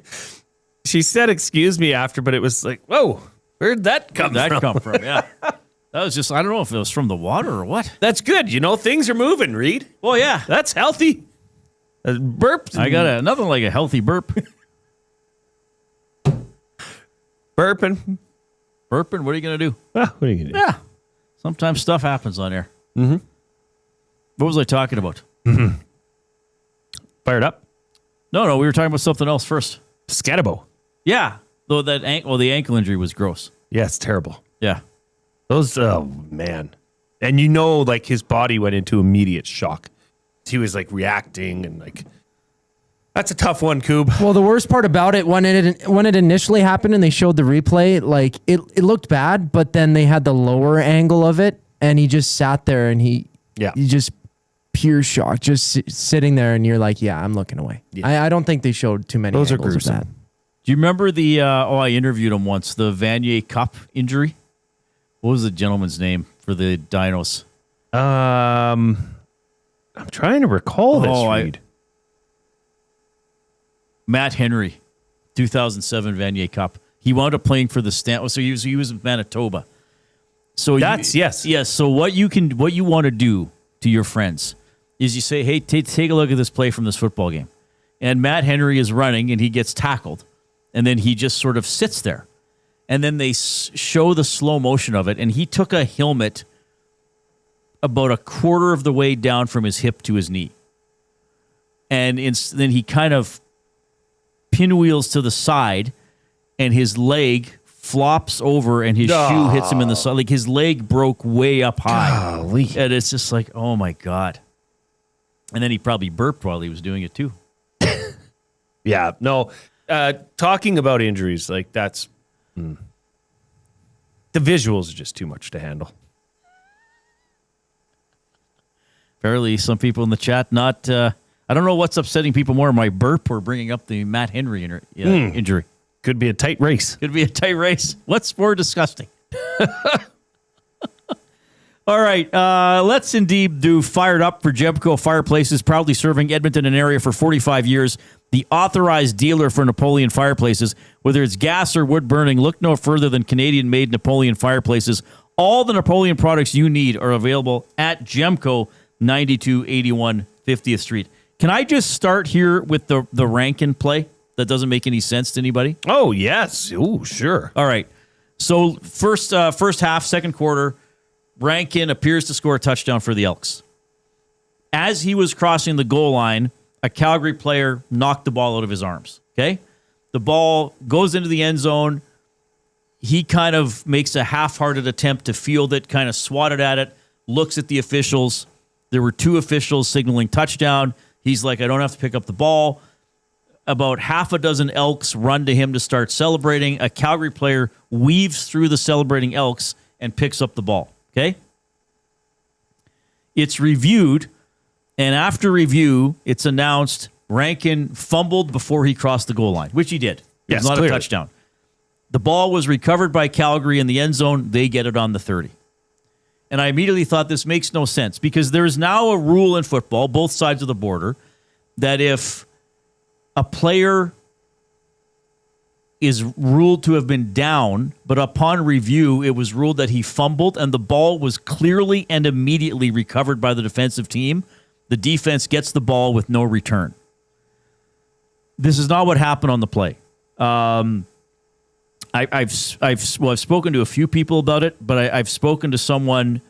she said, "Excuse me," after, but it was like, whoa, where'd that come from? Yeah. That was just, I don't know if it was from the water or what. That's good. Things are moving, Reid. Well, yeah. That's healthy. Burp. I got nothing like a healthy burp. Burping. What are you going to do? What are you going to do? Yeah. Sometimes stuff happens on air. Mm-hmm. What was I talking about? Mm-hmm. Fired up? No, we were talking about something else first. Scatterbo. Yeah. Though the ankle injury was gross. Yeah, it's terrible. Yeah. Those, oh, man. And his body went into immediate shock. He was, reacting and, that's a tough one, Coob. Well, the worst part about it, when it initially happened and they showed the replay, it looked bad, but then they had the lower angle of it, and he just sat there and he just pure shock, just sitting there, and you're like, yeah, I'm looking away. Yeah. I don't think they showed too many Those are angles gruesome. of that. Do you remember I interviewed him once, the Vanier Cup injury? What was the gentleman's name for the Dinos? I'm trying to recall this, Reid. Matt Henry, 2007 Vanier Cup. He wound up playing for the so he was in Manitoba. So yes. So what you want to do to your friends is you say, hey, take a look at this play from this football game. And Matt Henry is running and he gets tackled. And then he just sort of sits there. And then they show the slow motion of it. And he took a helmet about a quarter of the way down from his hip to his knee. And then he kind of pinwheels to the side and his leg flops over and his shoe hits him in the side. His leg broke way up high. Golly. And it's just like, oh my God. And then he probably burped while he was doing it too. Yeah, no. Talking about injuries, that's... The visuals are just too much to handle. Apparently, some people in the chat not... I don't know what's upsetting people more, my burp or bringing up the Matt Henry injury. Could be a tight race. What's more disgusting? All right, let's indeed do Fired Up for Gemco Fireplaces, proudly serving Edmonton and area for 45 years. The authorized dealer for Napoleon Fireplaces. Whether it's gas or wood burning, look no further than Canadian-made Napoleon Fireplaces. All the Napoleon products you need are available at Gemco, 9281 50th Street. Can I just start here with the Rankin play that doesn't make any sense to anybody? Oh, yes. Oh, sure. All right. So first half, second quarter, Rankin appears to score a touchdown for the Elks. As he was crossing the goal line, a Calgary player knocked the ball out of his arms. Okay? The ball goes into the end zone. He kind of makes a half-hearted attempt to field it, kind of swatted at it, looks at the officials. There were two officials signaling touchdown. He's like, I don't have to pick up the ball. About half a dozen Elks run to him to start celebrating. A Calgary player weaves through the celebrating Elks and picks up the ball. Okay? It's reviewed, and after review, it's announced Rankin fumbled before he crossed the goal line, which he did. It was not clearly a touchdown. The ball was recovered by Calgary in the end zone. They get it on the 30. And I immediately thought this makes no sense because there's now a rule in football, both sides of the border, that if a player is ruled to have been down, but upon review, it was ruled that he fumbled and the ball was clearly and immediately recovered by the defensive team, the defense gets the ball with no return. This is not what happened on the play. I've spoken to a few people about it, but I've spoken to someone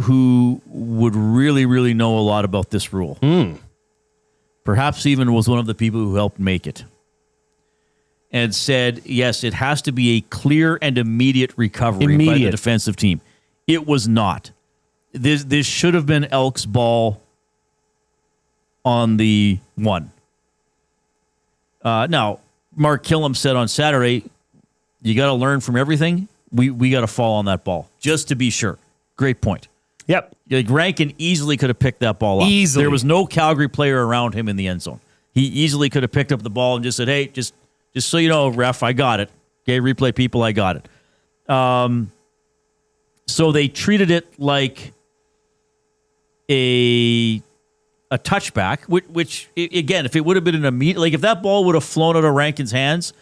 who would really, really know a lot about this rule. Perhaps even was one of the people who helped make it. And said, yes, it has to be a clear and immediate recovery by the defensive team. It was not. This should have been Elks' ball on the 1. Now, Mark Killam said on Saturday, you got to learn from everything. We got to fall on that ball, just to be sure. Great point. Yep. Like Rankin easily could have picked that ball up. Easily. There was no Calgary player around him in the end zone. He easily could have picked up the ball and just said, hey, just so you know, ref, I got it. Okay, replay people, I got it. So they treated it like a touchback, which again, if it would have been an immediate, like if that ball would have flown out of Rankin's hands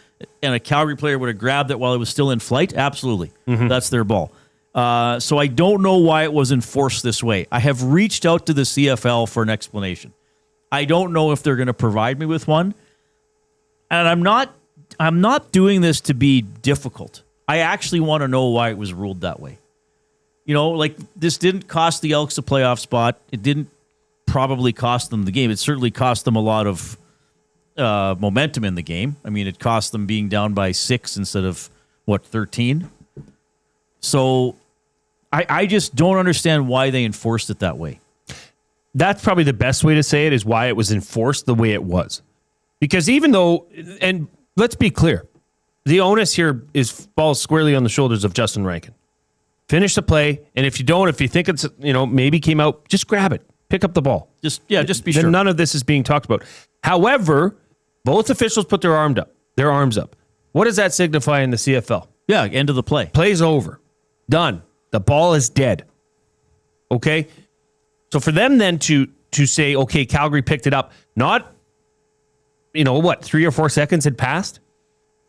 and a Calgary player would have grabbed it while it was still in flight, absolutely. That's their ball. So I don't know why it was enforced this way. I have reached out to the CFL for an explanation. I don't know if they're going to provide me with one. And I'm not doing this to be difficult. I actually want to know why it was ruled that way. You know, like this didn't cost the Elks a playoff spot. It didn't probably cost them the game. It certainly cost them a lot of momentum in the game. I mean, it cost them being down by 6 instead of, 13? So I just don't understand why they enforced it that way. That's probably the best way to say it, is why it was enforced the way it was. Because even though, and let's be clear, the onus here falls squarely on the shoulders of Justin Rankin. Finish the play, and if you think it's, maybe came out, just grab it. Pick up the ball. Just be sure. None of this is being talked about. However, both officials put their arms up. What does that signify in the CFL? Yeah, end of the play. Play's over. Done. The ball is dead. Okay? So for them then to say, okay, Calgary picked it up, not, 3 or 4 seconds had passed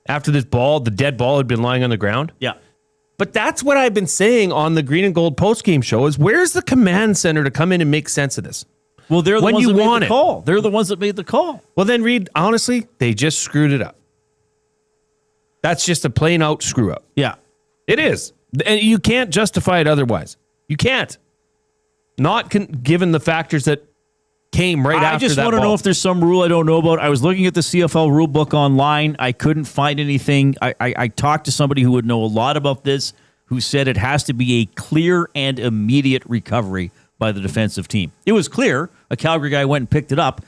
after this ball, the dead ball had been lying on the ground? Yeah. But that's what I've been saying on the Green and Gold postgame show is, where's the command center to come in and make sense of this? Well, they're the when ones you that made want the it. call. They're the ones that made the call. Well, then, Reid, honestly, they just screwed it up. That's just a plain out screw up. Yeah. It is. And you can't justify it otherwise. You can't. Not given the factors that came right after that. I just want to know if there's some rule I don't know about. I was looking at the CFL rule book online. I couldn't find anything. I talked to somebody who would know a lot about this, who said it has to be a clear and immediate recovery by the defensive team. It was clear. A Calgary guy went and picked it up.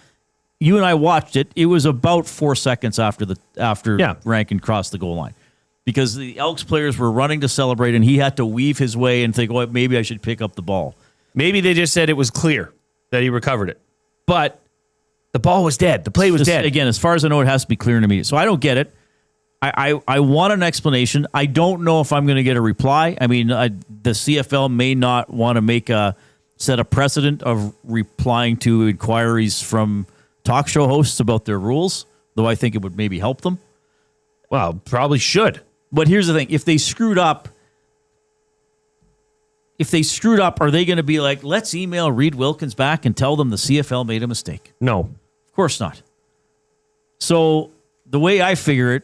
You and I watched it. It was about 4 seconds after Rankin crossed the goal line, because the Elks players were running to celebrate, and he had to weave his way and think, oh, maybe I should pick up the ball. Maybe they just said it was clear that he recovered it. But the ball was dead. The play was dead. Again, as far as I know, it has to be clear and immediate. So I don't get it. I want an explanation. I don't know if I'm going to get a reply. I mean, the CFL may not want to set a precedent of replying to inquiries from talk show hosts about their rules, though I think it would maybe help them. Well, probably should. But here's the thing. If they screwed up, are they going to be like, let's email Reid Wilkins back and tell them the CFL made a mistake? No. Of course not. So the way I figure it,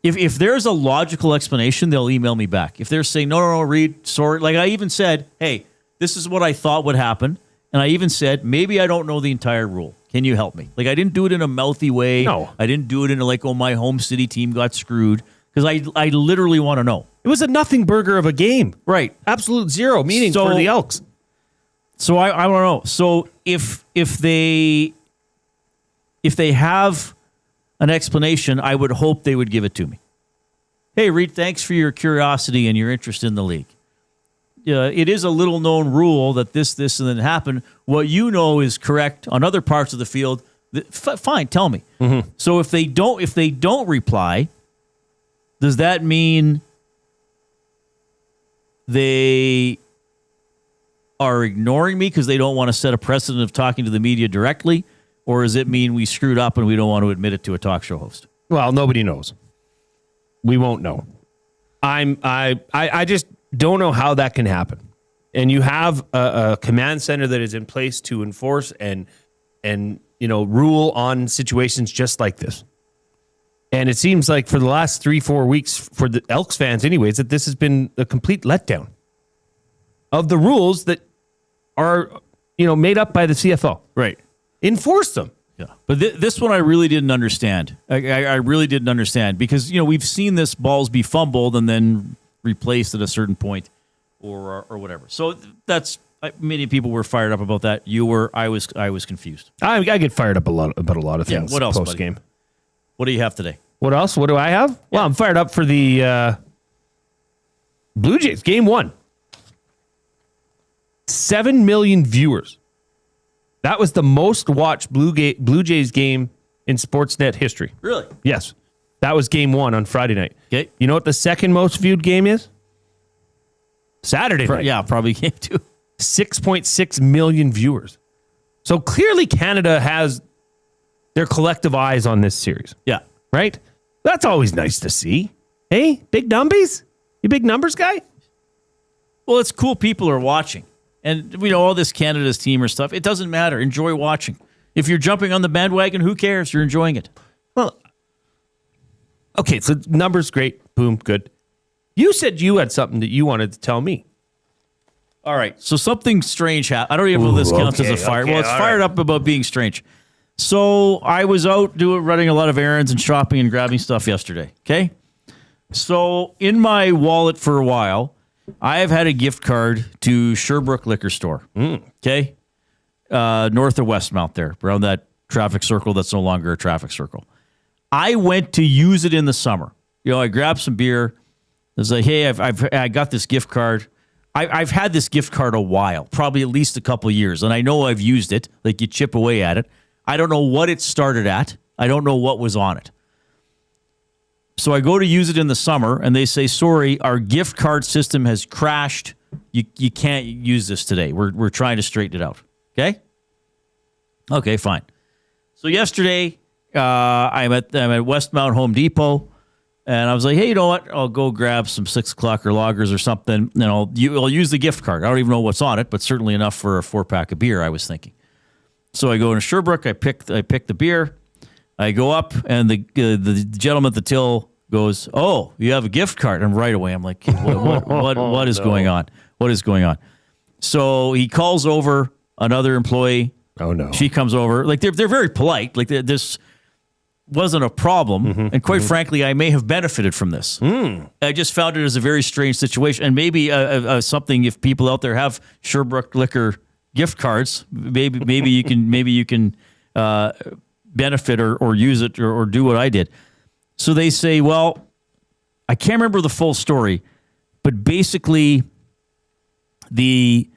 if there's a logical explanation, they'll email me back. If they're saying, no, Reid, sorry. Like I even said, hey, this is what I thought would happen. And I even said, maybe I don't know the entire rule. Can you help me? Like I didn't do it in a mouthy way. No. I didn't do it in my home city team got screwed. Because I literally want to know. It was a nothing burger of a game. Right. Absolute zero meaning for the Elks. So I don't know. So if they have an explanation, I would hope they would give it to me. Hey, Reid, thanks for your curiosity and your interest in the league. It is a little known rule that this, and then happened. What you know is correct on other parts of the field. Fine, tell me. So if they don't reply, does that mean they are ignoring me because they don't want to set a precedent of talking to the media directly? Or does it mean we screwed up and we don't want to admit it to a talk show host? Well, nobody knows. We won't know. I just don't know how that can happen. And you have a command center that is in place to enforce and rule on situations just like this. And it seems like for the last 3-4 weeks, for the Elks fans anyways, that this has been a complete letdown of the rules that are, made up by the CFO. Right. Enforce them. Yeah. But this one I really didn't understand. I really didn't understand because, we've seen this balls be fumbled and then replaced at a certain point or whatever. So many people were fired up about that. You were. I was confused. I get fired up about a lot of things. Yeah, what else, post game? What do you have today? What else? What do I have? Well, I'm fired up for the Blue Jays game 1. 7 million viewers. That was the most watched Blue Jays game in Sportsnet history. Really? Yes. That was game 1 on Friday night. Okay. You know what the second most viewed game is? Saturday night. Yeah, probably game 2. 6.6 million viewers. So clearly Canada has their collective eyes on this series. Yeah. Right? That's always nice to see. Hey, big numbies? You big numbers guy? Well, it's cool people are watching. And all this Canada's team or stuff, it doesn't matter. Enjoy watching. If you're jumping on the bandwagon, who cares? You're enjoying it. Well, okay, so numbers, great. Boom, good. You said you had something that you wanted to tell me. All right, so something strange happened. I don't even know if this counts as a fire. Well, it's fired up about being strange. So I was out running a lot of errands and shopping and grabbing stuff yesterday, okay? So in my wallet for a while, I have had a gift card to Sherbrooke Liquor Store, okay? North of Westmount there, around that traffic circle that's no longer a traffic circle. I went to use it in the summer. I grabbed some beer. I was like, hey, I got this gift card. I've had this gift card a while, probably at least a couple of years, and I know I've used it. Like you chip away at it. I don't know what it started at. I don't know what was on it. So I go to use it in the summer, and they say, sorry, our gift card system has crashed. You can't use this today. We're trying to straighten it out. Okay? Okay, fine. So yesterday, I'm at Westmount Home Depot, and I was like, hey, you know what? I'll go grab some 6 o'clocker lagers or something, and I'll use the gift card. I don't even know what's on it, but certainly enough for a 4-pack of beer, I was thinking. So I go into Sherbrooke. I pick the beer. I go up, and the gentleman at the till goes, oh, you have a gift card. And right away, I'm like, what is going on? What is going on? So he calls over another employee. Oh, no. She comes over. Like, they're very polite. Like, this wasn't a problem. And quite frankly, I may have benefited from this. I just found it as a very strange situation. And maybe something, if people out there have Sherbrooke Liquor gift cards, maybe you can benefit or use it or do what I did. So they say, well, I can't remember the full story, but basically the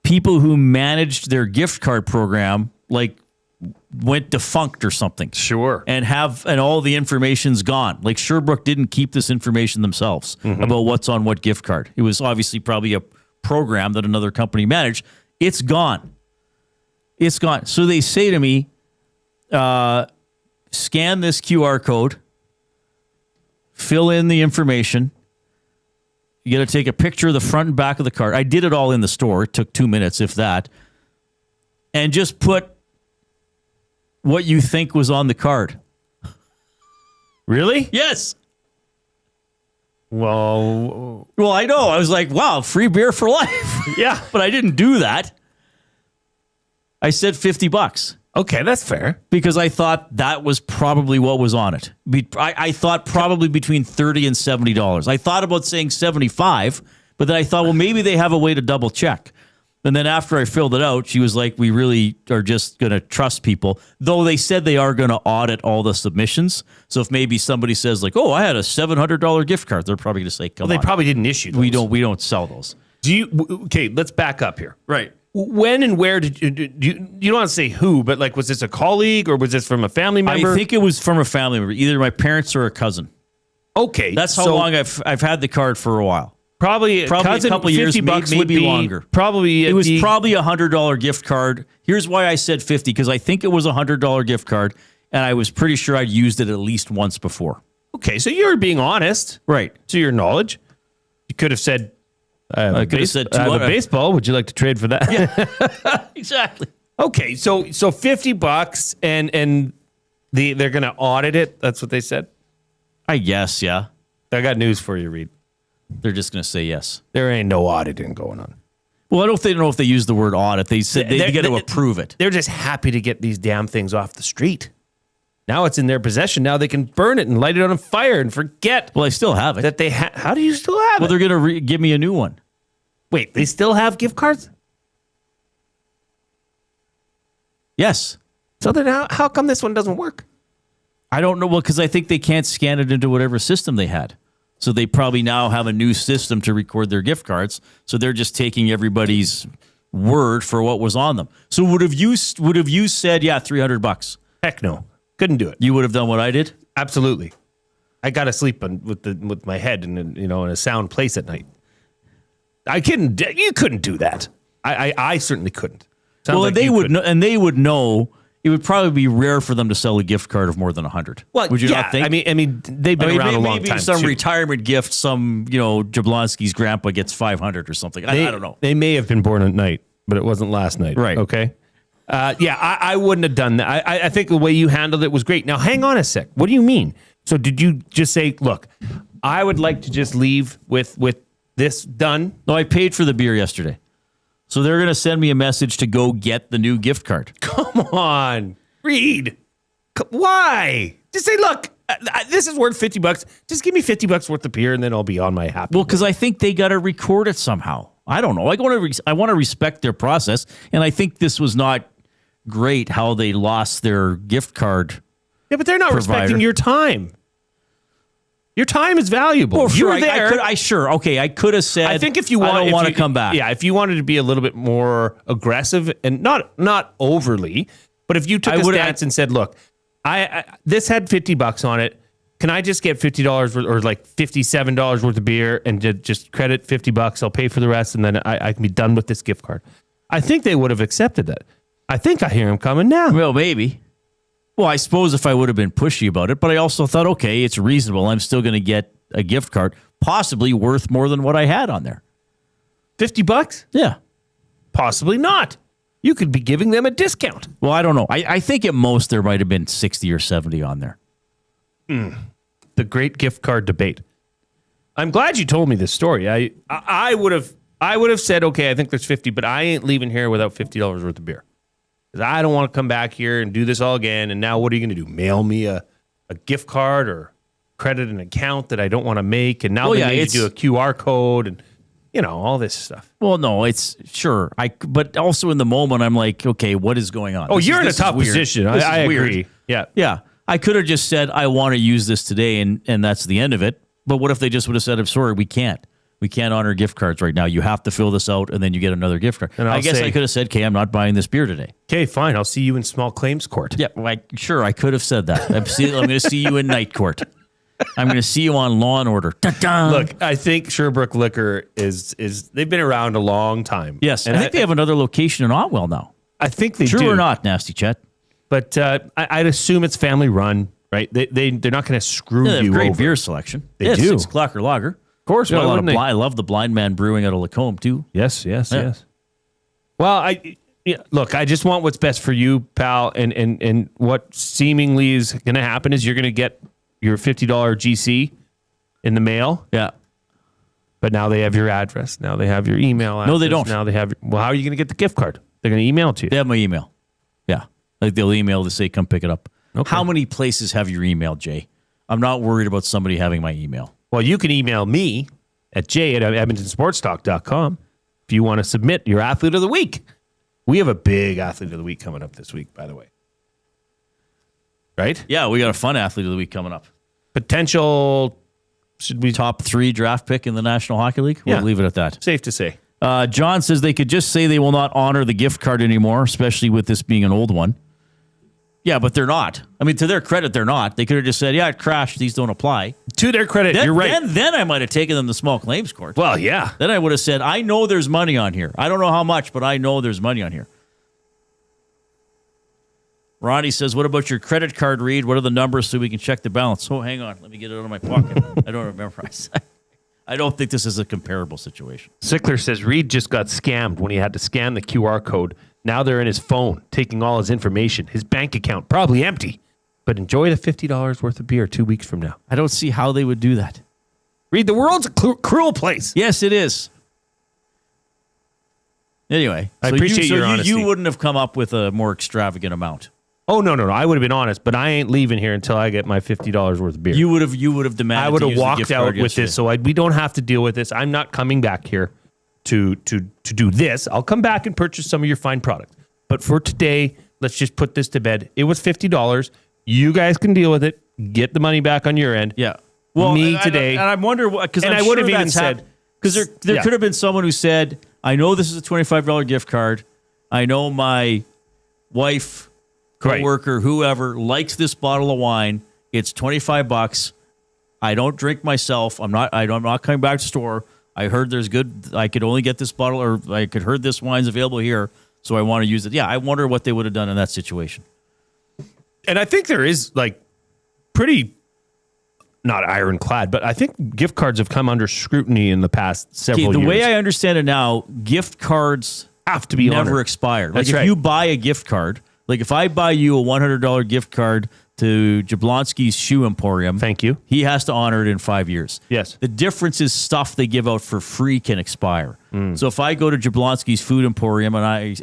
people who managed their gift card program went defunct or something. Sure. And all the information's gone. Like Sherbrooke didn't keep this information themselves about what's on what gift card. It was obviously probably a program that another company managed. It's gone. It's gone. So they say to me, scan this QR code, fill in the information. You got to take a picture of the front and back of the card. I did it all in the store. It took 2 minutes, if that. And just put what you think was on the card. Really? Yes. Well, I know. I was like, wow, free beer for life. Yeah. But I didn't do that. I said $50. Okay, that's fair. Because I thought that was probably what was on it. I thought probably between $30 and $70. I thought about saying $75, but then I thought, well, maybe they have a way to double check. And then after I filled it out, she was like, we really are just going to trust people. Though they said they are going to audit all the submissions. So if maybe somebody says like, oh, I had a $700 gift card, they're probably going to say, come on. They probably didn't issue those. We don't sell those. Okay, let's back up here. Right. When and where did you don't want to say who, but like, was this a colleague or was this from a family member? I think it was from a family member, either my parents or a cousin. Okay. That's how long I've had the card for a while. Probably a couple years, maybe longer. Probably it was probably a $100 gift card. Here's why I said 50, because I think it was a $100 gift card, and I was pretty sure I'd used it at least once before. Okay, so you're being honest, right? To your knowledge, you could have said, "I could have said I have a baseball. Would you like to trade for that?" Yeah, exactly. Okay, so $50, and they're going to audit it. That's what they said. I guess, yeah. I got news for you, Reid. They're just going to say yes. There ain't no auditing going on. Well, I don't know if they use the word audit. They said they got to approve it. They're just happy to get these damn things off the street. Now it's in their possession. Now they can burn it and light it on fire and forget. Well, I still have it. That they how do you still have it? Well, they're going to give me a new one. Wait, they still have gift cards? Yes. So then how come this one doesn't work? I don't know. Well, because I think they can't scan it into whatever system they had. So they probably now have a new system to record their gift cards. So they're just taking everybody's word for what was on them. So would have you said, yeah, $300? Heck no. Couldn't do it. You would have done what I did? Absolutely. I got to sleep with my head in a sound place at night. You couldn't do that. I certainly couldn't. Sounds like they would know, and they would know. It would probably be rare for them to sell a gift card of more than 100. Well, would you not think? I mean, they've been around a long time. Maybe some too. retirement gift. Some Jablonski's grandpa gets 500 or something. I don't know. They may have been born at night, but it wasn't last night. Right? Okay. I wouldn't have done that. I think the way you handled it was great. Now, hang on a sec. What do you mean? So did you just say, look, I would like to just leave with this done? No, I paid for the beer yesterday. So they're going to send me a message to go get the new gift card. Come on, Reid. Why? Just say, look, this is worth $50. Just give me $50 worth of beer, and then I'll be on my happy. Well, because I think they got to record it somehow. I don't know. I want to respect their process, and I think this was not great how they lost their gift card. Yeah, but they're not respecting your time. Your time is valuable. Well, you were there. I could have said. I think if you want, I don't want to come back. Yeah, if you wanted to be a little bit more aggressive and not overly, but if you took a stance and said, "Look, this had $50 on it. Can I just get $50 or like $57 worth of beer and just credit $50? I'll pay for the rest, and then I can be done with this gift card." I think they would have accepted that. I think I hear him coming now. Well, maybe. Well, I suppose if I would have been pushy about it, but I also thought, okay, it's reasonable. I'm still going to get a gift card, possibly worth more than what I had on there. $50? Yeah. Possibly not. You could be giving them a discount. Well, I don't know. I think at most there might have been 60 or 70 on there. The great gift card debate. I'm glad you told me this story. I would have said, okay, I think there's 50, but I ain't leaving here without $50 worth of beer. I don't want to come back here and do this all again. And now what are you going to do? Mail me a gift card or credit an account that I don't want to make? And now they need to do a QR code and, all this stuff. Well, no, it's sure. But also in the moment, I'm like, okay, what is going on? Oh, you're in a tough position. I agree. Yeah. Yeah. I could have just said, I want to use this today. And that's the end of it. But what if they just would have said, I'm sorry, we can't. We can't honor gift cards right now. You have to fill this out, and then you get another gift card. And I guess I could have said, okay, I'm not buying this beer today. Okay, fine. I'll see you in small claims court. Yeah, sure, I could have said that. I'm going to see you in night court. I'm going to see you on Law and Order. Da-da. Look, I think Sherbrooke Liquor is they've been around a long time. Yes, and I think they have another location in Otwell now. I think they do. True or not, Nasty Chet? But I'd assume it's family run, right? They're not going to screw they have you great over. beer selection. They do. 6 o'clock or lager. Of course, I love the Blind Man Brewing out of Lacombe too. Yes. Well, look, I just want what's best for you, pal. And what seemingly is going to happen is you're going to get your $50 GC in the mail. Yeah. But now they have your address. Now they have your email address. No, they don't. Now they have. Well, how are you going to get the gift card? They're going to email it to you. They have my email. Yeah, like they'll email to say, "Come pick it up." Okay. How many places have your email, Jay? I'm not worried about somebody having my email. Well, you can email me at jay@edmontonsportstalk.com if you want to submit your Athlete of the Week. We have a big Athlete of the Week coming up this week, by the way. Right? Yeah, we got a fun Athlete of the Week coming up. Potential, should we top 3 draft pick in the National Hockey League? We'll leave it at that. Safe to say. John says they could just say they will not honor the gift card anymore, especially with this being an old one. Yeah, but they're not. I mean, to their credit, they're not. They could have just said, yeah, it crashed. These don't apply. To their credit, you're right. Then I might have taken them to small claims court. Well, yeah. Then I would have said, I know there's money on here. I don't know how much, but I know there's money on here. Ronnie says, what about your credit card, Reid? What are the numbers so we can check the balance? Oh, hang on. Let me get it out of my pocket. I don't remember. I don't think this is a comparable situation. Sickler says Reid just got scammed when he had to scan the QR code. Now they're in his phone, taking all his information. His bank account probably empty. But enjoy the $50 worth of beer 2 weeks from now. I don't see how they would do that. Reid, the world's a cruel place. Yes, it is. Anyway, I appreciate your honesty. You wouldn't have come up with a more extravagant amount. Oh, no. I would have been honest, but I ain't leaving here until I get my $50 worth of beer. You would have demanded. I would have walked out with this, so we don't have to deal with this. I'm not coming back here to do this. I'll come back and purchase some of your fine product. But for today, let's just put this to bed. It was $50. You guys can deal with it. Get the money back on your end. Yeah. Well, today. And I wonder what, because I would have even said, because there could have been someone who said, I know this is a $25 gift card. I know my wife, coworker, whoever likes this bottle of wine. It's $25. I don't drink myself. I'm not coming back to the store. I heard there's good. I could only get this bottle, or I could heard this wine's available here, so I want to use it. Yeah, I wonder what they would have done in that situation. And I think there is pretty, not ironclad, but I think gift cards have come under scrutiny in the past several years. The way I understand it now, gift cards have to be never expire. That's if right. you buy a gift card, if I buy you a $100 gift card to Jablonski's Shoe Emporium, thank you. He has to honor it in 5 years. Yes. The difference is stuff they give out for free can expire. So if I go to Jablonski's Shoe Emporium and I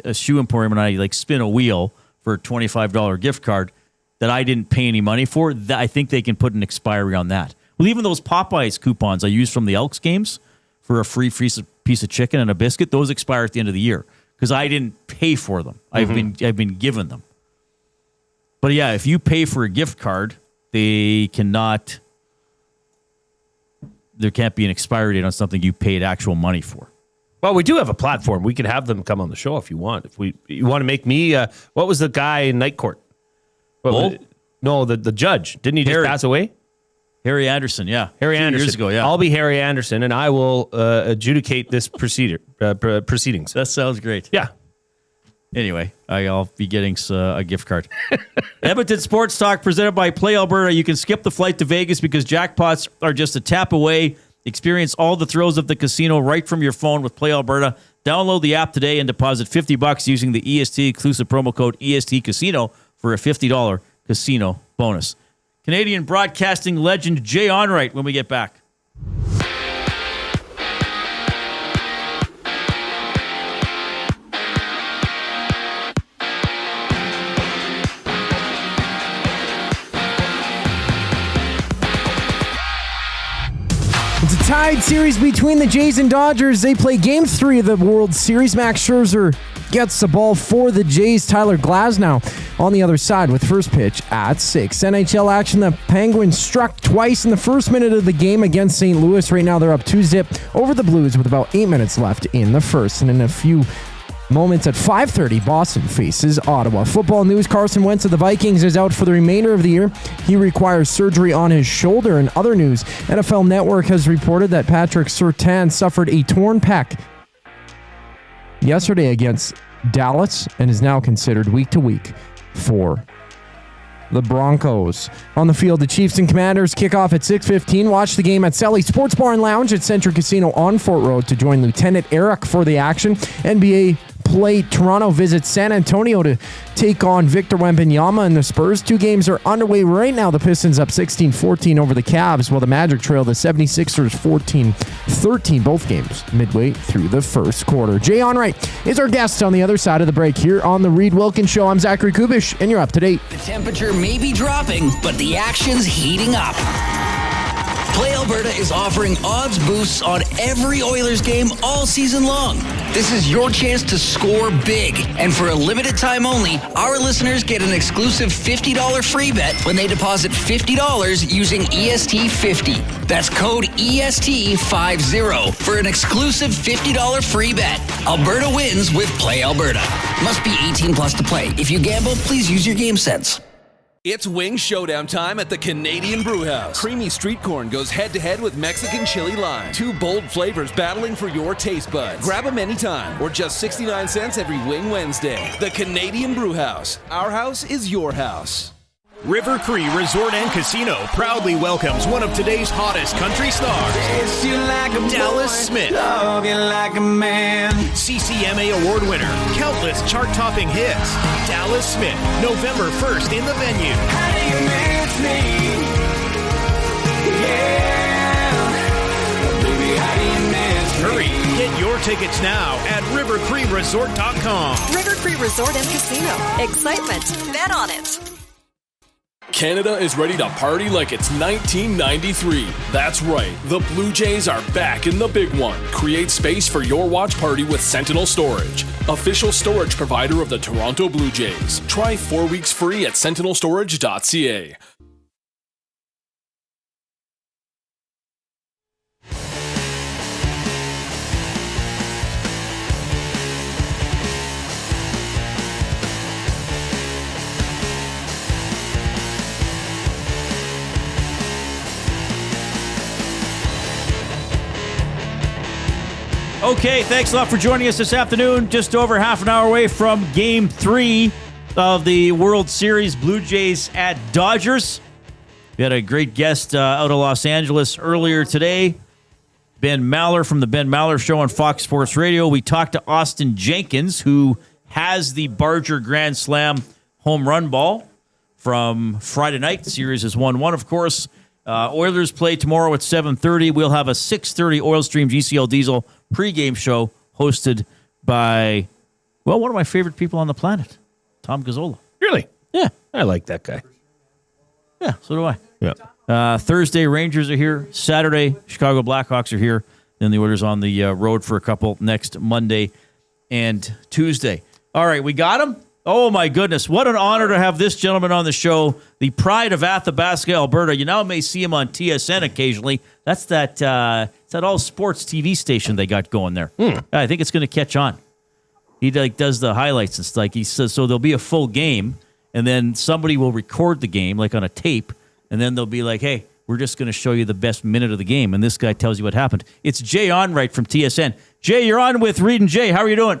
spin a wheel for a $25 gift card that I didn't pay any money for, I think they can put an expiry on that. Well, even those Popeyes coupons I used from the Elks games for a free piece of chicken and a biscuit, those expire at the end of the year because I didn't pay for them. I've been given them. But yeah, if you pay for a gift card, there can't be an expiry date on something you paid actual money for. Well, we do have a platform. We could have them come on the show if you want. You want to make me, what was the guy in Night Court? No, the judge. Didn't he just pass away? Harry Anderson, yeah. Harry Anderson. Years ago, yeah. I'll be Harry Anderson, and I will adjudicate this proceedings. That sounds great. Yeah. Anyway, I'll be getting a gift card. Edmonton Sports Talk presented by Play Alberta. You can skip the flight to Vegas because jackpots are just a tap away. Experience all the thrills of the casino right from your phone with Play Alberta. Download the app today and deposit $50 using the EST exclusive promo code EST Casino for a $50 casino bonus. Canadian broadcasting legend Jay Onrait when we get back. It's a tied series between the Jays and Dodgers. They play Game 3 of the World Series. Max Scherzer gets the ball for the Jays. Tyler Glasnow on the other side with first pitch at 6. NHL action. The Penguins struck twice in the first minute of the game against St. Louis. Right now they're up 2-0 over the Blues with about 8 minutes left in the first. And in a few moments at 5:30, Boston faces Ottawa. Football news, Carson Wentz of the Vikings is out for the remainder of the year. He requires surgery on his shoulder. And other news, NFL Network has reported that Patrick Surtain suffered a torn pec yesterday against Dallas and is now considered week to week for the Broncos. On the field, the Chiefs and Commanders kick off at 6:15. Watch the game at Sally's Sports Bar and Lounge at Century Casino on Fort Road to join Lieutenant Eric for the action. NBA play. Toronto visits San Antonio to take on Victor Wembanyama and the Spurs. 2 games are underway right now. The Pistons up 16-14 over the Cavs, while the Magic trail the 76ers 14-13, both games midway through the first quarter. Jay Onrait is our guest on the other side of the break here on the Reid Wilkins Show. I'm Zachary Kubish, and you're up to date. The temperature may be dropping, but the action's heating up. Play Alberta is offering odds boosts on every Oilers game all season long. This is your chance to score big. And for a limited time only, our listeners get an exclusive $50 free bet when they deposit $50 using EST50. That's code EST50 for an exclusive $50 free bet. Alberta wins with Play Alberta. Must be 18 plus to play. If you gamble, please use your game sense. It's wing showdown time at the Canadian Brewhouse. Creamy street corn goes head-to-head with Mexican chili lime. Two bold flavors battling for your taste buds. Grab them anytime, or just 69 cents every Wing Wednesday. The Canadian Brewhouse. Our house is your house. River Cree Resort and Casino proudly welcomes one of today's hottest country stars, Dallas Smith. CCMA Award winner, countless chart-topping hits. Dallas Smith, November 1st in the venue. How do you miss me? Yeah. Baby, how do you miss me? Hurry, get your tickets now at rivercreeresort.com. River Cree Resort and Casino. Excitement. Bet on it. Canada is ready to party like it's 1993. That's right, the Blue Jays are back in the big one. Create space for your watch party with Sentinel Storage, official storage provider of the Toronto Blue Jays. Try 4 weeks free at sentinelstorage.ca. Okay, thanks a lot for joining us this afternoon. Just over half an hour away from Game 3 of the World Series, Blue Jays at Dodgers. We had a great guest out of Los Angeles earlier today, Ben Maller from the Ben Maller Show on Fox Sports Radio. We talked to Austin Jenkins, who has the Barger Grand Slam home run ball from Friday night. The series is 1-1, of course. Oilers play tomorrow at 7:30. We'll have a 6:30 Oil Stream GCL Diesel pregame show hosted by, well, one of my favorite people on the planet, Tom Gazzola. Really? Yeah. I like that guy. Yeah, so do I. Yeah. Thursday, Rangers are here. Saturday, Chicago Blackhawks are here. Then the Oilers on the road for a couple next Monday and Tuesday. All right, we got him? Oh, my goodness. What an honor to have this gentleman on the show, the pride of Athabasca, Alberta. You now may see him on TSN occasionally. That's that all sports TV station they got going there. I think it's going to catch on. He does the highlights. It's like he says, so there'll be a full game, and then somebody will record the game, like on a tape, and then they'll be like, hey, we're just going to show you the best minute of the game, and this guy tells you what happened. It's Jay Onrait from TSN. Jay, you're on with Reid and Jay. How are you doing?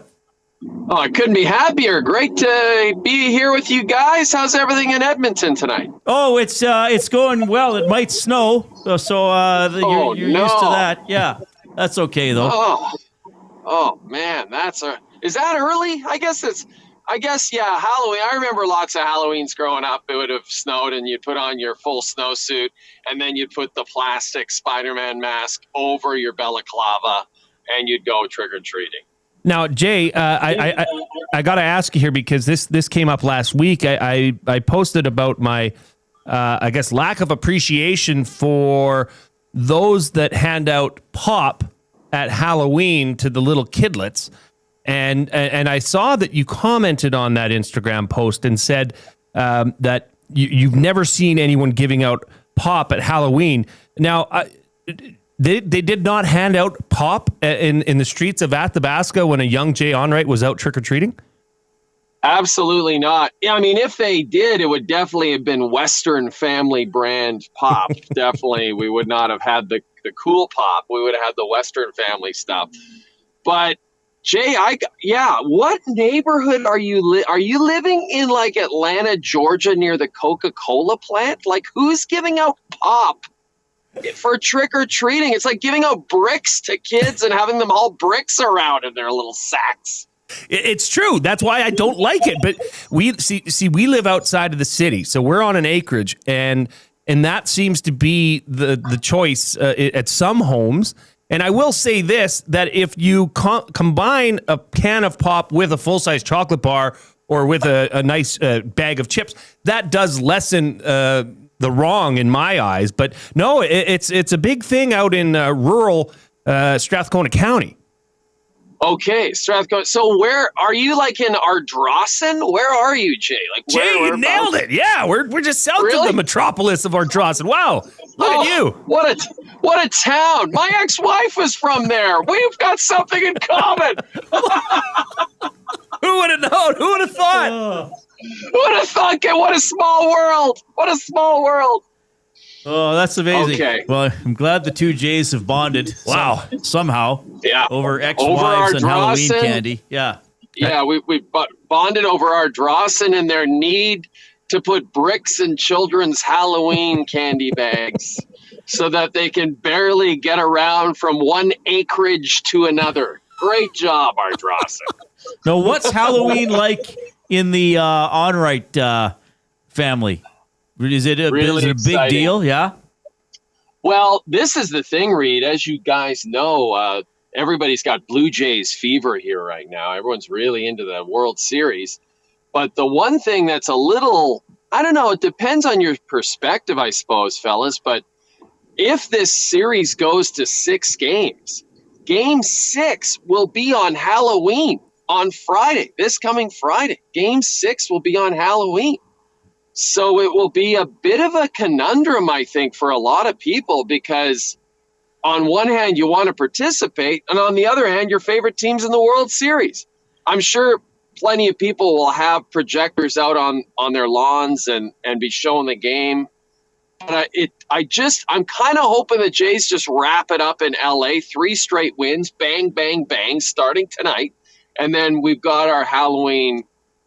Oh, I couldn't be happier. Great to be here with you guys. How's everything in Edmonton tonight? Oh, it's going well. It might snow, so you're used to that. Yeah, that's okay though. Oh man, is that early? I guess yeah, Halloween. I remember lots of Halloweens growing up. It would have snowed, and you'd put on your full snowsuit, and then you'd put the plastic Spider-Man mask over your balaclava, and you'd go trick-or-treating. Now, Jay, I got to ask you here because this came up last week. I posted about my, I guess, lack of appreciation for those that hand out pop at Halloween to the little kidlets. And I saw that you commented on that Instagram post and said that you've never seen anyone giving out pop at Halloween. Now, They did not hand out pop in the streets of Athabasca when a young Jay Onrait was out trick-or-treating? Absolutely not. Yeah, I mean, if they did, it would definitely have been Western Family brand pop. Definitely, we would not have had the cool pop. We would have had the Western Family stuff. But Jay, what neighborhood are you are you living in, like Atlanta, Georgia, near the Coca-Cola plant? Like, who's giving out pop for trick-or-treating? It's like giving out bricks to kids and having them haul bricks around in their little sacks. It's true. That's why I don't like it. But we live outside of the city, so we're on an acreage, and that seems to be the choice at some homes. And I will say this, that if you combine a can of pop with a full-size chocolate bar or with a nice bag of chips, that does lessen the wrong in my eyes. But no, it's a big thing out in rural Strathcona County. Okay, Strathcona. So where are you? Like in Ardrossan? Where are you, Jay? Like Jay, you nailed it. Yeah, we're just south of the metropolis of Ardrossan. Wow, look at you. What a town. My ex-wife was from there. We've got something in common. Who would have known? Who would have thought? Who would have thought? What a small world. What a small world. Oh, that's amazing. Okay. Well, I'm glad the two Jays have bonded. Wow. Somehow. Yeah. Over ex-wives and Halloween candy. Yeah. Yeah, we bonded over Ardrossan and their need to put bricks in children's Halloween candy bags so that they can barely get around from one acreage to another. Great job, Ardrossan. Now, what's Halloween like in the Onrait family? Is it a big deal? Yeah. Well, this is the thing, Reid. As you guys know, everybody's got Blue Jays fever here right now. Everyone's really into the World Series. But the one thing that's a little, I don't know, it depends on your perspective, I suppose, fellas. But if this series goes to 6 games, Game 6 will be on Halloween on Friday, this coming Friday. Game 6 will be on Halloween. So it will be a bit of a conundrum, I think, for a lot of people, because on one hand, you want to participate, and on the other hand, your favorite team's in the World Series. I'm sure plenty of people will have projectors out on their lawns and be showing the game. But I'm kind of hoping the Jays just wrap it up in LA, 3 straight wins, bang, bang, bang, starting tonight. And then we've got our Halloween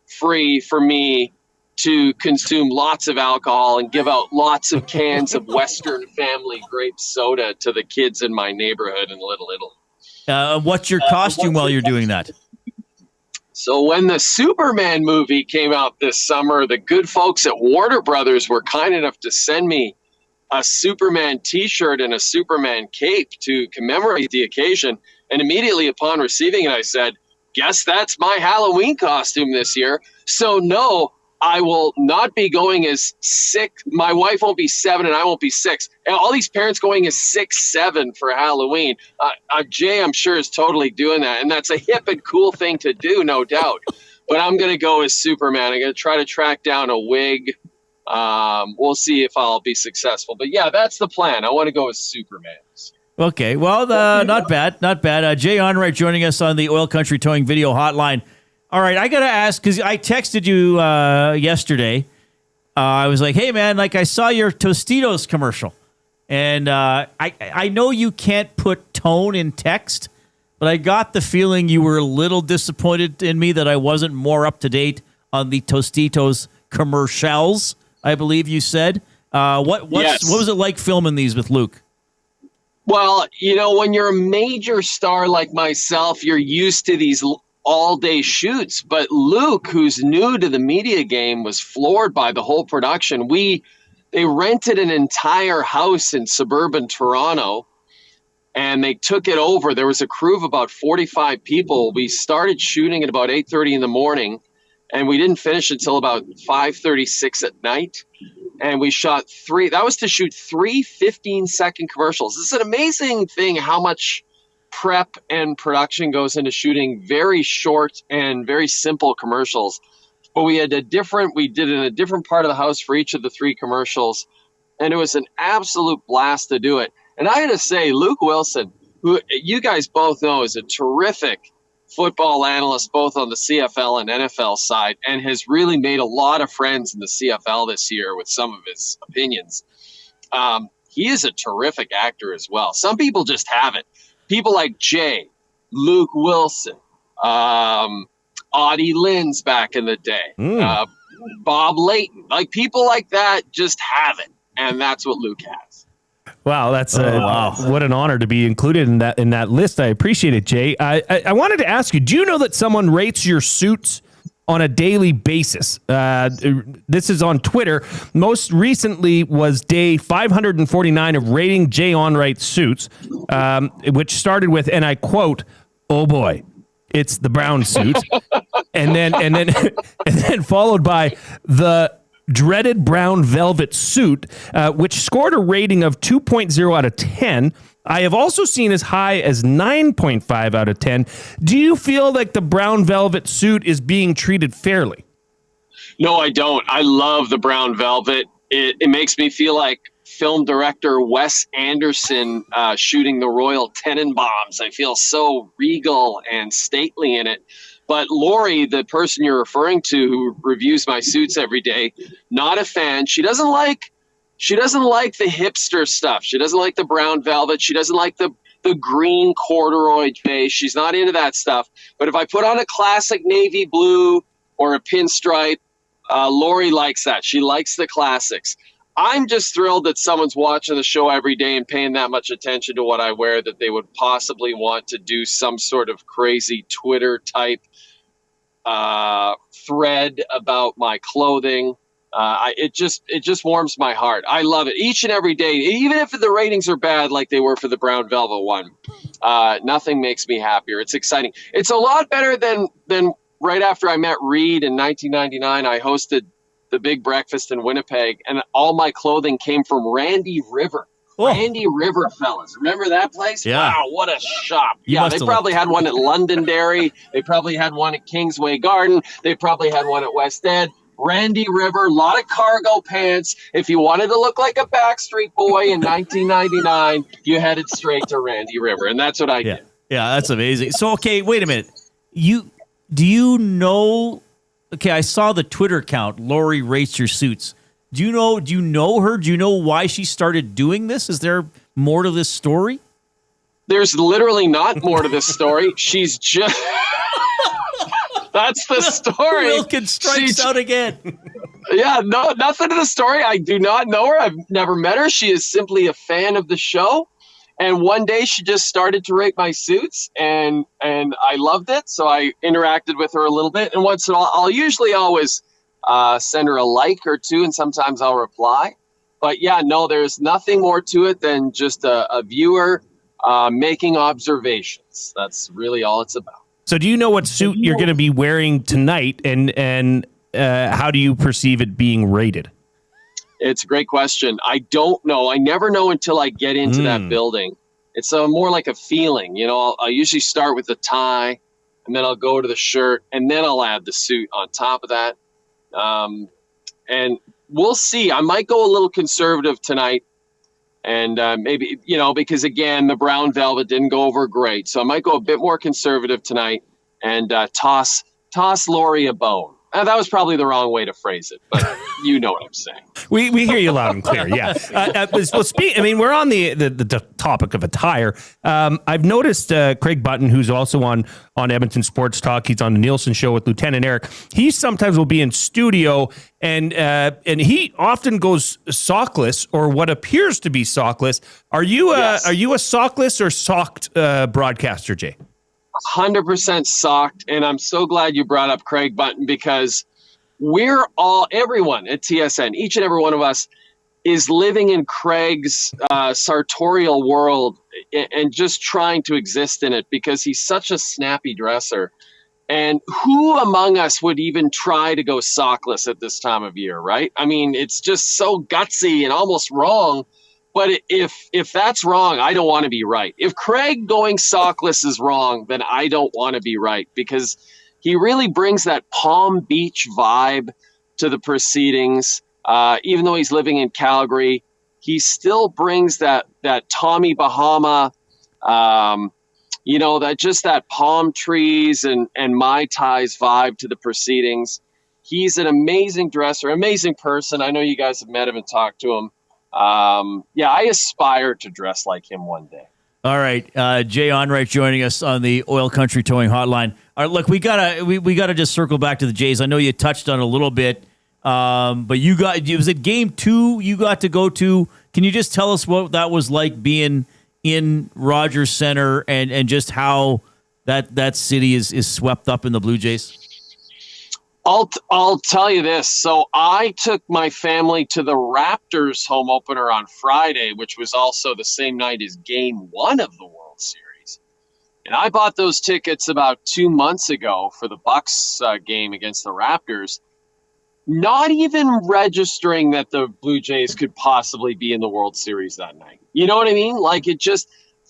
free for me to consume lots of alcohol and give out lots of cans of Western Family grape soda to the kids in my neighborhood in Little Italy. What's your costume while you're doing that? So when the Superman movie came out this summer, the good folks at Warner Brothers were kind enough to send me a Superman t-shirt and a Superman cape to commemorate the occasion. And immediately upon receiving it, I said, guess that's my Halloween costume this year. So no, I will not be going as 6. My wife won't be 7 and I won't be 6. And all these parents going as 6, 7 for Halloween. Jay, I'm sure, is totally doing that. And that's a hip and cool thing to do, no doubt. But I'm going to go as Superman. I'm going to try to track down a wig. We'll see if I'll be successful. But yeah, that's the plan. I want to go as Superman. Okay, well, not bad, not bad. Jay Onrait joining us on the Oil Country Towing Video Hotline. All right, I got to ask, because I texted you yesterday. I was like, hey, man, I saw your Tostitos commercial. And I know you can't put tone in text, but I got the feeling you were a little disappointed in me that I wasn't more up to date on the Tostitos commercials, I believe you said. What was it like filming these with Luke? Well, when you're a major star like myself, you're used to these all-day shoots. But Luke, who's new to the media game, was floored by the whole production. They rented an entire house in suburban Toronto, and they took it over. There was a crew of about 45 people. We started shooting at about 8:30 in the morning, and we didn't finish until about 5:36 at night. And we shot 3. That was to shoot 3 15-second commercials. It's an amazing thing how much prep and production goes into shooting very short and very simple commercials. But we did it in a different part of the house for each of the 3 commercials. And it was an absolute blast to do it. And I got to say, Luke Wilson, who you guys both know is a terrific football analyst, both on the CFL and NFL side, and has really made a lot of friends in the CFL this year with some of his opinions. He is a terrific actor as well. Some people just have it. People like Jay, Luke Wilson, Audie Linz back in the day, Bob Layton, people like that just have it. And that's what Luke has. Wow, that's what an honor to be included in that list. I appreciate it, Jay. I wanted to ask you, do you know that someone rates your suits on a daily basis? This is on Twitter. Most recently was day 549 of rating Jay Onrait suits, which started with, and I quote, "Oh boy, it's the brown suit," and then followed by the dreaded brown velvet suit, which scored a rating of 2.0 out of 10. I have also seen as high as 9.5 out of 10. Do you feel like the brown velvet suit is being treated fairly? No, I don't. I love the brown velvet. It makes me feel like film director Wes Anderson shooting the Royal Tenenbaums. I feel so regal and stately in it. But Lori, the person you're referring to who reviews my suits every day, not a fan. She doesn't like the hipster stuff. She doesn't like the brown velvet. She doesn't like the green corduroy base. She's not into that stuff. But if I put on a classic navy blue or a pinstripe, Lori likes that. She likes the classics. I'm just thrilled that someone's watching the show every day and paying that much attention to what I wear that they would possibly want to do some sort of crazy Twitter type thread about my clothing. It just warms my heart. I love it each and every day, even if the ratings are bad like they were for the brown velvet one. Nothing makes me happier. It's exciting. It's a lot better than right after I met Reid in 1999. I hosted the big breakfast in Winnipeg, and all my clothing came from Randy River. Oh. Randy River, fellas. Remember that place? Yeah. Wow, what a shop. They probably had one at Londonderry. They probably had one at Kingsway Garden. They probably had one at West End. Randy River, a lot of cargo pants. If you wanted to look like a Backstreet Boy in 1999, you headed straight to Randy River, and that's what I did. Yeah, that's amazing. So, okay, wait a minute. Do you know... Okay, I saw the Twitter account, Lori Rates Your Suits. Do you know her? Do you know why she started doing this? Is there more to this story? There's literally not more to this story. She's just... That's the story. Wilkins strikes out again. Yeah, no, nothing to the story. I do not know her. I've never met her. She is simply a fan of the show. And one day she just started to rate my suits, and I loved it. So I interacted with her a little bit. And once in a while, I'll usually always send her a like or two, and sometimes I'll reply. But yeah, no, there's nothing more to it than just a viewer making observations. That's really all it's about. So do you know what suit you're going to be wearing tonight, and how do you perceive it being rated? It's a great question. I don't know. I never know until I get into that building. It's more like a feeling. You know, I'll usually start with the tie, and then I'll go to the shirt, and then I'll add the suit on top of that. And we'll see. I might go a little conservative tonight. And maybe, because, again, the brown velvet didn't go over great. So I might go a bit more conservative tonight and toss Lori a bone. That was probably the wrong way to phrase it, but you know what I'm saying. We hear you loud and clear, yeah. We're on the topic of attire. I've noticed Craig Button, who's also on Edmonton Sports Talk, he's on the Nielsen Show with Lieutenant Eric. He sometimes will be in studio, and he often goes sockless, or what appears to be sockless. Are you a sockless or socked broadcaster, Jay? 100% socked, and I'm so glad you brought up Craig Button, because everyone at TSN, each and every one of us, is living in Craig's sartorial world and just trying to exist in it, because he's such a snappy dresser. And who among us would even try to go sockless at this time of year, right? I mean, it's just so gutsy and almost wrong. But if that's wrong, I don't want to be right. If Craig going sockless is wrong, then I don't want to be right, because he really brings that Palm Beach vibe to the proceedings. Even though he's living in Calgary, he still brings that Tommy Bahama, that palm trees and Mai Tais vibe to the proceedings. He's an amazing dresser, amazing person. I know you guys have met him and talked to him. I aspire to dress like him one day. All right, Jay Onrait joining us on the Oil Country Towing Hotline. All right, look, we gotta just circle back to the Jays. I know you touched on it a little bit, but was it game 2 you got to go to? Can you just tell us what that was like being in Rogers Center and just how that city is swept up in the Blue Jays? I'll tell you this. So I took my family to the Raptors home opener on Friday, which was also the same night as game 1 of the World Series. And I bought those tickets about 2 months ago for the Bucks game against the Raptors, not even registering that the Blue Jays could possibly be in the World Series that night. You know what I mean? Like,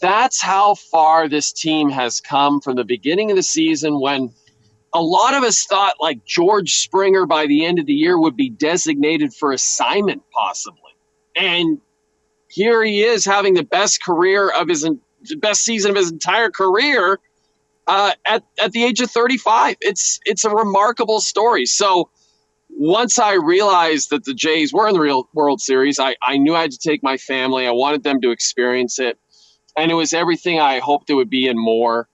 That's how far this team has come from the beginning of the season, when a lot of us thought like George Springer by the end of the year would be designated for assignment possibly. And here he is having the best season of his entire career at the age of 35. It's a remarkable story. So once I realized that the Jays were in the real World Series, I knew I had to take my family. I wanted them to experience it. And it was everything I hoped it would be and more.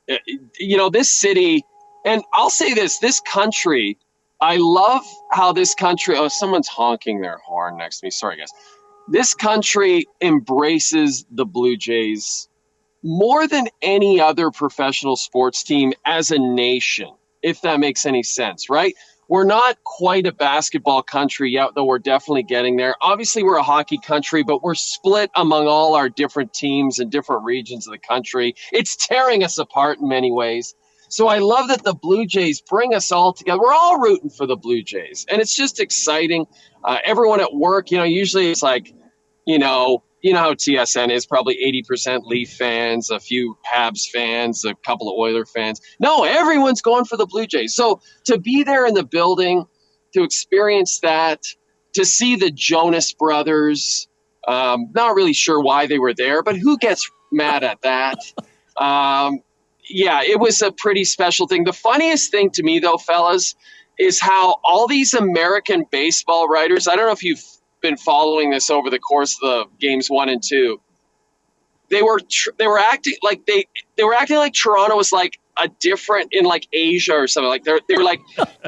This city, and I'll say this country, I love how this country, someone's honking their horn next to me. Sorry, guys. This country embraces the Blue Jays more than any other professional sports team as a nation, if that makes any sense, right? We're not quite a basketball country yet, though we're definitely getting there. Obviously, we're a hockey country, but we're split among all our different teams in different regions of the country. It's tearing us apart in many ways. So I love that the Blue Jays bring us all together. We're all rooting for the Blue Jays, and it's just exciting. Everyone at work, usually it's like, you know how TSN is, probably 80% Leaf fans, a few Habs fans, a couple of Oiler fans. No, everyone's going for the Blue Jays. So to be there in the building, to experience that, to see the Jonas Brothers, not really sure why they were there, but who gets mad at that? It was a pretty special thing. The funniest thing to me, though, fellas, is how all these American baseball writers, I don't know if you've been following this over the course of the games 1 and 2. They were acting like they were acting like Toronto was like a different in like Asia or something. Like they were like,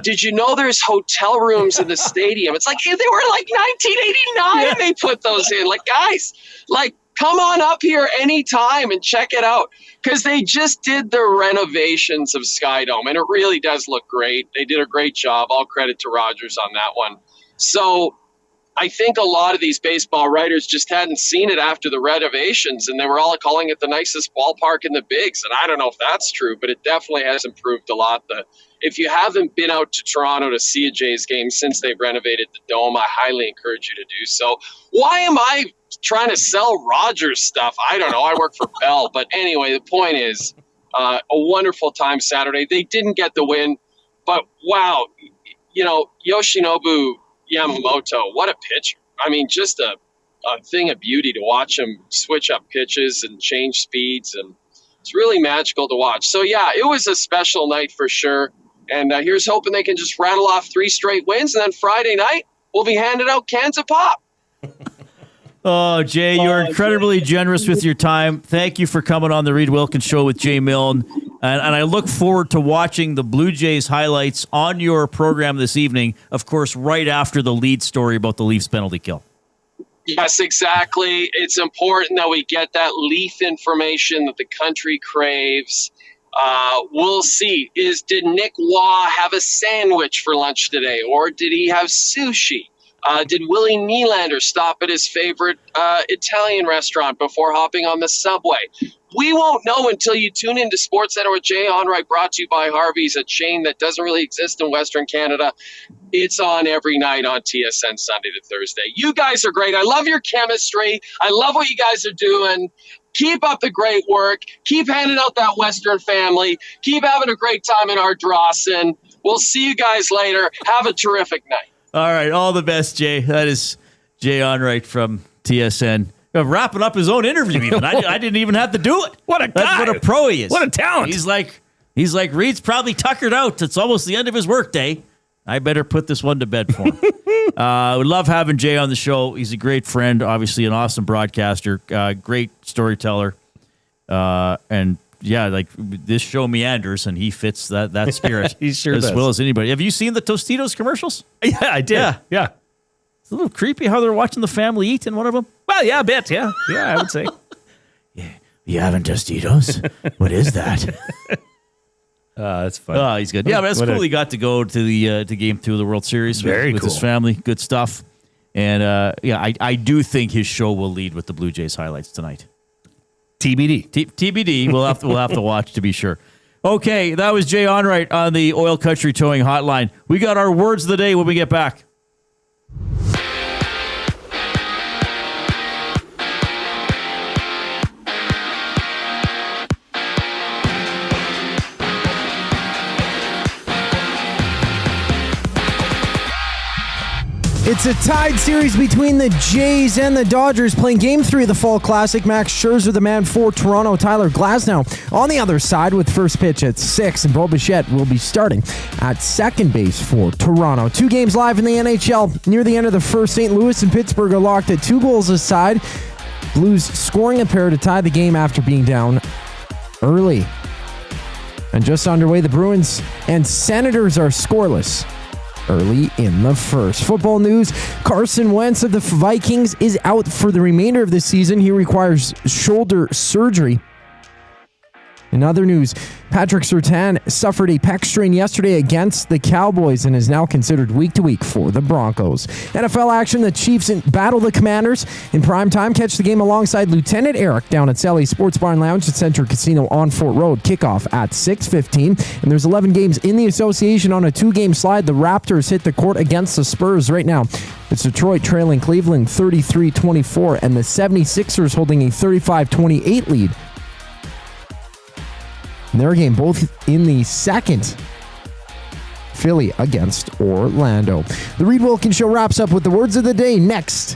did you know there's hotel rooms in the stadium? It's like they were like 1989 they put those in. Like, guys, like come on up here anytime and check it out, because they just did the renovations of Skydome and it really does look great. They did a great job. All credit to Rogers on that one. So I think a lot of these baseball writers just hadn't seen it after the renovations, and they were all calling it the nicest ballpark in the bigs. And I don't know if that's true, but it definitely has improved a lot. If you haven't been out to Toronto to see a Jays game since they've renovated the Dome, I highly encourage you to do so. Why am I trying to sell Rogers stuff? I don't know. I work for Bell. But anyway, the point is a wonderful time Saturday. They didn't get the win, but wow, Yoshinobu Yamamoto, what a pitcher. I mean, just a thing of beauty to watch him switch up pitches and change speeds, and it's really magical to watch. So, yeah, it was a special night for sure, and here's hoping they can just rattle off 3 straight wins, and then Friday night we'll be handing out cans of pop. Oh, Jay, you're incredibly generous with your time. Thank you for coming on the Reid Wilkins Show with Jay Milne. And I look forward to watching the Blue Jays highlights on your program this evening, of course, right after the lead story about the Leafs penalty kill. Yes, exactly. It's important that we get that Leaf information that the country craves. We'll see. Did Nick Waugh have a sandwich for lunch today, or did he have sushi? Did Willie Nylander stop at his favorite Italian restaurant before hopping on the subway? We won't know until you tune into SportsCenter with Jay Onrait, brought to you by Harvey's, a chain that doesn't really exist in Western Canada. It's on every night on TSN Sunday to Thursday. You guys are great. I love your chemistry. I love what you guys are doing. Keep up the great work. Keep handing out that Western family. Keep having a great time in Ardrossan. We'll see you guys later. Have a terrific night. All right. All the best, Jay. That is Jay Onrait from TSN. Wrapping up his own interview even. I didn't even have to do it. What a guy. That's what a pro he is. What a talent. He's like Reid's probably tuckered out. It's almost the end of his workday. I better put this one to bed for him. We love having Jay on the show. He's a great friend, obviously an awesome broadcaster, great storyteller. And yeah, like this show meanders and he fits that spirit he sure as does. well as anybody. Have you seen the Tostitos commercials? Yeah, I did. Yeah. It's a little creepy how they're watching the family eat in one of them. Well, yeah, a bit. Yeah, I would say. Yeah, you having Tostitos? What is that? That's fun. Oh, he's good. Yeah, but it's cool. He got to go to the to Game 2 of the World Series with his family. Good stuff. And I do think his show will lead with the Blue Jays highlights tonight. TBD. TBD. We'll have to watch to be sure. Okay, that was Jay Onrait on the Oil Country Towing Hotline. We got our words of the day when we get back. It's a tied series between the Jays and the Dodgers playing Game 3 of the Fall Classic. Max Scherzer, the man for Toronto. Tyler Glasnow on the other side with first pitch at 6. And Bo Bichette will be starting at second base for Toronto. 2 games live in the NHL. Near the end of the first, St. Louis and Pittsburgh are locked at 2 goals aside. Blues scoring a pair to tie the game after being down early. And just underway, the Bruins and Senators are scoreless early in the first. Football news, Carson Wentz of the Vikings is out for the remainder of the season. He requires shoulder surgery. In other news, Patrick Surtain suffered a pec strain yesterday against the Cowboys and is now considered week to week for the Broncos. NFL action, the Chiefs battle the Commanders in prime time. Catch the game alongside Lieutenant Eric down at Sally's Sports Barn Lounge at Central Casino on Fort Road. Kickoff at 6:15. And there's 11 games in the association on a 2-game slide. The Raptors hit the court against the Spurs right now. It's Detroit trailing Cleveland 33-24 and the 76ers holding a 35-28 lead. Their game both in the second. Philly against Orlando. The Reid Wilkins Show wraps up with the words of the day next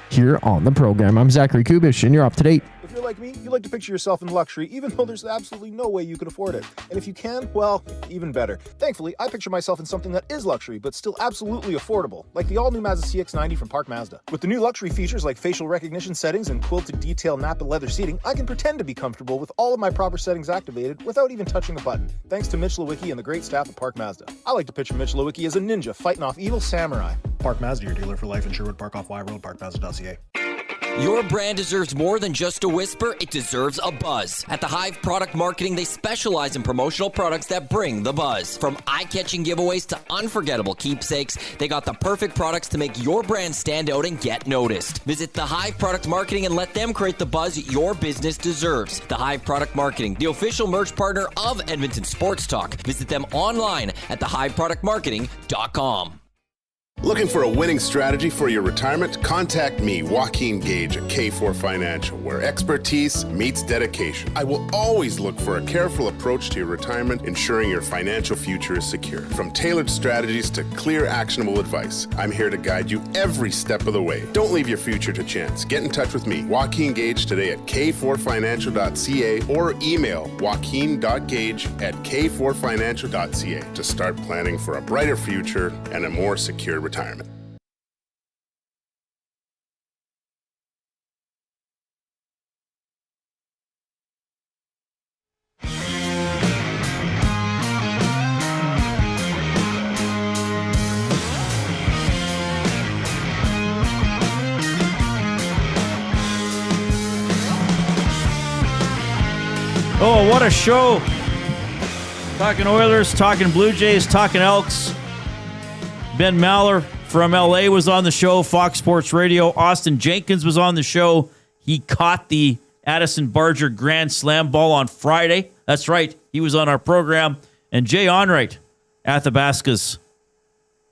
here on the program. I'm Zachary Kubish, and you're up to date. If you're like me, you like to picture yourself in luxury, even though there's absolutely no way you could afford it. And if you can, well, even better. Thankfully, I picture myself in something that is luxury, but still absolutely affordable, like the all-new Mazda CX-90 from Park Mazda. With the new luxury features like facial recognition settings and quilted detail Napa leather seating, I can pretend to be comfortable with all of my proper settings activated without even touching a button, thanks to Mitch Lewicki and the great staff at Park Mazda. I like to picture Mitch Lewicki as a ninja fighting off evil samurai. Park Mazda, your dealer for life in Sherwood Park off Y Road, parkmazda.ca. Your brand deserves more than just a whisper, it deserves a buzz. At the Hive Product Marketing, they specialize in promotional products that bring the buzz. From eye-catching giveaways to unforgettable keepsakes, they got the perfect products to make your brand stand out and get noticed. Visit the Hive Product Marketing and let them create the buzz your business deserves. The Hive Product Marketing, the official merch partner of Edmonton Sports Talk. Visit them online at thehiveproductmarketing.com. Looking for a winning strategy for your retirement? Contact me, Joaquin Gage at K4 Financial, where expertise meets dedication. I will always look for a careful approach to your retirement, ensuring your financial future is secure. From tailored strategies to clear, actionable advice, I'm here to guide you every step of the way. Don't leave your future to chance. Get in touch with me, Joaquin Gage, today at k4financial.ca or email joaquin.gage@k4financial.ca to start planning for a brighter future and a more secure retirement. Oh, what a show. Talking Oilers, talking Blue Jays, talking Elks. Ben Maller from LA was on the show, Fox Sports Radio. Austin Jenkins was on the show. He caught the Addison Barger Grand Slam ball on Friday. That's right. He was on our program. And Jay Onrait, Athabasca's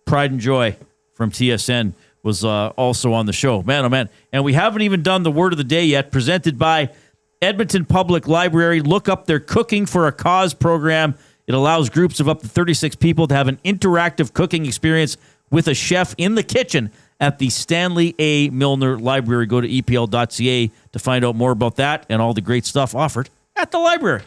pride and joy from TSN, was also on the show. Man, oh man. And we haven't even done the word of the day yet, presented by Edmonton Public Library. Look up their Cooking for a Cause program. It allows groups of up to 36 people to have an interactive cooking experience with a chef in the kitchen at the Stanley A. Milne Library. Go to epl.ca to find out more about that and all the great stuff offered at the library.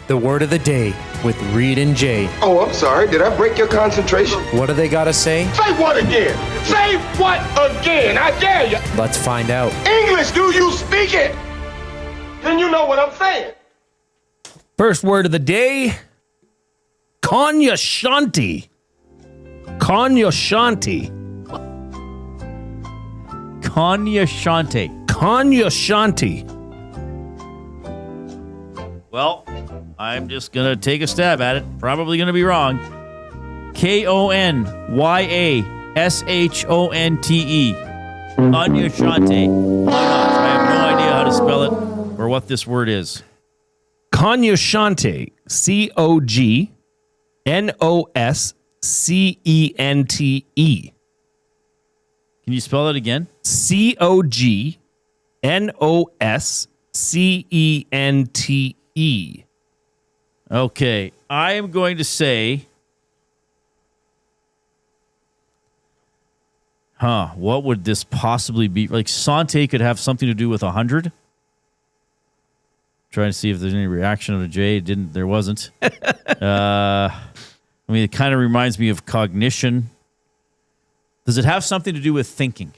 The word of the day with Reid and Jay. Oh, I'm sorry. Did I break your concentration? What do they got to say? Say what again? Say what again? I dare you. Let's find out. English, do you speak it? Then you know what I'm saying. First word of the day, Cognoshanti. Cognoshanti. Cognoshanti. Cognoshanti. Well, I'm just going to take a stab at it. Probably going to be wrong. Konyashonte. Cognoshanti. Why not? I have no idea how to spell it or what this word is. Cognoshanti. Cognoscente. Can you spell it again? Cognoscente. Okay. I am going to say What would this possibly be? Like Sante could have something to do with 100. Trying to see if there's any reaction to Jay. There wasn't. I mean, it kind of reminds me of cognition. Does it have something to do with thinking?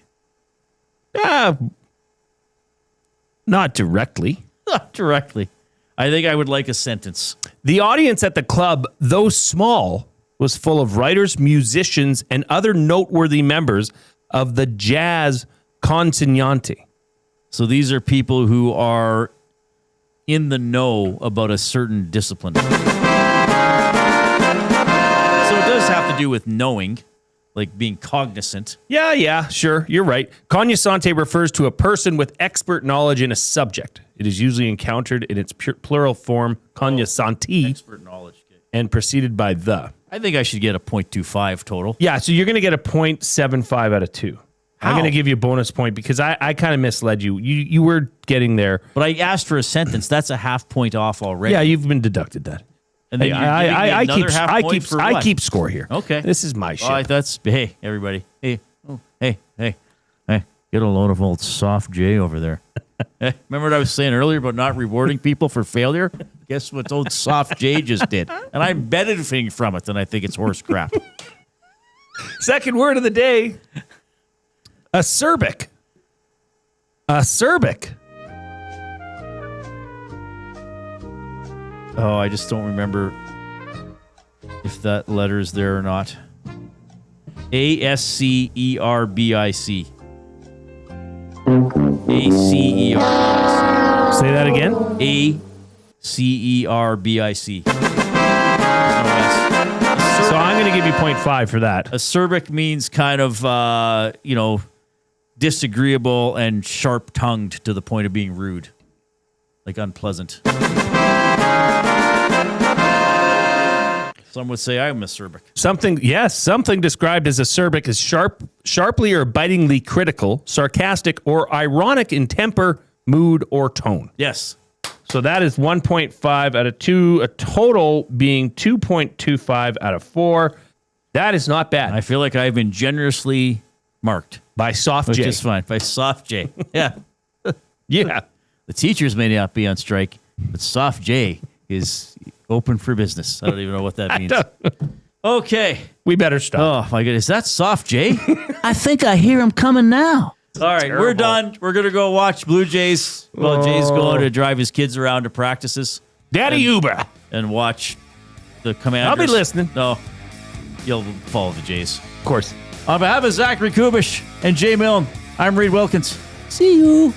Not directly. Not directly. I think I would like a sentence. The audience at the club, though small, was full of writers, musicians, and other noteworthy members of the jazz consigliere. So these are people who are in the know about a certain discipline. So it does have to do with knowing, like being cognizant. Yeah, sure. You're right. Cognoscente refers to a person with expert knowledge in a subject. It is usually encountered in its plural form, cognoscenti, expert knowledge, and preceded by the. I think I should get a 0.25 total. Yeah, so you're going to get a 0.75 out of 2. How? I'm going to give you a bonus point because I kind of misled you. You were getting there. But I asked for a sentence. That's a half point off already. Yeah, you've been deducted that. And then I keep score here. Okay. This is my shit. Hey, everybody. Hey, get a load of old soft J over there. Remember what I was saying earlier about not rewarding people for failure? Guess what old soft J just did? And I'm benefiting from it, and I think it's horse crap. Second word of the day. Acerbic. Acerbic. Oh, I just don't remember if that letter is there or not. ASCERBIC. ACERBIC. Say that again. ACERBIC. So I'm going to give you 0.5 for that. Acerbic means kind of, disagreeable and sharp-tongued to the point of being rude. Like unpleasant. Some would say I'm acerbic. Something described as acerbic is sharply or bitingly critical, sarcastic, or ironic in temper, mood, or tone. Yes. So that is 1.5 out of 2, a total being 2.25 out of 4. That is not bad. I feel like I've been generously marked. By Soft Which J. is fine. By Soft J. Yeah. Yeah. The teachers may not be on strike, but Soft J is open for business. I don't even know what that means. Okay. We better stop. Oh, my goodness. Is that Soft J? I think I hear him coming now. All right, Terrible. We're done. We're going to go watch Blue Jays. Well, Jay's going to drive his kids around to practices. Daddy Uber. And watch the Commanders. I'll be listening. No, you'll follow the Jays. Of course. On behalf of Zachary Kubish and Jay Milne, I'm Reid Wilkins. See you.